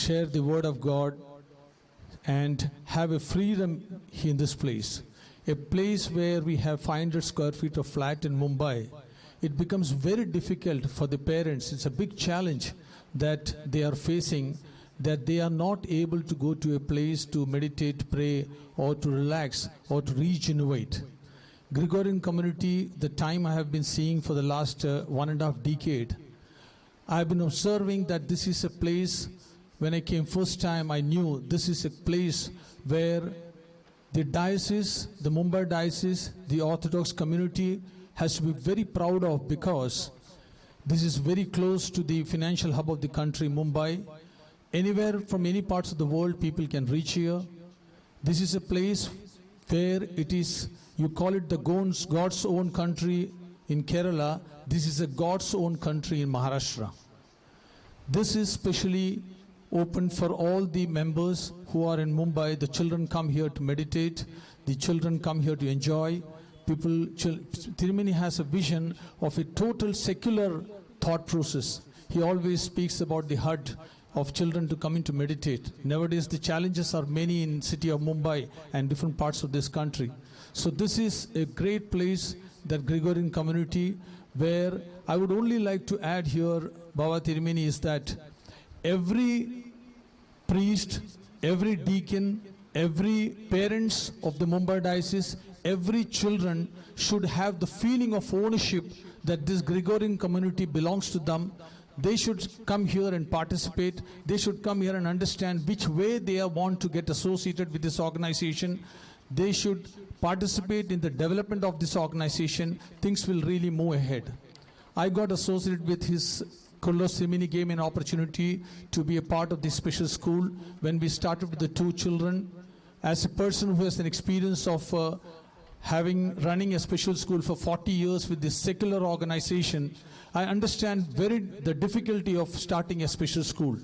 share the word of God, and have a freedom in this place. A place where we have 500 square feet of flat in Mumbai. It becomes very difficult for the parents. It's a big challenge that they are facing, that they are not able to go to a place to meditate, pray, or to relax, or to regenerate. Gregorian community, the time I have been seeing for the last 1.5 decades, I've been observing that this is a place, when I came first time, I knew this is a place where the diocese, the Mumbai diocese, the Orthodox community has to be very proud of, because this is very close to the financial hub of the country, Mumbai. Anywhere from any parts of the world, people can reach here. This is a place where it is, you call it the God's own country in Kerala. This is a God's own country in Maharashtra. This is specially open for all the members who are in Mumbai. The children come here to meditate. The children come here to enjoy. Tirumeni has a vision of a total secular thought process. He always speaks about the hut of children to come in to meditate. Nowadays the challenges are many in city of Mumbai and different parts of this country. So this is a great place, that Gregorian community, where I would only like to add here, Baba Tirumeni, is that every priest, every deacon, every parents of the Mumbai diocese, every children should have the feeling of ownership that this Gregorian community belongs to them. They should come here and participate. They should come here and understand which way they want to get associated with this organization. They should participate in the development of this organization. Things will really move ahead. I got associated with his Kurlos Tirumeni, gave me an opportunity to be a part of this special school when we started with the 2 children. As a person who has an experience of running a special school for 40 years with this secular organization, I understand the difficulty of starting a special school.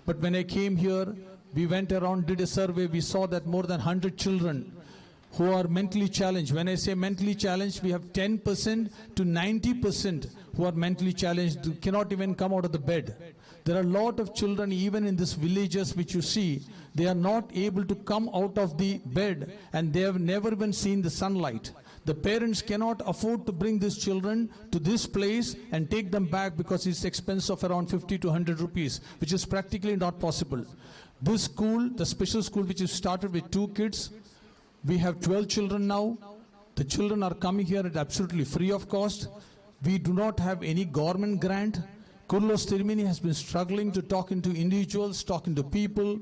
But when I came here, we went around, did a survey, we saw that more than 100 children who are mentally challenged. When I say mentally challenged, we have 10% to 90% who are mentally challenged, cannot even come out of the bed. There are a lot of children even in these villages which you see, they are not able to come out of the bed, and they have never even seen the sunlight. The parents cannot afford to bring these children to this place and take them back, because it's expense of around 50 to 100 rupees, which is practically not possible. This school, the special school which is started with 2 kids, we have 12 children now. The children are coming here at absolutely free of cost. We do not have any government grant. Kurlos Tirumeni has been struggling to talk into individuals, talking to people.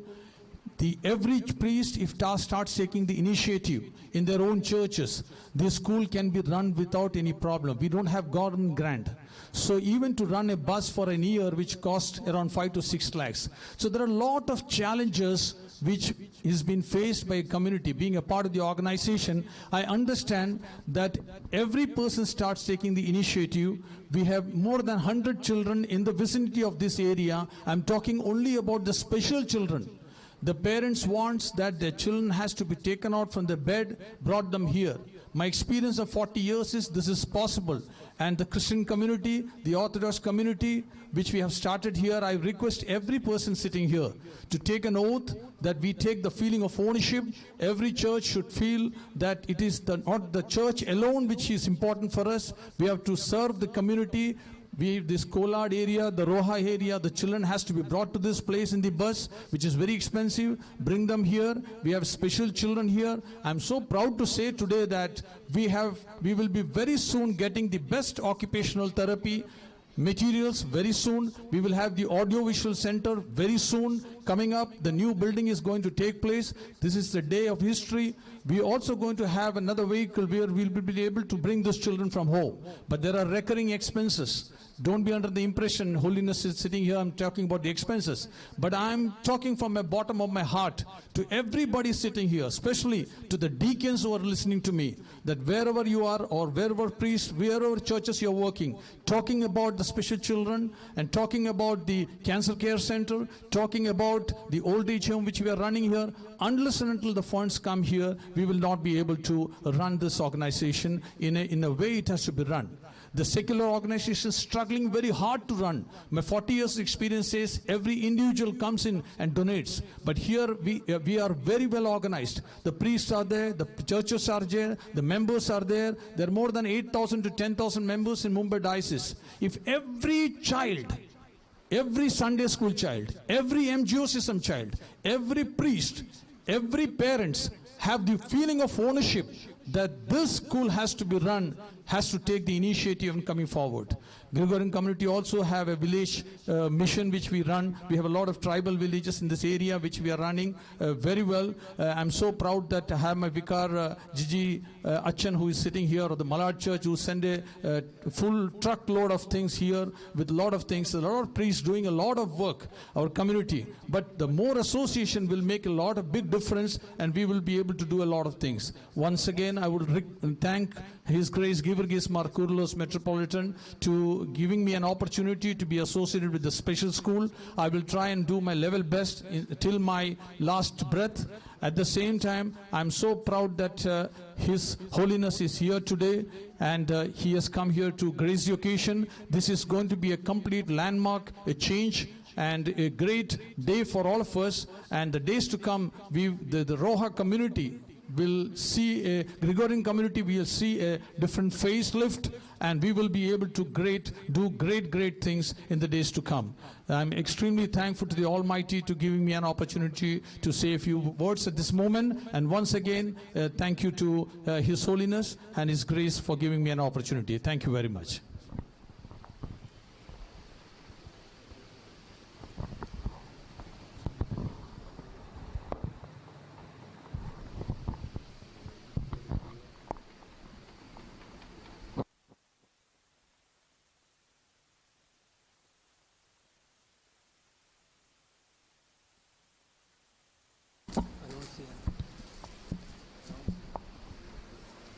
Every priest, if starts taking the initiative in their own churches, this school can be run without any problem. We don't have government grant. So even to run a bus for a year, which costs around 5 to 6 lakhs. So there are a lot of challenges which is being faced by a community. Being a part of the organization, I understand that every person starts taking the initiative. We have more than 100 children in the vicinity of this area. I'm talking only about the special children. The parents wants that their children has to be taken out from the bed, brought them here. My experience of 40 years is this is possible. And the Christian community, the Orthodox community, which we have started here, I request every person sitting here to take an oath that we take the feeling of ownership. Every church should feel that it is not the church alone which is important for us. We have to serve the community. This Kolad area, the Roha area, the children has to be brought to this place in the bus, which is very expensive. Bring them here. We have special children here. I'm so proud to say today that we will be very soon getting the best occupational therapy materials very soon. We will have the audio-visual center very soon coming up. The new building is going to take place. This is the day of history. We are also going to have another vehicle where we'll be able to bring those children from home. But there are recurring expenses. Don't be under the impression Holiness is sitting here, I'm talking about the expenses. But I'm talking from the bottom of my heart to everybody sitting here, especially to the deacons who are listening to me, that wherever you are or wherever priests, wherever churches you're working, talking about the special children and talking about the cancer care center, talking about the old age home which we are running here, unless and until the funds come here, we will not be able to run this organization in a way it has to be run. The secular organization is struggling very hard to run. My 40 years experience says every individual comes in and donates. But here we are very well organized. The priests are there, the churches are there, the members are there. There are more than 8,000 to 10,000 members in Mumbai Diocese. If every child, every Sunday school child, every MGO system child, every priest, every parents have the feeling of ownership that this school has to be run, has to take the initiative in coming forward. Gregorian community also have a village mission which we run. We have a lot of tribal villages in this area which we are running very well. I'm so proud that I have my vicar Gigi Achan, who is sitting here, or the Malad Church, who send a full truckload of things here with a lot of things. A lot of priests doing a lot of work, our community. But the more association will make a lot of big difference, and we will be able to do a lot of things. Once again, I would thank His Grace Gregorius Markouros Metropolitan to giving me an opportunity to be associated with the special school. I will try and do my level best till my last breath. At the same time, I'm so proud that His Holiness is here today, and he has come here to grace the occasion. This is going to be a complete landmark, a change, and a great day for all of us. And the days to come, the Roha community will see, a Gregorian community will see a different facelift, and we will be able to do great things in the days to come. I'm extremely thankful to the Almighty to giving me an opportunity to say a few words at this moment. And once again, thank you to His Holiness and His Grace for giving me an opportunity. Thank you very much.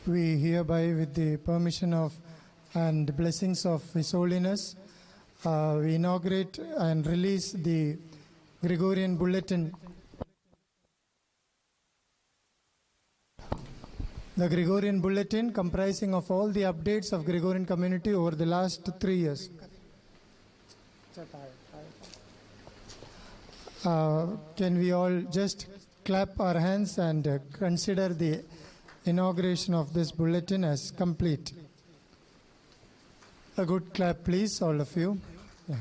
We hereby, with the permission of and blessings of His Holiness, we inaugurate and release the Gregorian Bulletin. The Gregorian Bulletin, comprising of all the updates of Gregorian community over the last 3 years. Can we all just clap our hands and consider the inauguration of this bulletin as complete? A good clap, please, all of you. Yeah.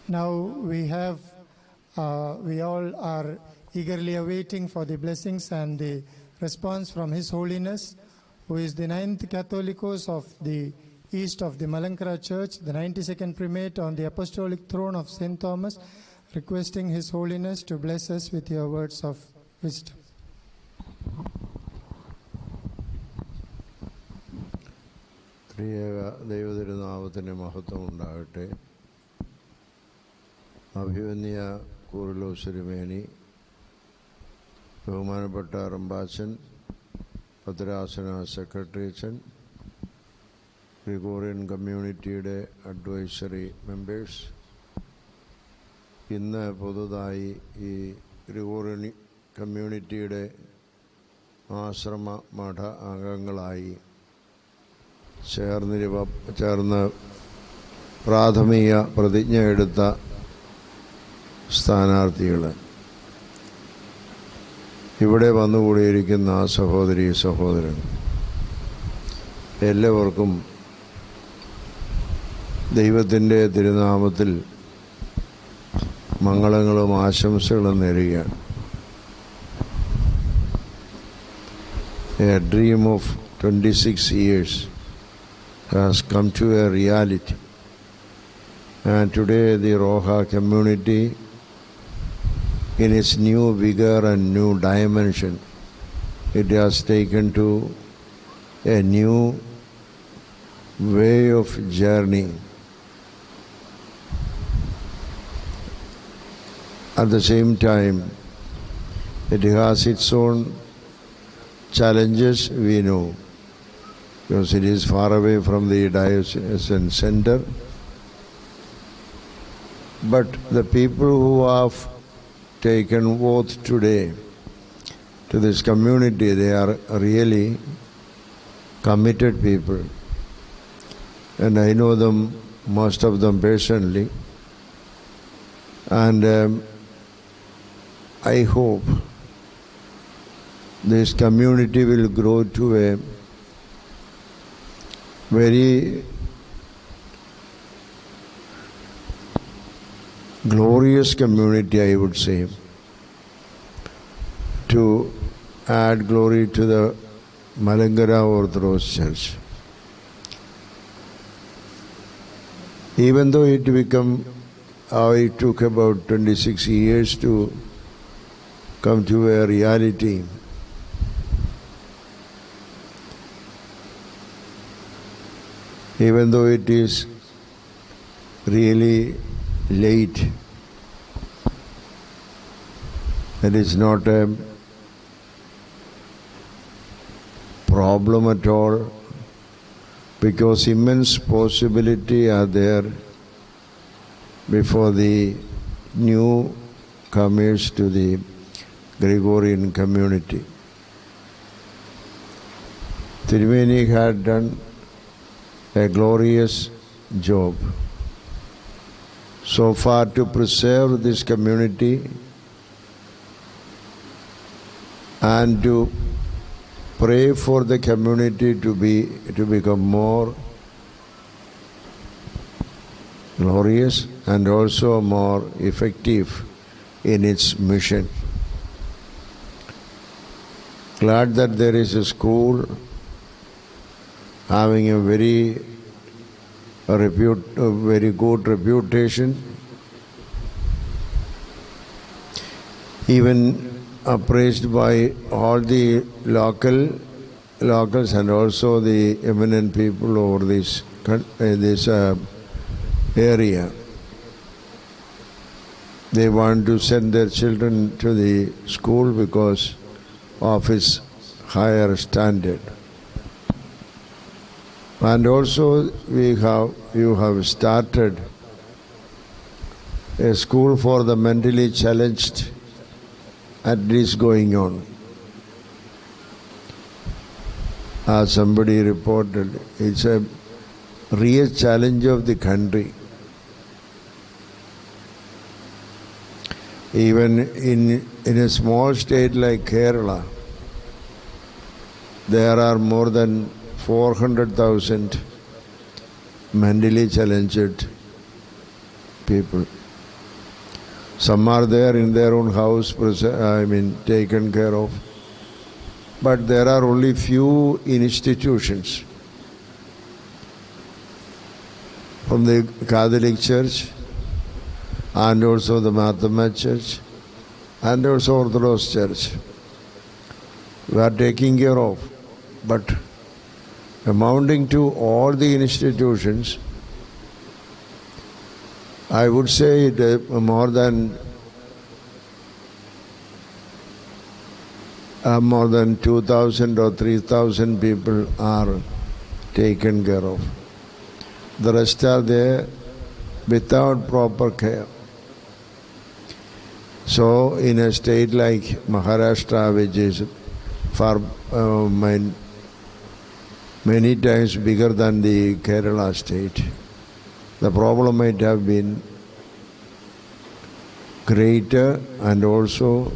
Now we all are eagerly awaiting for the blessings and the response from His Holiness, who is the 9th Catholicos of the East of the Malankara Church, the 92nd Primate on the Apostolic Throne of St. Thomas, requesting His Holiness to bless us with your words of wisdom. ദൈവതിരുനാമത്തിന് മഹത്വം ഉണ്ടാകട്ടെ. അഭിവന്യ കൂറിലോസ് തിരുമേനി, ബഹുമാനപ്പെട്ട റമ്പാച്ചൻ, ഭദ്രാസന secretary അച്ഛൻ, Gregorian കമ്മ്യൂണിറ്റിയുടെ advisory members, ഇന്ന് പുതുതായി ഈ ഗ്രിഗോറിയൻ കമ്മ്യൂണിറ്റിയുടെ ആശ്രമ മഠ അംഗങ്ങളായി ചേർന്ന് പ്രാഥമിക പ്രതിജ്ഞ എടുത്ത സ്ഥാനാർത്ഥികൾ, ഇവിടെ വന്നുകൂടിയിരിക്കുന്ന സഹോദരീ സഹോദരൻ, എല്ലാവർക്കും ദൈവത്തിൻ്റെ തിരുനാമത്തിൽ മംഗളങ്ങളും ആശംസകളും നേരുകയാണ്. A dream of 26 years has come to a reality, and today the Roha community, in its new vigor and new dimension, it has taken to a new way of journey. At the same time, it has its own challenges, we know, because it is far away from the diocesan center. But the people who have taken oath today to this community, they are really committed people. And I know them, most of them personally. And I hope this community will grow to a very glorious community, I would say, to add glory to the Malankara Orthodox Church. Even though it took about 26 years to come to a reality, even though it is really late, it is not a problem at all, because immense possibility are there before the new comers to the Gregorian community. Tirumeni had done a glorious job so far to preserve this community and to pray for the community to become more glorious and also more effective in its mission. Glad that there is a school having a very good reputation, even appraised by all the locals and also the eminent people over this area. They want to send their children to the school because of its higher standard. And also you have started a school for the mentally challenged, at least going on. As somebody reported, it's a real challenge of the country. Even in a small state like Kerala, there are more than 400,000 mentally challenged people. Some are there in their own house, taken care of. But there are only few institutions from the Catholic Church and also the Methodist Church and also Orthodox Church. We are taking care of. But amounting to all the institutions, I would say more than 2,000 or 3,000 people are taken care of. the rest are there without proper care. So in a state like Maharashtra, which is far many times bigger than the Kerala state, the problem might have been greater, and also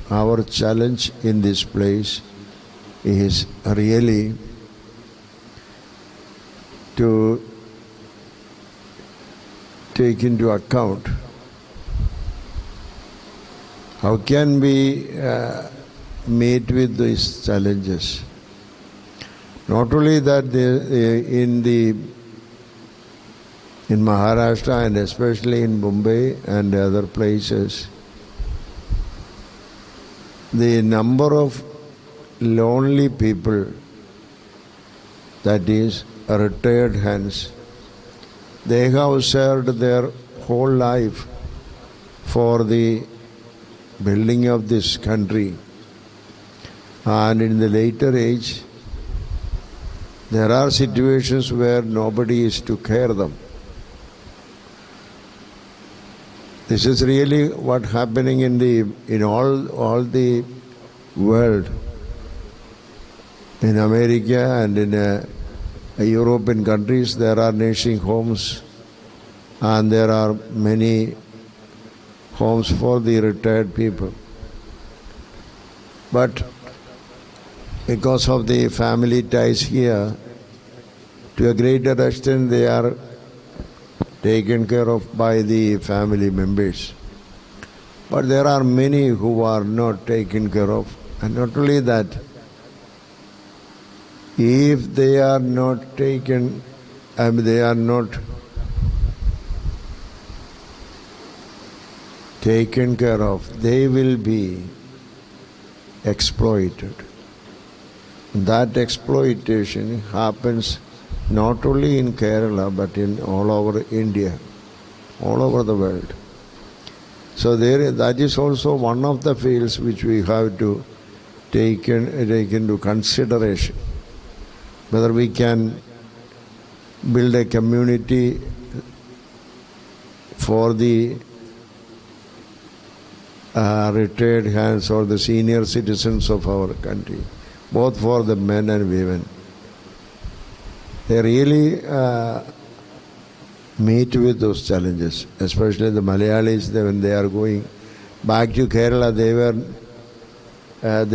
our challenge in this place is really to take into account how can we meet with these challenges. Not only that, in Maharashtra and especially in Mumbai and other places, the number of lonely people, that is retired hands, they have served their whole life for the building of this country, and in the later age there are situations where nobody is to care them. This is really what happening in all the world. In America and in European countries, there are nursing homes, and there are many homes for the retired people. But because of the family ties here, to a greater extent they are taken care of by the family members. But there are many who are not taken care of. And not only that, if they are not taken, they are not taken care of, they will be exploited. That exploitation happens not only in Kerala but in all over India, all over the world. So that is also one of the fields which we have to take into consideration, whether we can build a community for the retired hands or the senior citizens of our country, both for the men and women. They really meet with those challenges, especially the Malayalis. When they are going back to Kerala, they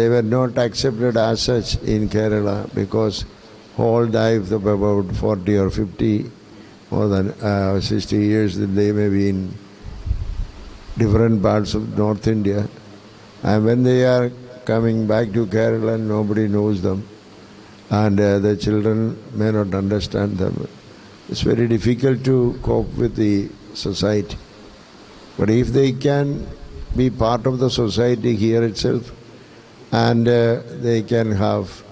were not accepted as such in Kerala, because whole life of about 40 or 50, more than 60 years, they may be in different parts of North India, and when they are coming back to Kerala, nobody knows them, and the children may not understand them. It's very difficult to cope with the society. But if they can be part of the society here itself, and they can have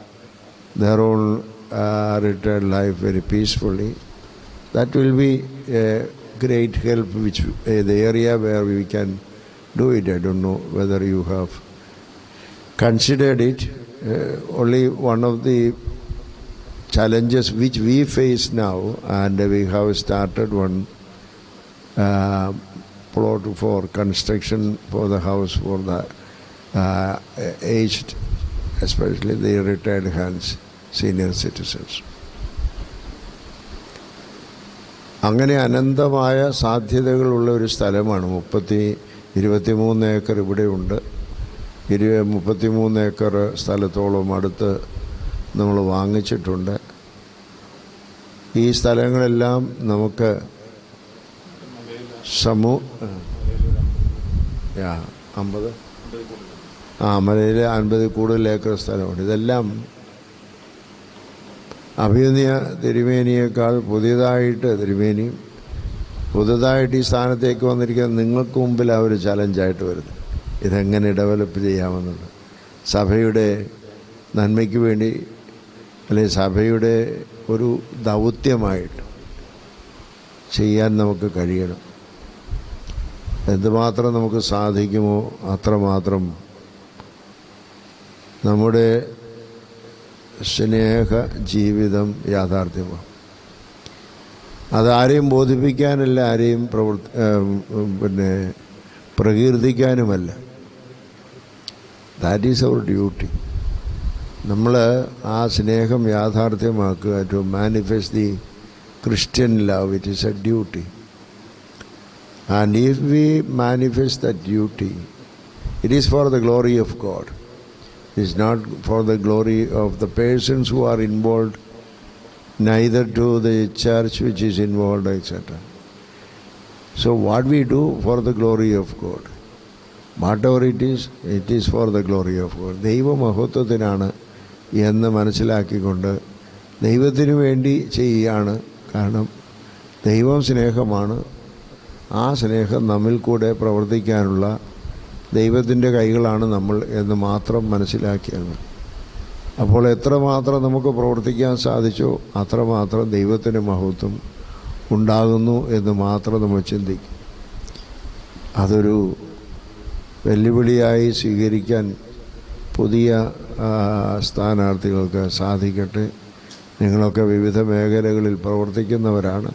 their own retired life very peacefully, that will be a great help, which the area where we can do it. I don't know whether you have considered it. Only one of the challenges which we face now, and we have started one plot for construction for the house for the aged, especially the retired hands, senior citizens. അങ്ങനെ അനന്തമായ സാധ്യതകളുള്ള ഒരു സ്ഥലമാണ്. 23 acre ഇവിടെയുണ്ട്. 33 acre സ്ഥലത്തോളം അടുത്ത് നമ്മൾ വാങ്ങിച്ചിട്ടുണ്ട്. ഈ സ്ഥലങ്ങളെല്ലാം നമുക്ക് മലയിൽ 50 കൂടുതൽ ഏക്കർ സ്ഥലമുണ്ട്. ഇതെല്ലാം അഭിനയ തിരുമേനിയേക്കാൾ പുതിയതായിട്ട് ഈ സ്ഥാനത്തേക്ക് വന്നിരിക്കുന്ന നിങ്ങൾക്ക് മുമ്പിൽ ആ ഒരു ചലഞ്ചായിട്ട് വരുന്നത്, ഇതെങ്ങനെ ഡെവലപ്പ് ചെയ്യാമെന്നുള്ളത്. സഭയുടെ നന്മയ്ക്ക് വേണ്ടി, അല്ലെങ്കിൽ സഭയുടെ ഒരു ദൗത്യമായിട്ട് ചെയ്യാൻ നമുക്ക് കഴിയണം. എന്തുമാത്രം നമുക്ക് സാധിക്കുമോ അത്രമാത്രം നമ്മുടെ സ്നേഹ ജീവിതം യാഥാർത്ഥ്യമാണ്. അതാരെയും ബോധിപ്പിക്കാനല്ല, ആരെയും പ്രകീർത്തിക്കാനുമല്ല. That is our duty. നമ്മൾ ആ സ്നേഹം യാഥാർത്ഥ്യമാക്കുക, to manifest the Christian love, it is a duty. And if we manifest that duty, it is for the glory of God. It is not for the glory of the persons who are involved, neither to the church which is involved, etc. So what we do for the glory of God, whatever it is for the glory of God. ദൈവമഹത്വത്തിനാണ് എന്ന് മനസ്സിലാക്കിക്കൊണ്ട് ദൈവത്തിന് വേണ്ടി ചെയ്യുകയാണ്. കാരണം ദൈവം സ്നേഹമാണ്. ആ സ്നേഹം നമ്മിൽ കൂടെ പ്രവർത്തിക്കാനുള്ള ദൈവത്തിൻ്റെ കൈകളാണ് നമ്മൾ എന്ന് മാത്രം മനസ്സിലാക്കിയാണ്. അപ്പോൾ എത്രമാത്രം നമുക്ക് പ്രവർത്തിക്കാൻ സാധിച്ചോ അത്രമാത്രം ദൈവത്തിൻ്റെ മഹത്വം ഉണ്ടാകുന്നു എന്ന് മാത്രം നമ്മൾ ചിന്തിക്കും. അതൊരു വെല്ലുവിളിയായി സ്വീകരിക്കാൻ പുതിയ സ്ഥാനാർത്ഥികൾക്ക് സാധിക്കട്ടെ. നിങ്ങളൊക്കെ വിവിധ മേഖലകളിൽ പ്രവർത്തിക്കുന്നവരാണ്.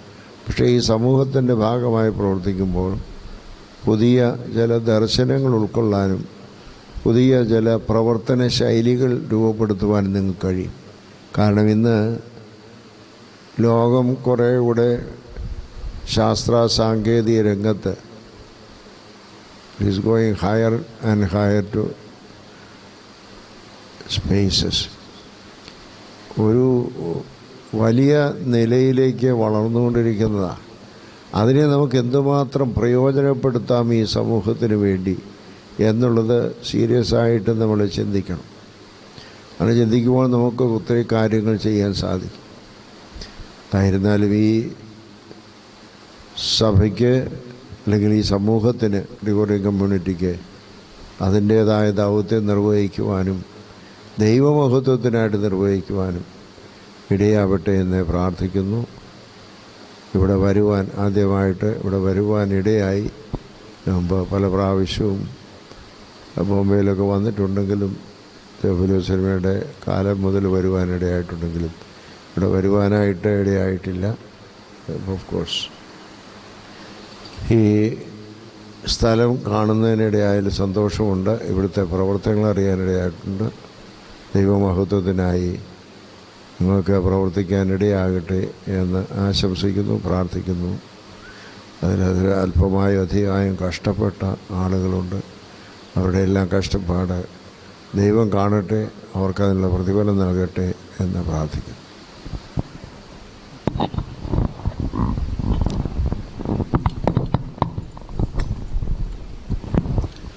പക്ഷേ ഈ സമൂഹത്തിൻ്റെ ഭാഗമായി പ്രവർത്തിക്കുമ്പോൾ പുതിയ ചില ദർശനങ്ങൾ ഉൾക്കൊള്ളാനും പുതിയ ചില പ്രവർത്തന ശൈലികൾ രൂപപ്പെടുത്തുവാനും നിങ്ങൾക്ക് കഴിയും. കാരണം ഇന്ന് ലോകം കുറേ കൂടെ ശാസ്ത്ര സാങ്കേതിക രംഗത്ത് is going higher and higher to spaces. ഒരു വലിയ നിലയിലേക്ക് വളർന്നുകൊണ്ടിരിക്കുന്നതാണ്. അതിനെ നമുക്ക് എന്തുമാത്രം പ്രയോജനപ്പെടുത്താം ഈ സമൂഹത്തിന് വേണ്ടി എന്നുള്ളത് സീരിയസ് ആയിട്ട് നമ്മൾ ചിന്തിക്കണം. അങ്ങനെ ചിന്തിക്കുമ്പോൾ നമുക്ക് ഒത്തിരി കാര്യങ്ങൾ ചെയ്യാൻ സാധിക്കും. ആയിരുന്നാലും ഈ സഭയ്ക്ക് അല്ലെങ്കിൽ ഈ സമൂഹത്തിന്, ഗ്രിഗോറിയൻ കമ്മ്യൂണിറ്റിക്ക് അതിൻ്റേതായ ദൗത്യം നിർവഹിക്കുവാനും ദൈവമഹത്വത്തിനായിട്ട് നിർവഹിക്കുവാനും ഇടയാവട്ടെ എന്ന് പ്രാർത്ഥിക്കുന്നു. ആദ്യമായിട്ട് ഇവിടെ വരുവാനിടയായി. മുമ്പ് പല പ്രാവശ്യവും ബോംബെയിലൊക്കെ വന്നിട്ടുണ്ടെങ്കിലും തെഫിലോസിനിമയുടെ കാലം മുതൽ വരുവാനിടയായിട്ടുണ്ടെങ്കിലും ഇവിടെ വരുവാനായിട്ട് ഇടയായിട്ടില്ല. ഓഫ് കോഴ്സ് ഈ സ്ഥലം കാണുന്നതിനിടയായാലും സന്തോഷമുണ്ട്. ഇവിടുത്തെ പ്രവർത്തനങ്ങൾ അറിയാനിടയായിട്ടുണ്ട്. ദൈവമഹത്വത്തിനായി നിങ്ങൾക്ക് പ്രവർത്തിക്കാനിടയാകട്ടെ എന്ന് ആശംസിക്കുന്നു, പ്രാർത്ഥിക്കുന്നു. അതിൽ അല്പമായും അധികമായും കഷ്ടപ്പെട്ട ആളുകളുണ്ട്. അവരുടെ എല്ലാം കഷ്ടപ്പാട് ദൈവം കാണട്ടെ, അവർക്കതിനുള്ള പ്രതിഫലം നൽകട്ടെ എന്ന് പ്രാർത്ഥിക്കുന്നു.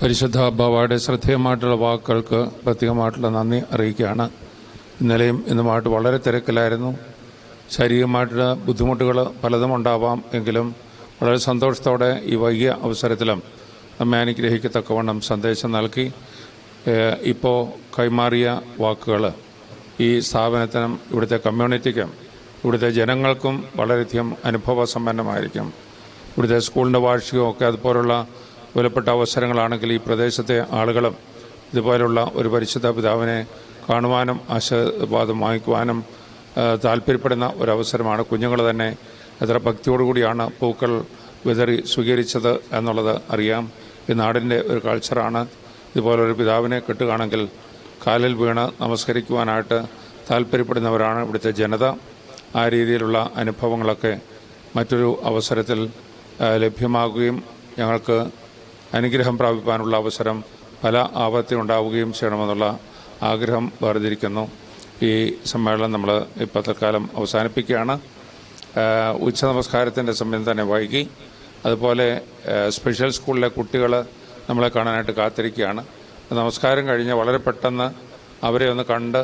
പരിശുദ്ധ ബാവയുടെ ശ്രദ്ധേയമായിട്ടുള്ള വാക്കുകൾക്ക് പ്രത്യേകമായിട്ടുള്ള നന്ദി അറിയിക്കുകയാണ്. ഇന്നലെയും ഇന്നുമായിട്ട് വളരെ തിരക്കിലായിരുന്നു. ശാരീരികമായിട്ടുള്ള ബുദ്ധിമുട്ടുകൾ പലതും ഉണ്ടാവാം. എങ്കിലും വളരെ സന്തോഷത്തോടെ ഈ വൈകിയ അവസരത്തിലും നമ്മെ അനുഗ്രഹിക്കത്തക്കവണ്ണം സന്ദേശം നൽകി. ഇപ്പോൾ കൈമാറിയ വാക്കുകൾ ഈ സ്ഥാപനത്തിനും ഇവിടുത്തെ കമ്മ്യൂണിറ്റിക്കും ഇവിടുത്തെ ജനങ്ങൾക്കും വളരെയധികം അനുഭവസമ്പന്നമായിരിക്കും. ഇവിടുത്തെ സ്കൂളിൻ്റെ വാർഷികമൊക്കെ അതുപോലുള്ള വിലപ്പെട്ട അവസരങ്ങളാണെങ്കിൽ ഈ പ്രദേശത്തെ ആളുകളും ഇതുപോലുള്ള ഒരു പരിശുദ്ധ പിതാവിനെ കാണുവാനും ആശീർവാദം വാങ്ങിക്കുവാനും താല്പര്യപ്പെടുന്ന ഒരവസരമാണ്. കുഞ്ഞുങ്ങൾ തന്നെ എത്ര ഭക്തിയോടുകൂടിയാണ് പൂക്കൾ വിതറി സ്വീകരിച്ചത് എന്നുള്ളത് അറിയാം. ഈ നാടിൻ്റെ ഒരു കൾച്ചറാണ്. ഇതുപോലൊരു പിതാവിനെ കിട്ടുകയാണെങ്കിൽ കാലിൽ വീണ് നമസ്കരിക്കുവാനായിട്ട് താല്പര്യപ്പെടുന്നവരാണ് ഇവിടുത്തെ ജനത. ആ രീതിയിലുള്ള അനുഭവങ്ങളൊക്കെ മറ്റൊരു അവസരത്തിൽ ലഭ്യമാകുകയും ഞങ്ങൾക്ക് അനുഗ്രഹം പ്രാപിക്കാനുള്ള അവസരം പല ആവർത്തിയുണ്ടാവുകയും ചെയ്യണമെന്നുള്ള ആഗ്രഹം വേർതിരിക്കുന്നു. ഈ സമ്മേളനം നമ്മൾ ഇപ്പോൾ തൽക്കാലം അവസാനിപ്പിക്കുകയാണ്. ഉച്ച നമസ്കാരത്തിൻ്റെ സമയം തന്നെ വൈകി. അതുപോലെ സ്പെഷ്യൽ സ്കൂളിലെ കുട്ടികൾ നമ്മളെ കാണാനായിട്ട് കാത്തിരിക്കുകയാണ്. നമസ്കാരം കഴിഞ്ഞ് വളരെ പെട്ടെന്ന് അവരെ ഒന്ന് കണ്ട്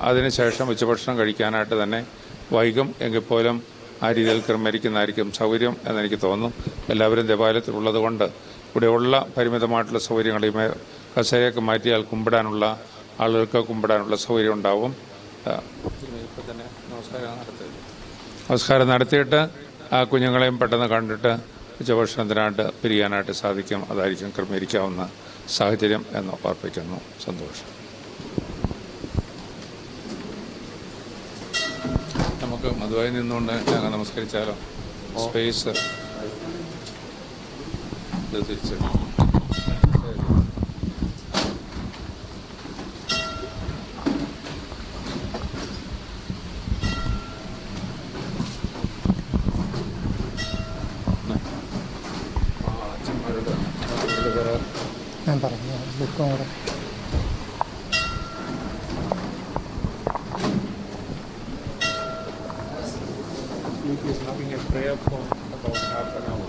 അതിനുശേഷം ഉച്ചഭക്ഷണം കഴിക്കാനായിട്ട് തന്നെ വൈകും. എങ്കിൽ പോലും ആ രീതിയിൽ ക്രമീകരിക്കുന്നതായിരിക്കും സൗകര്യം എന്നെനിക്ക് തോന്നുന്നു. എല്ലാവരും ദേവാലയത്തിലുള്ളത് കൊണ്ട് ഇവിടെയുള്ള പരിമിതമായിട്ടുള്ള സൗകര്യങ്ങൾ ഈ കസേരയൊക്കെ മാറ്റിയാൽ കുമ്പിടാനുള്ള ആളുകൾക്ക് കുമ്പിടാനുള്ള സൗകര്യം ഉണ്ടാവും. ഇപ്പം തന്നെ നമസ്കാരം നടത്തിയിട്ട് ആ കുഞ്ഞുങ്ങളെയും പെട്ടെന്ന് കണ്ടിട്ട് ഉച്ചഭക്ഷണത്തിനായിട്ട് പിരിയാനായിട്ട് സാധിക്കും. അതായിരിക്കും ക്രമീകരിക്കാവുന്ന സാഹചര്യം എന്ന് ഓർപ്പിക്കുന്നു. സന്തോഷം. നമുക്ക് നമുക്ക് മധുവായി നിന്നുകൊണ്ട് ഞങ്ങൾ നമസ്കരിച്ചാലോ? സ്പേസ് തിരിച്ചു ഞാൻ പറഞ്ഞു ബുക്കും കൂടെ. He's having a prayer for about half an hour.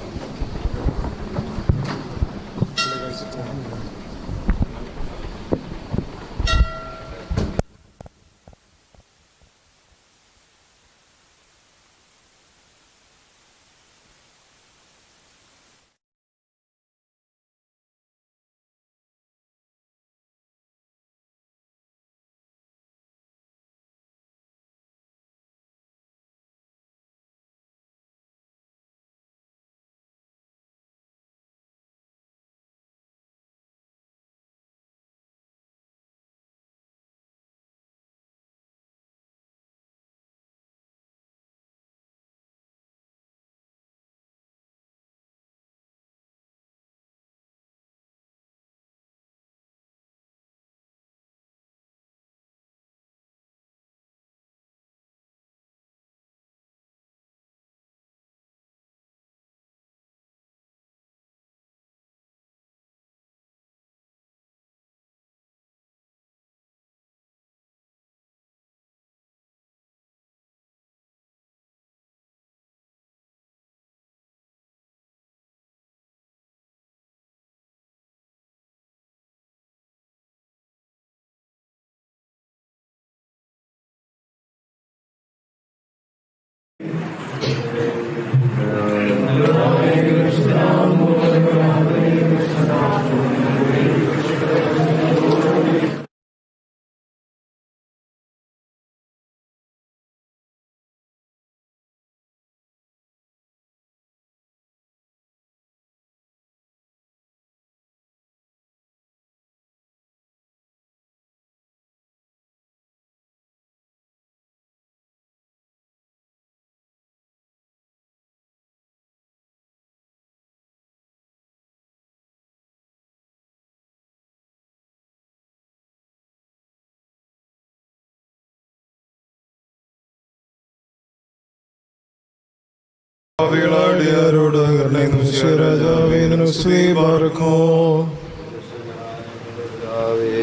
ഭാവികളാടിയാരോട്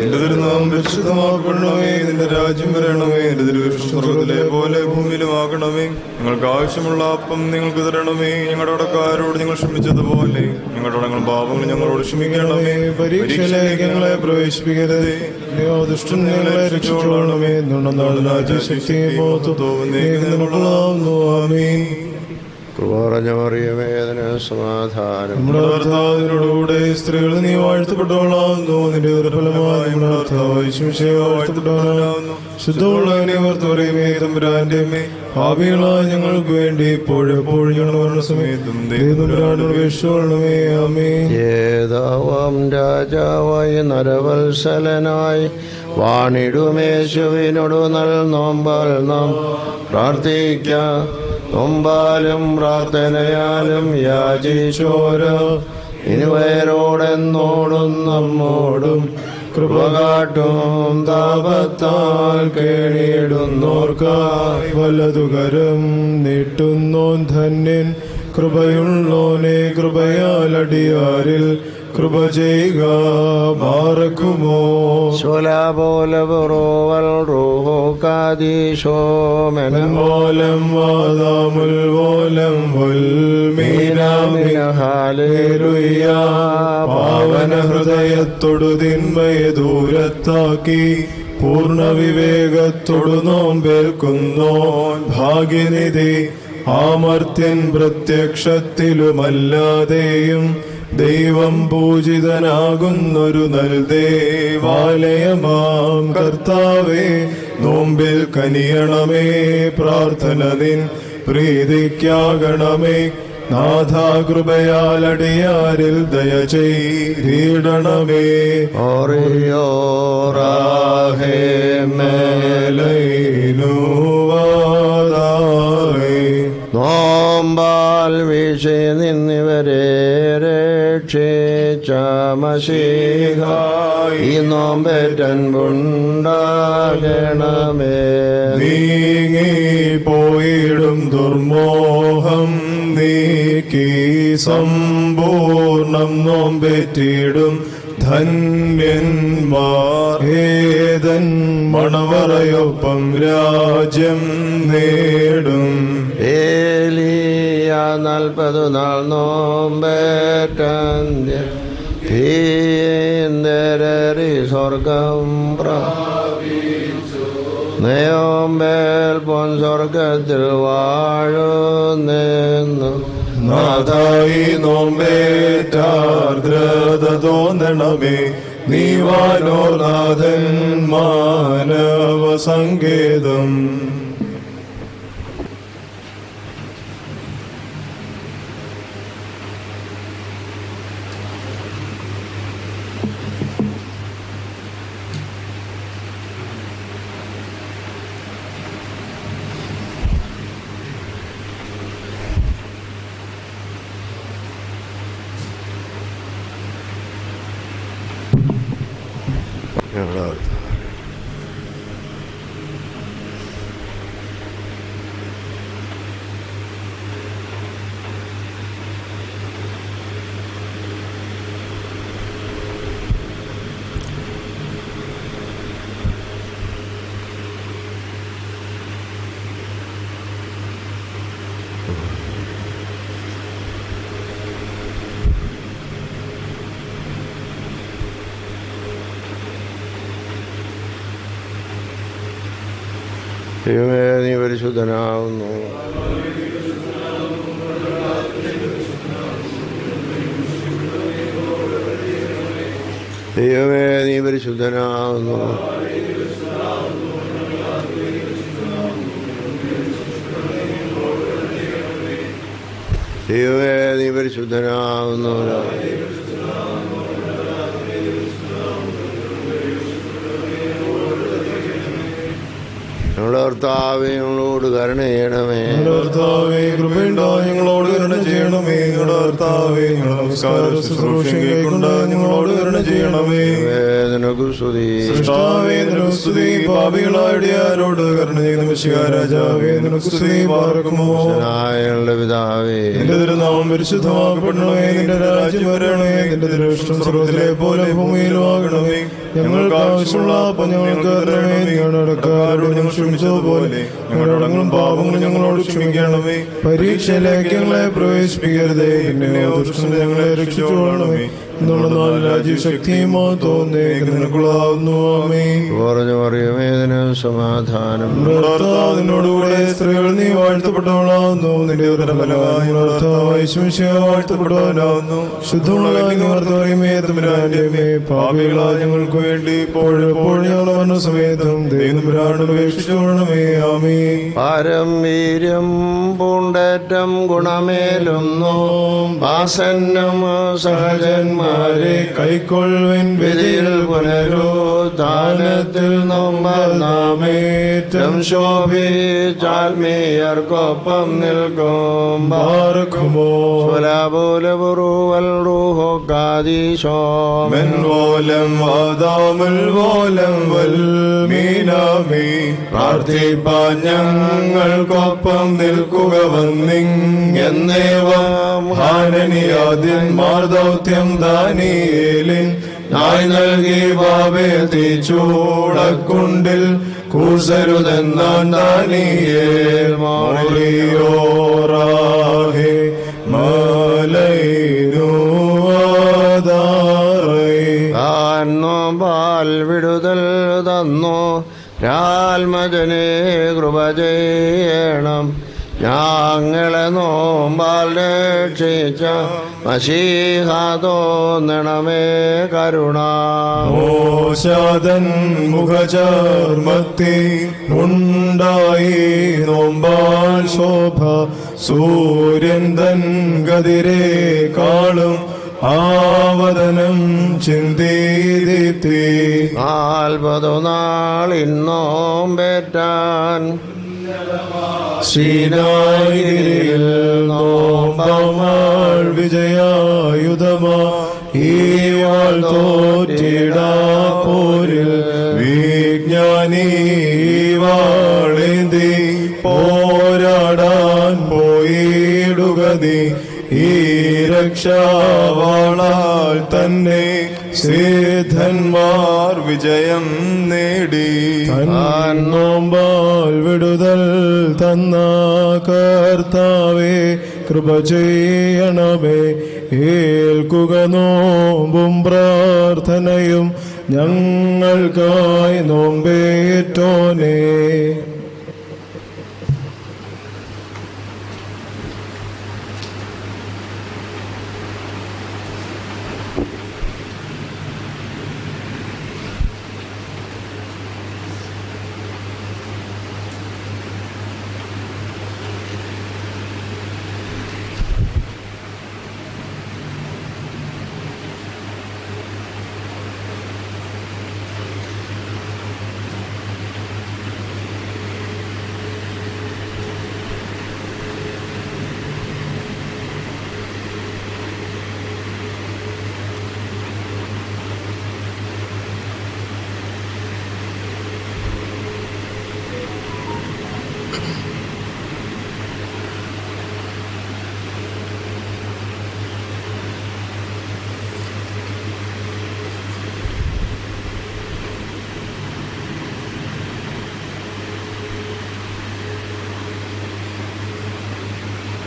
നിന്റെ തിരുനാമം പരിശുദ്ധമാക്കണമേ, നിന്റെ രാജ്യം വരണമേ, നിന്റെ തിരുവിഷ്ണുലെ പോലെ ഭൂമിയിലുമാകണമേ. ഞങ്ങൾക്ക് ആവശ്യമുള്ള അപ്പം നിങ്ങൾക്ക് തരണമേ. ഞങ്ങളുടെ കടക്കാരോട് ഞങ്ങൾ ക്ഷമിച്ചതുപോലെ ഞങ്ങളുടെ ഞങ്ങൾ പാപങ്ങൾ ഞങ്ങളോട് ക്ഷമിക്കണമേ. പരീക്ഷയിലേക്ക് ഞങ്ങളെ പ്രവേശിപ്പിക്കരുതേ, ദുഷ്ടൻ ഞങ്ങളെ രക്ഷിച്ചുകൊള്ളണമേ. ആമേൻ. കൃപ മറിയമേ, സമാധാനം. നമ്മുടെ ഭർത്താവിനോടുകൂടെ സ്ത്രീകൾ നീ വാഴ്ത്തപ്പെട്ടവളാവുന്നു, നിന്റെ ഫലമായി നമ്മുടെ ഭർത്താവ് വാഴ്ത്തപ്പെട്ടവനാവുന്നു. ശുദ്ധമുള്ളവനെ ഓർത്ത് പറയുമേ, തമ്പുരാന്റെ അമ്മേ, പാപികളായ ഞങ്ങൾക്ക് വേണ്ടി ഇപ്പോഴെപ്പോഴും ഞങ്ങൾ മരണ സമയത്തും ദൈവതമ്പുരാനോട് അപേക്ഷിച്ചുകൊള്ളണമേ. ആമേൻ. ഏതാവാം രാജാവായി നരവത്സലനായി വാണിടുമേശുവിനോട് നൽ നോമ്പാൽ നാം പ്രാർത്ഥിക്കാം. നോമ്പാലും പ്രാർത്ഥനയാലും യാചിച്ചോരോ ഇനുവരോടെന്നോടും നമ്മോടും കൃപ കാട്ടും. താപത്താൽ കേണിയിടുന്നോർക്കായി വലതുകരം നീട്ടുന്നോൻ ധന്യൻ. കൃപയുള്ളോനെ കൃപയാൽ അടിയാരിൽ കൃപ ചെയ്യുക. ബാറക്കുമോ ശോലാപോലവറോവൽ റൂഹോ കാദീശോ മെൻമോലം വാദാമുൽ വോലം വൽമീനാമിന ഹല്ലേലൂയ. പാവന ഹൃദയത്തോടു തിന്മയെ ദൂരത്താക്കി പൂർണ്ണ വിവേകത്തോടു നോമ്പേൽക്കുന്നോൻ ഭാഗ്യനിധി. ആമർത്യൻ പ്രത്യക്ഷത്തിലുമല്ലാതെയും ദൈവം പൂജിതനാകുന്നൊരു നൽദേവാലയമാം കർത്താവേ, നോമ്പിൽ കനിയണമേ. പ്രാർത്ഥന നിൻ പ്രീതിക്കാകണമേ. നാഥാ കൃപയാൽ അടിയാരിൽ ദയ ചെയ്തിടണമേ. ഓറിയോറാഹേ മേലൈനുവാദായി നോമ്പാൽ വീശി നിന്നിവരെ രക്ഷിച്ച മശീഹ ഈ നോമ്പേറ്റൻപുണ്ടാകണമേ. നീങ്ങിപ്പോയിടും ദുർമോഹം നീക്കി സമ്പൂർണം നോമ്പേറ്റിടും ധന്യന്മാർ ഏതൻ മണവറയൊപ്പം രാജ്യം നേടും. ഏലിയ 40 നാൾ നോമ്പേറ്റന്തി സ്വർഗം നേയോമ്പേൽ പൊൻ സ്വർഗത്തിൽ വാഴുന്നു. നാഥായി നോമ്പേറ്റാർദ്രത തോന്നണമേ. നീവാനോർ നാഥൻ മാനവ സങ്കേതം. ദൈവമേ, നീ പരിശുദ്ധനാവുന്നു. ദൈവമേ, നീ പരിശുദ്ധനാവുന്നു. ദൈവമേ, നീ പരിശുദ്ധനാവുന്നു. ഞങ്ങളുടെ കർത്താവേ, ഞങ്ങളോട് കരുണ ചെയ്യണമേ. കർത്താവേ, കൃപയുണ്ടായി ഞങ്ങളോട് കരുണ ചെയ്യണമേ. ഞങ്ങളുടെ കർത്താവേ, ഞങ്ങളുടെ നമസ്കാര ശുശ്രൂഷയും കൈക്കൊണ്ട് ഞങ്ങളോട് കരുണ ചെയ്യണമേ. നിനക്ക് സ്തുതി. സൃഷ്ടാവേ, നിനക്ക് സ്തുതി. പാപികളാടിയാരോട് കരുണ ചെയ്യുന്ന മിശിഹാ രാജാവേ, നിനക്ക് സ്തുതി. പാർക്കുമോ ഞങ്ങളുടെ പിതാവേ, നിന്റെ തിരുനാമം പരിശുദ്ധമാക്കപ്പെടണമേ. നിന്റെ രാജ്യം വരണമേ. നിന്റെ തിരുഷ്ടം സ്വർഗ്ഗത്തിലെ പോലെ ഭൂമിയിലും ആകണമേ. ഞങ്ങൾക്ക് ആവശ്യമുള്ള അപ്പം ഞങ്ങൾക്ക് തരണമേ. ഞങ്ങളുടെ കടക്കാരോട് ഞങ്ങൾ ക്ഷമിച്ചതുപോലെ ഞങ്ങളുടെ പാപങ്ങളും ഞങ്ങളോട് ക്ഷമിക്കണമേ. പരീക്ഷയിലേക്ക് ഞങ്ങളെ പ്രവേശിപ്പിക്കരുതേ. പിന്നെ ദുഷ്ടനെ ഞങ്ങളെ രക്ഷിച്ചുകൊള്ളണമേ. എന്നുള്ള നാല് രാജ്യശക്തിയുമോ തോന്നേ നിനക്കുള്ളതാവുന്നു. ആമേൻ. പറഞ്ഞു പറയുമേ, സമാധാനം. നിന്നോടുകൂടെ സ്ത്രീകൾ നീ വാഴ്ത്തപ്പെട്ടവളാവുന്നു. നിന്റെ ഉദരഫലമായി വാഴ്ത്തപ്പെട്ടവനാവുന്നു. ശുദ്ധമുള്ള പറയുമേ, തമ്പുരാന്റെമേ, പാപികളാ ഞങ്ങൾക്ക് വേണ്ടി ഇപ്പോഴെപ്പോഴും ഞങ്ങളുടെ മരണസമയത്തും ദൈവതമ്പുരാനോട് അപേക്ഷിച്ചുകൊള്ളണമേ. ആമേൻ. പാരമ്പര്യം പൂണ്ടേറ്റം ഗുണമേലുന്നു ആസന്നം സഹജന്മാരെ കൈക്കൊള്ളുവിൻ വിധിയിൽ പുനരുത്ഥാനത്തിൽ നോമ്പേറ്റം ശോഭിച്ചാൽമീയർക്കൊപ്പം നിൽക്കും. ബാറക്കുമോ സ്വലാപൂലപുറുവൽ റൂഹോക്കാദീശോ മെൻവോലം വാദാമുൽ വോലം വൽ മീനാമി. പ്രാർത്ഥിപ്പാൻ ഞങ്ങൾക്കൊപ്പം നിൽക്കുക വന്നിങ്ങെന്നേവം ഹാനനിയാദ്യന്മാർ ദൗത്യം ദാനിയേലിൻ നായ് നൽകി ബാബേ തീച്ചൂടക്കുണ്ടിൽ കൂസരുതെന്നാൻ ദാനിയേൽ മോറിയോറാഹേ മലൈനുവാദാറേ. താന്നോ പാൽ വിടുതൽ തന്നോ രാൽമജനെ കൃപ ചെയ്യണം. ഞങ്ങൾ ഞങ്ങളെ നോമ്പാൽ രക്ഷിച്ച മശീഹ തോന്നണമേ കരുണ. ഓശാദൻ മുഖചർമ്മത്തി ഉണ്ടായി നോമ്പാൽ ശോഭ സൂര്യൻ തൻ ഗതിരേക്കാളും ആവദനം ചിന്തീതി 40 നാളിൻ നോമ്പേറ്റാൻ സീനായിൽ നോമ്പമാൾ വിജയായുധമാ ഈ വാൾ തോറ്റിടാ പോരിൽ വിജ്ഞാനി വാളേന്തി പോരാടാൻ പോയിടുക നീ ഈ രക്ഷാവാളാൽ തന്നെ സിദ്ധന്മാർ വിജയം നേടി. നോമ്പാൽ വിടുതൽ തന്ന കർത്താവേ കൃപ ചെയ്യണമേ. ഏൽക്കുക നോമ്പും പ്രാർത്ഥനയും ഞങ്ങൾക്കായി നോമ്പേറ്റോനേ.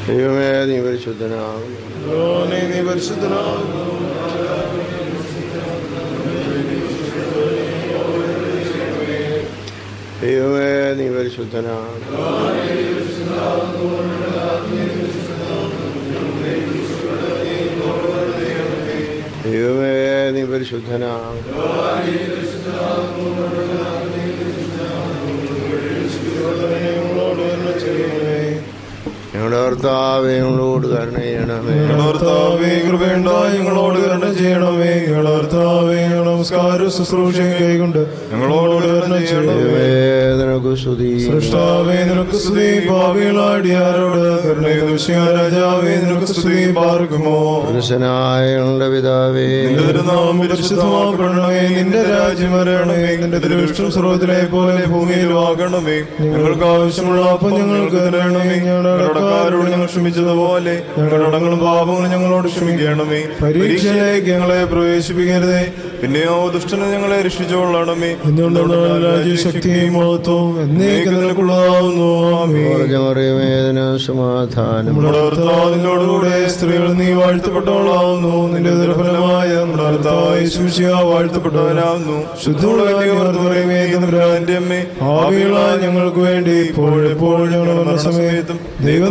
ദൈവമേ നീ പരിശുദ്ധനാകുന്നു. നീ പരിശുദ്ധനാകുന്നു. ദൈവമേ നീ പരിശുദ്ധനാകുന്നു. ദൈവമേ നീ പരിശുദ്ധനാകുന്നു. ഞങ്ങളുടെ കർത്താവേ ഞങ്ങളോട് കരുണ ചെയ്യണമേ. കർത്താവേ കൃപയുണ്ടായി ഞങ്ങളോട് കരുണ ചെയ്യണമേ. കർത്താവേ നമസ്കാര ശുശ്രൂഷ കൈകൊണ്ട് ഞങ്ങളോട് കരുണ ചെയ്യണമേ. നിനക്ക് സ്തുതി. സൃഷ്ടാവേ നിനക്ക് സ്തുതി. പാപികളാടിയാരോട് കരുണ രാജാവേ നിനക്ക് സ്തുതി. പാർക്കുമോ പുരുഷനായ ഞങ്ങളുടെ പിതാവേ നിന്റെ തിരുനാമം പരിശുദ്ധമാക്കണമേ. നിന്റെ രാജ്യം വരണമേ. നിന്റെ തിരുവിഷ്ടം സ്രോതത്തിലെ പോലെ ഭൂമിയിലും ആകണമേ. ഞങ്ങൾക്ക് ആവശ്യമുള്ള അപ്പം ഞങ്ങൾക്ക് തരണമേ. ഞങ്ങളുടെ ഞങ്ങൾ ക്ഷമിച്ചതുപോലെ ഞങ്ങളുടെ കടങ്ങളും പാപങ്ങളും ഞങ്ങളോട് ക്ഷമിക്കണമേ. പരീക്ഷയിലേക്ക് ഞങ്ങളെ പ്രവേശിപ്പിക്കരുതേ, പിന്നെയോ ദുഷ്ടനെ ഞങ്ങളെ രക്ഷിച്ചുകൊള്ളണമേ. ശക്തിയും മഹത്വവും എന്നേക്കും നിനക്കുള്ളതാവുന്നു. സമാധാനം. നമ്മുടെ ഭർത്താവിനോടുകൂടെ സ്ത്രീകൾ നീ വാഴ്ത്തപ്പെട്ടവളാവുന്നു. നിന്റെ ദുർഫലമായ നമ്മുടെ ഭർത്താവ് വാഴ്ത്തപ്പെട്ടവനാവുന്നു. ശുദ്ധമുള്ള അമ്മേ, ഭാവികളായ ഞങ്ങൾക്ക് വേണ്ടി ഇപ്പോഴെപ്പോഴും ഞങ്ങളുടെ സമയത്തും ദൈവം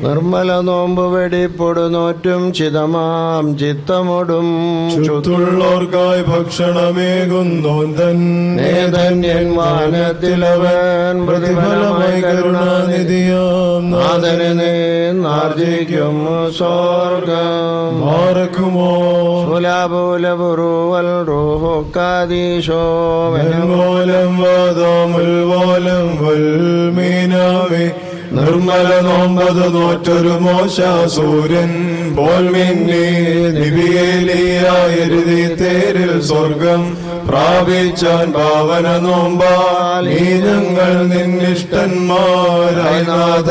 നിർമ്മല നോമ്പ് വെടിപ്പൊടുന്നോറ്റും ചിതമാം ചിത്തമോടും ചുറ്റുള്ളവർക്കായി ഭക്ഷണമേകുന്നോൻ തന്നെ ധന്യൻ. മാനത്തിലവൻ പ്രതിഫലമായി കരുണാനിധിയാം നാഥനെ ആർജിക്കും സ്വർഗം. മാറക്കുമോ സുലഭുലപുറുവൽ റൂഹുക്കാദീശോ വെൽമോലം വാദാമുൽ വോലം വൽമീനാവേ. നിർമ്മല നോമ്പത് നോറ്റൊരു മോശ സൂര്യൻ പോൽ മിന്നി നിബിയേലിയായിരുതി തേരിൽ സ്വർഗം പ്രാപിച്ചാൻ പാവന നോമ്പാൽ ഈ ഞങ്ങൾ നിന്നിഷ്ടന്മാരായി നാഥ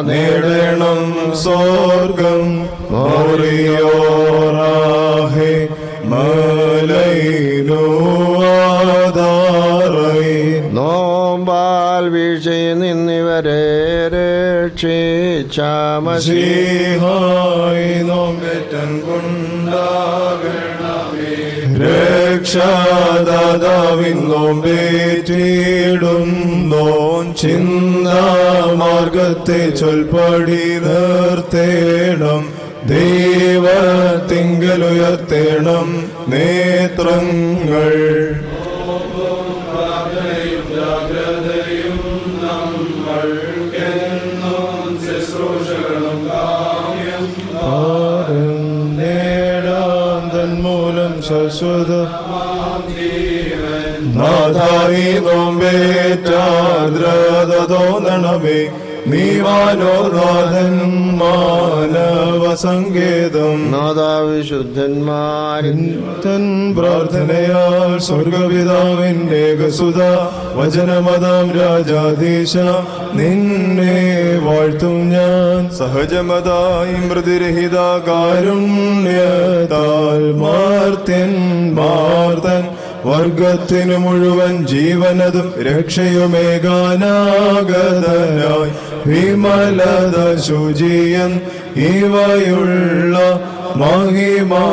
നേടണം സ്വർഗം. മോറിയോറാഹേ മലൈനോ ആധാറൈ. നോമ്പാൽ വീഴ്ചയിൽ നിന്നിവരെ രക്ഷിച്ച മശീഹായി നോമ്പേറ്റൻ കൊണ്ടാകണമേ. രക്ഷാദാതാവിന്നോമ്പേറ്റിടുന്നോൻ ചിന്താമാർഗത്തെ ചൊൽപ്പടി നിർത്തേണം. ദൈവത്തിങ്കലുയർത്തേണം നേത്രങ്ങൾ. നേടാം തന്മൂലം ശാശ്വത നാഥായി നോമ്പേറ്റാദ്രത തോന്നണമേ. നീവാനോനാഥൻ മാനവ സങ്കേതം. നാദാവിശുദ്ധന്മാരിൻ തൻ പ്രാർത്ഥനയാൽ സ്വർഗപിതാവിന്റെ ഗസുത വചനമതാം രാജാധീശ നിന്നെ വാഴ്ത്തും ഞാൻ. സഹജമതായി മൃതിരഹിത കാരുണ്യത്താൽ മാർത്തൻ വർഗത്തിനു മുഴുവൻ ജീവനതും രക്ഷയുമേകാനാഗതനായി വിമലത ശുചിയൻ ഇവയുള്ള മഹിമാവിയനും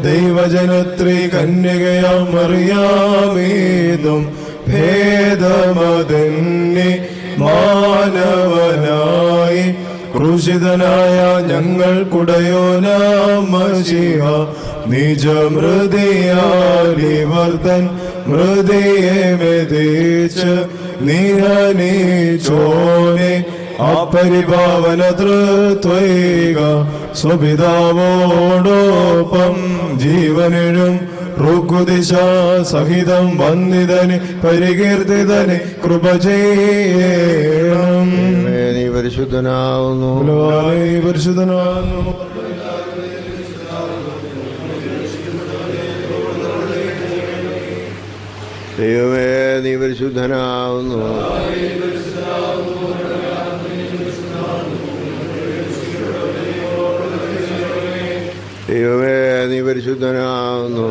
ദൈവജനത്രീ കന്യകയാം മറിയാമേതും ഭേദമതന്നി മാനവനായി ക്രൂശിതനായ ഞങ്ങൾക്കുടയോനാമശിഹ നിജമൃതിയാലിവർത്തൻ മൃതിയെ മെതിച്ച് നിഹനിച്ചോനെ അപരിഭാവന തൃത്വൈക സ്വപിതാവോടൊപ്പം ജീവനും ഋക്കുദിശ സഹിതം വന്ദിതനെ പരികീർത്തിതനെ കൃപ ചെയ്യണം. നീ പരിശുദ്ധനാവുന്നു, പരിശുദ്ധനാവുന്നു. ദൈവമേ നീ പരിശുദ്ധനാവുന്നു. ദൈവമേ നീ പരിശുദ്ധനാവുന്നു.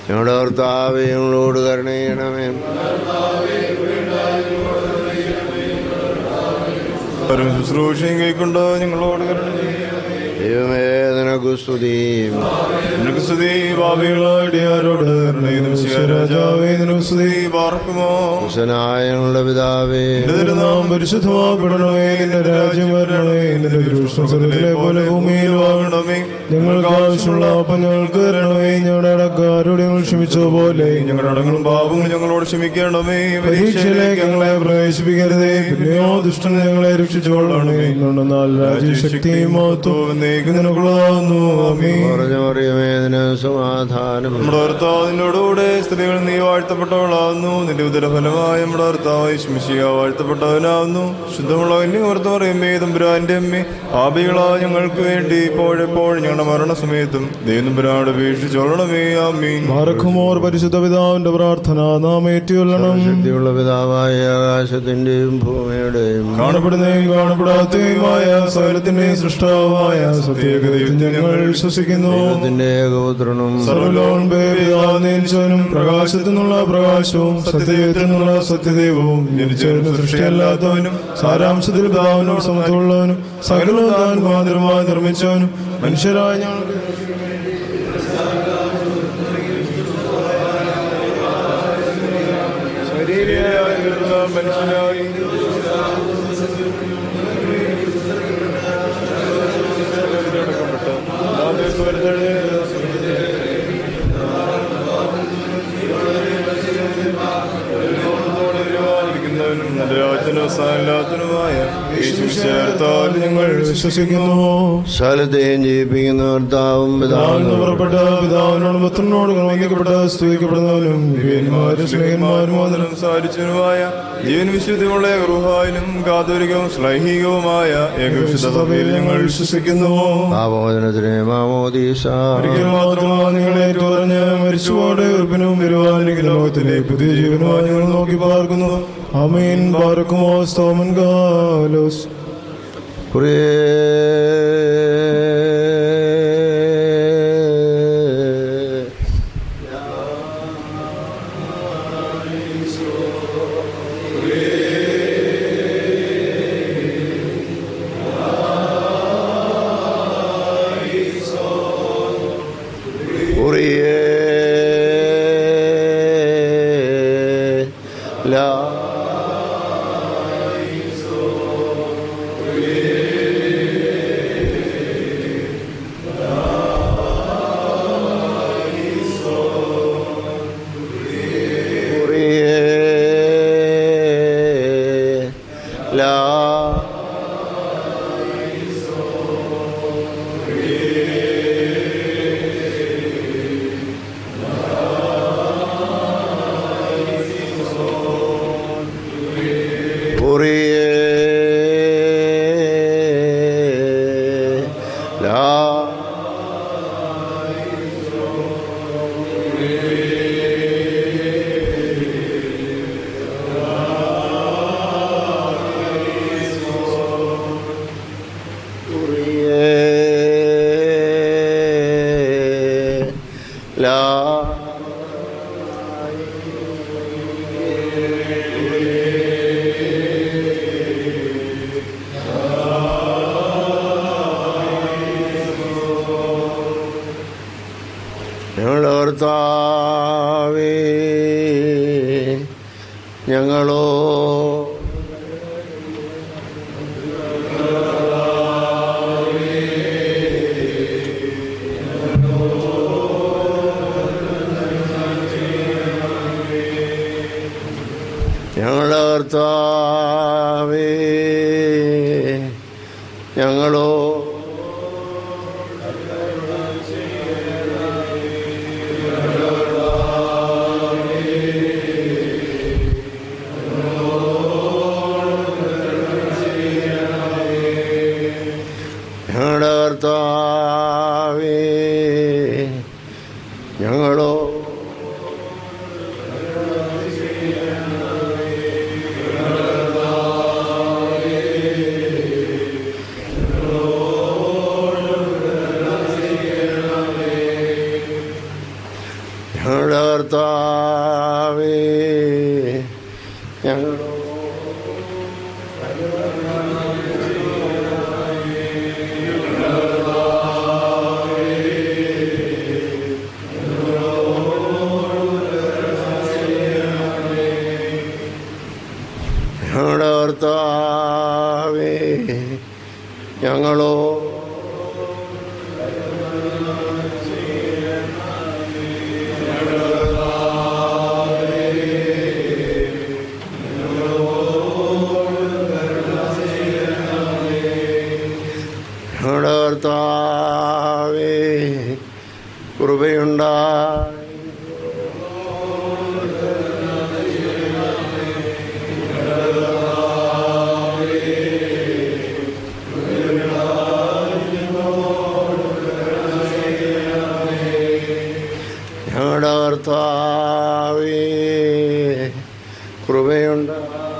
ഞങ്ങളുടെ കർത്താവേ ഞങ്ങളോട് കരുണ ചെയ്യണമേ. ശുശ്രൂഷയും കൈക്കൊണ്ട് ഞങ്ങളോട് കരുണ ചെയ്യണമേ. ദൈവമേ നിനക്ക് സ്തുതി. നിനക്ക് സ്തുതി ഭാവികളോട് രാജാവേ നിനക്ക് സ്തുതി. പാർക്കുമോ ഞങ്ങളുടെ പിതാവേ, നാം പരിശുദ്ധമാക്കണമേ. നിന്റെ രാജ്യം വരണമേ. നിന്റെ ദൃഷ്ടത്തിലെ പോലെ ഭൂമിയിലുമാകണമേ. ഞങ്ങൾക്ക് ആവശ്യമുള്ള അപ്പം ഞങ്ങൾക്ക് തരണമേ. ഞങ്ങളുടെ അടക്കാരോട് ഞങ്ങൾ ക്ഷമിച്ചതുപോലെ ഞങ്ങളുടെ അടങ്ങളും പാപങ്ങളും ഞങ്ങളോട് ക്ഷമിക്കണമേ. പരീക്ഷയിലേക്ക് ഞങ്ങളെ പ്രവേശിപ്പിക്കരുതേ, പിന്നെയോ ദുഷ്ടൻ ഞങ്ങളെ രക്ഷിച്ചുകൊള്ളണമേ. എന്നാൽ രാജ്യശക്തിയും മഹത്വവും നിനക്കുള്ളതാകുന്നു. സമാധാനം. നമ്മുടെ ഭർത്താവ് നിന്നോടുകൂടെ സ്ത്രീകൾ നീ വാഴ്ത്തപ്പെട്ടവളാകുന്നു. നിന്റെ ഉദരഫലമായ നമ്മുടെ ഭർത്താവ് ശിമിശിക വാഴ്ത്തപ്പെട്ടവനാകുന്നു. ശുദ്ധമുള്ള ഓർത്ത് പറയുമ്പേ തമ്പുരാന്റെ അമ്മേ, പാപികളാ ഞങ്ങൾക്ക് വേണ്ടി ഇപ്പോഴെപ്പോഴും ഞങ്ങളുടെ മരണസമയത്തും ദൈവതമ്പുരാനോട് അപേക്ഷിച്ചോളണമേ. ആമീൻ. ബാറക്കുമോർ പരിശുദ്ധ പിതാവിന്റെ പ്രാർത്ഥന നാം ഏറ്റുകൊള്ളണം. ശക്തിയുള്ള പിതാവായ ആകാശത്തിന്റെയും ഭൂമിയുടെയും കാണപ്പെടുന്നതും കാണപ്പെടാത്തതുമായ സകലത്തിന്റെയും സൃഷ്ടാവായ സത്യദൈവത്തിൽ ഞങ്ങൾ വിശ്വസിക്കുന്നു. ഏകപുത്രനും സർവ്വലോകനും പ്രകാശത്തിൽ നിന്നുള്ള പ്രകാശവും സത്യദൈവത്തിൽ നിന്നുള്ള സത്യദൈവവും ജനിച്ചവനും സൃഷ്ടിയല്ലാത്തവനും സാരാംശത്തിൽ പിതാവിനോട് സമത്വമുള്ളവനും സകലവും താൻ മുഖാന്തരമായി നിർമ്മിച്ചവനും മനുഷ്യരായ ഞങ്ങൾക്ക് മനുഷ്യനായി ഞങ്ങൾ വിശ്വസിക്കുന്നു. സകലത്തെയും ജീവിപ്പിക്കുന്ന കർത്താവും പുറപ്പെട്ട പിതാവിനോട് പുത്രനോട് വന്ദിക്കപ്പെട്ട സ്തുതിക്കപ്പെടുന്നവനും സ്നേഹന്മാരും സംസാരിച്ചവനുമായ ജീവൻ വിശുദ്ധിയുള്ള റൂഹായിലും കാതോലികവും ശ്ലൈഹികവുമായ ഏകവിശുദ്ധ സഭയിൽ ഞങ്ങൾ വിശ്വസിക്കുന്നു. ഒരിക്കൽ മാത്രമാണ് നിങ്ങളെ പറഞ്ഞ് മരിച്ചുപോടെ ഉറപ്പിനും വരുവാനിരിക്കുന്ന ലോകത്തിലെ പുതിയ ജീവനുമായി ഞങ്ങൾ നോക്കി പാർക്കുന്നു. ആമീൻ. ബാറക്കുമോ സ്തോമൻ ഗാലോസ്. ഞങ്ങളുടെ കർത്താവേ, ഞങ്ങളോ ഞങ്ങളുടെ കർത്താവേ, ഞങ്ങളോ ഞങ്ങളുടെ കർത്താവേ, ഞങ്ങളോ ഞങ്ങളുടെ കർത്താവേ, ഞങ്ങളോ ഞങ്ങളുടെ കർത്താവേ, ഞങ്ങളോ ഞങ്ങളുടെ കർത്താവേ, കൃപയുണ്ടായി ഞങ്ങളുടെ കർത്താവേ, കൃപയുണ്ടായി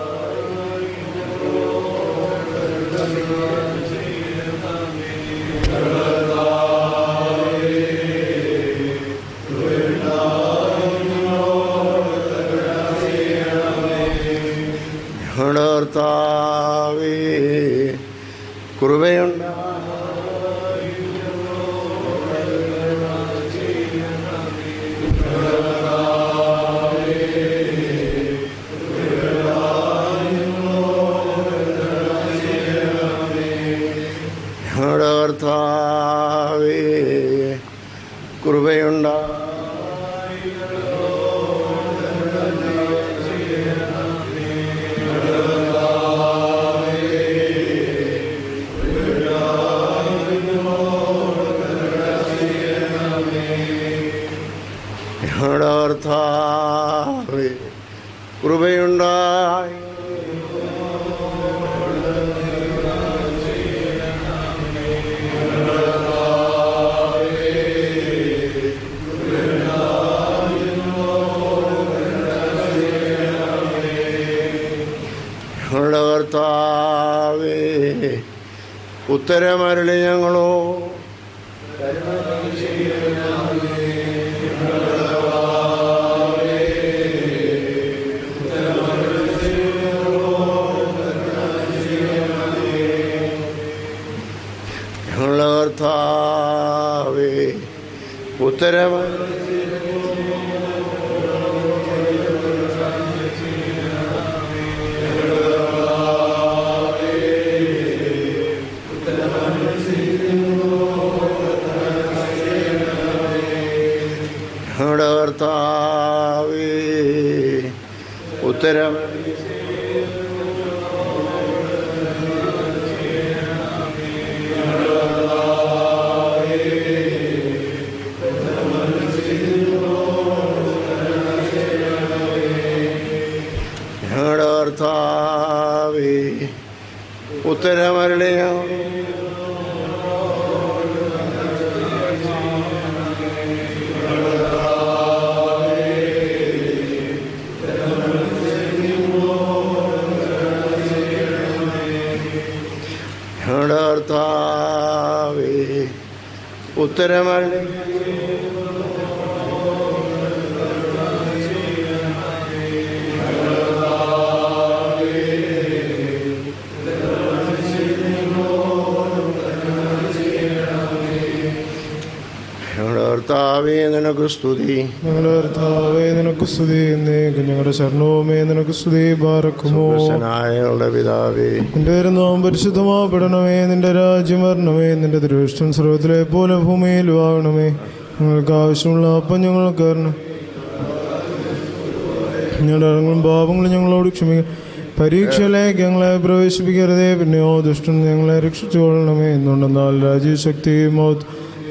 ഞങ്ങളുടെ കർത്താവേ, കൃപയുണ്ടായി ഞങ്ങളുടെ കർത്താവേ, കൃപയുണ്ടായി ഞങ്ങളുടെ കർത്താവേ, കൃപയുണ്ടായി ഞങ്ങളുടെ കർത്താവേ, ഉത്തരമരുളി ഞങ്ങളോ ഞങ്ങളുടെ കർത്താവേ, ഉത്തരമരുളി ഞങ്ങളുടെ കർത്താവേ, ഉത്തരം ഞങ്ങളുടെ കർത്താവേ, ഉത്തരമരുളിയ ഞങ്ങളുടെ കർത്താവേ, ഉത്തരമരുളി കർത്താവേ, നിനക്ക് സ്തുതി. ഞങ്ങളുടെ കർത്താവേ, നിനക്ക് സ്തുതി. ഞങ്ങളുടെ ശരണവുമേ, നിനക്ക് സ്തുതി. ബാറക്കുമോ ഞങ്ങളുടെ പിതാവേ, നിന്റെ നാമം പരിശുദ്ധമാപ്പെടണമേ. നിന്റെ രാജ്യം വരണമേ. നിന്റെ ദൃഷ്ടം സ്രോതത്തിലെ പോലെ ഭൂമിയിലും ആകണമേ. ഞങ്ങൾക്ക് ആവശ്യമുള്ള അപ്പം ഞങ്ങൾക്ക് തരണം. ഞങ്ങളുടെ അടങ്ങളും പാപങ്ങളും ഞങ്ങളോട് ക്ഷമിക്കുക. പരീക്ഷയിലേക്ക് ഞങ്ങളെ പ്രവേശിപ്പിക്കരുതേ, പിന്നെയോ ദുഷ്ടൻ ഞങ്ങളെ രക്ഷിച്ചുകൊള്ളണമേ. എന്നുണ്ടെന്നാൽ രാജ്യശക്തിയും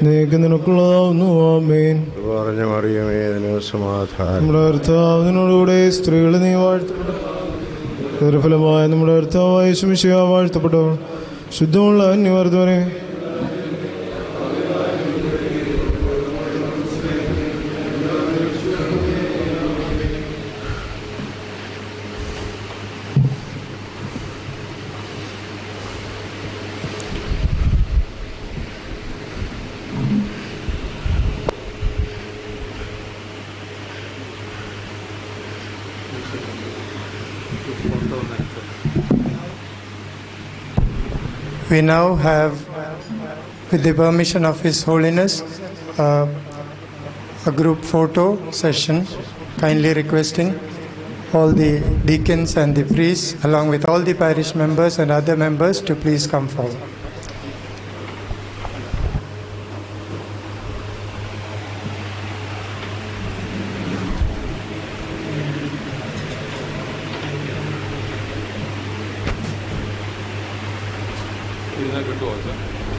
നീക്ക് നിനക്കുള്ളതാവുന്നു. ആമേൻ. പറഞ്ഞ മറിയമേ, നിനക്ക് സമാധാനം. നമ്മുടെ കർത്താവിനോടുകൂടെ സ്ത്രീകൾ നീ വാഴ്ത്തപ്പെട്ടു. ഫലമായ നമ്മുടെ കർത്താവായ യേശു മിശിഹ വാഴ്ത്തപ്പെട്ടവൾ. ശുദ്ധമുള്ള അന്യവർദ്ധവനെ We now have, with the permission of His Holiness, a group photo session, kindly requesting all the deacons and the priests, along with all the parish members and other members, to please come forward.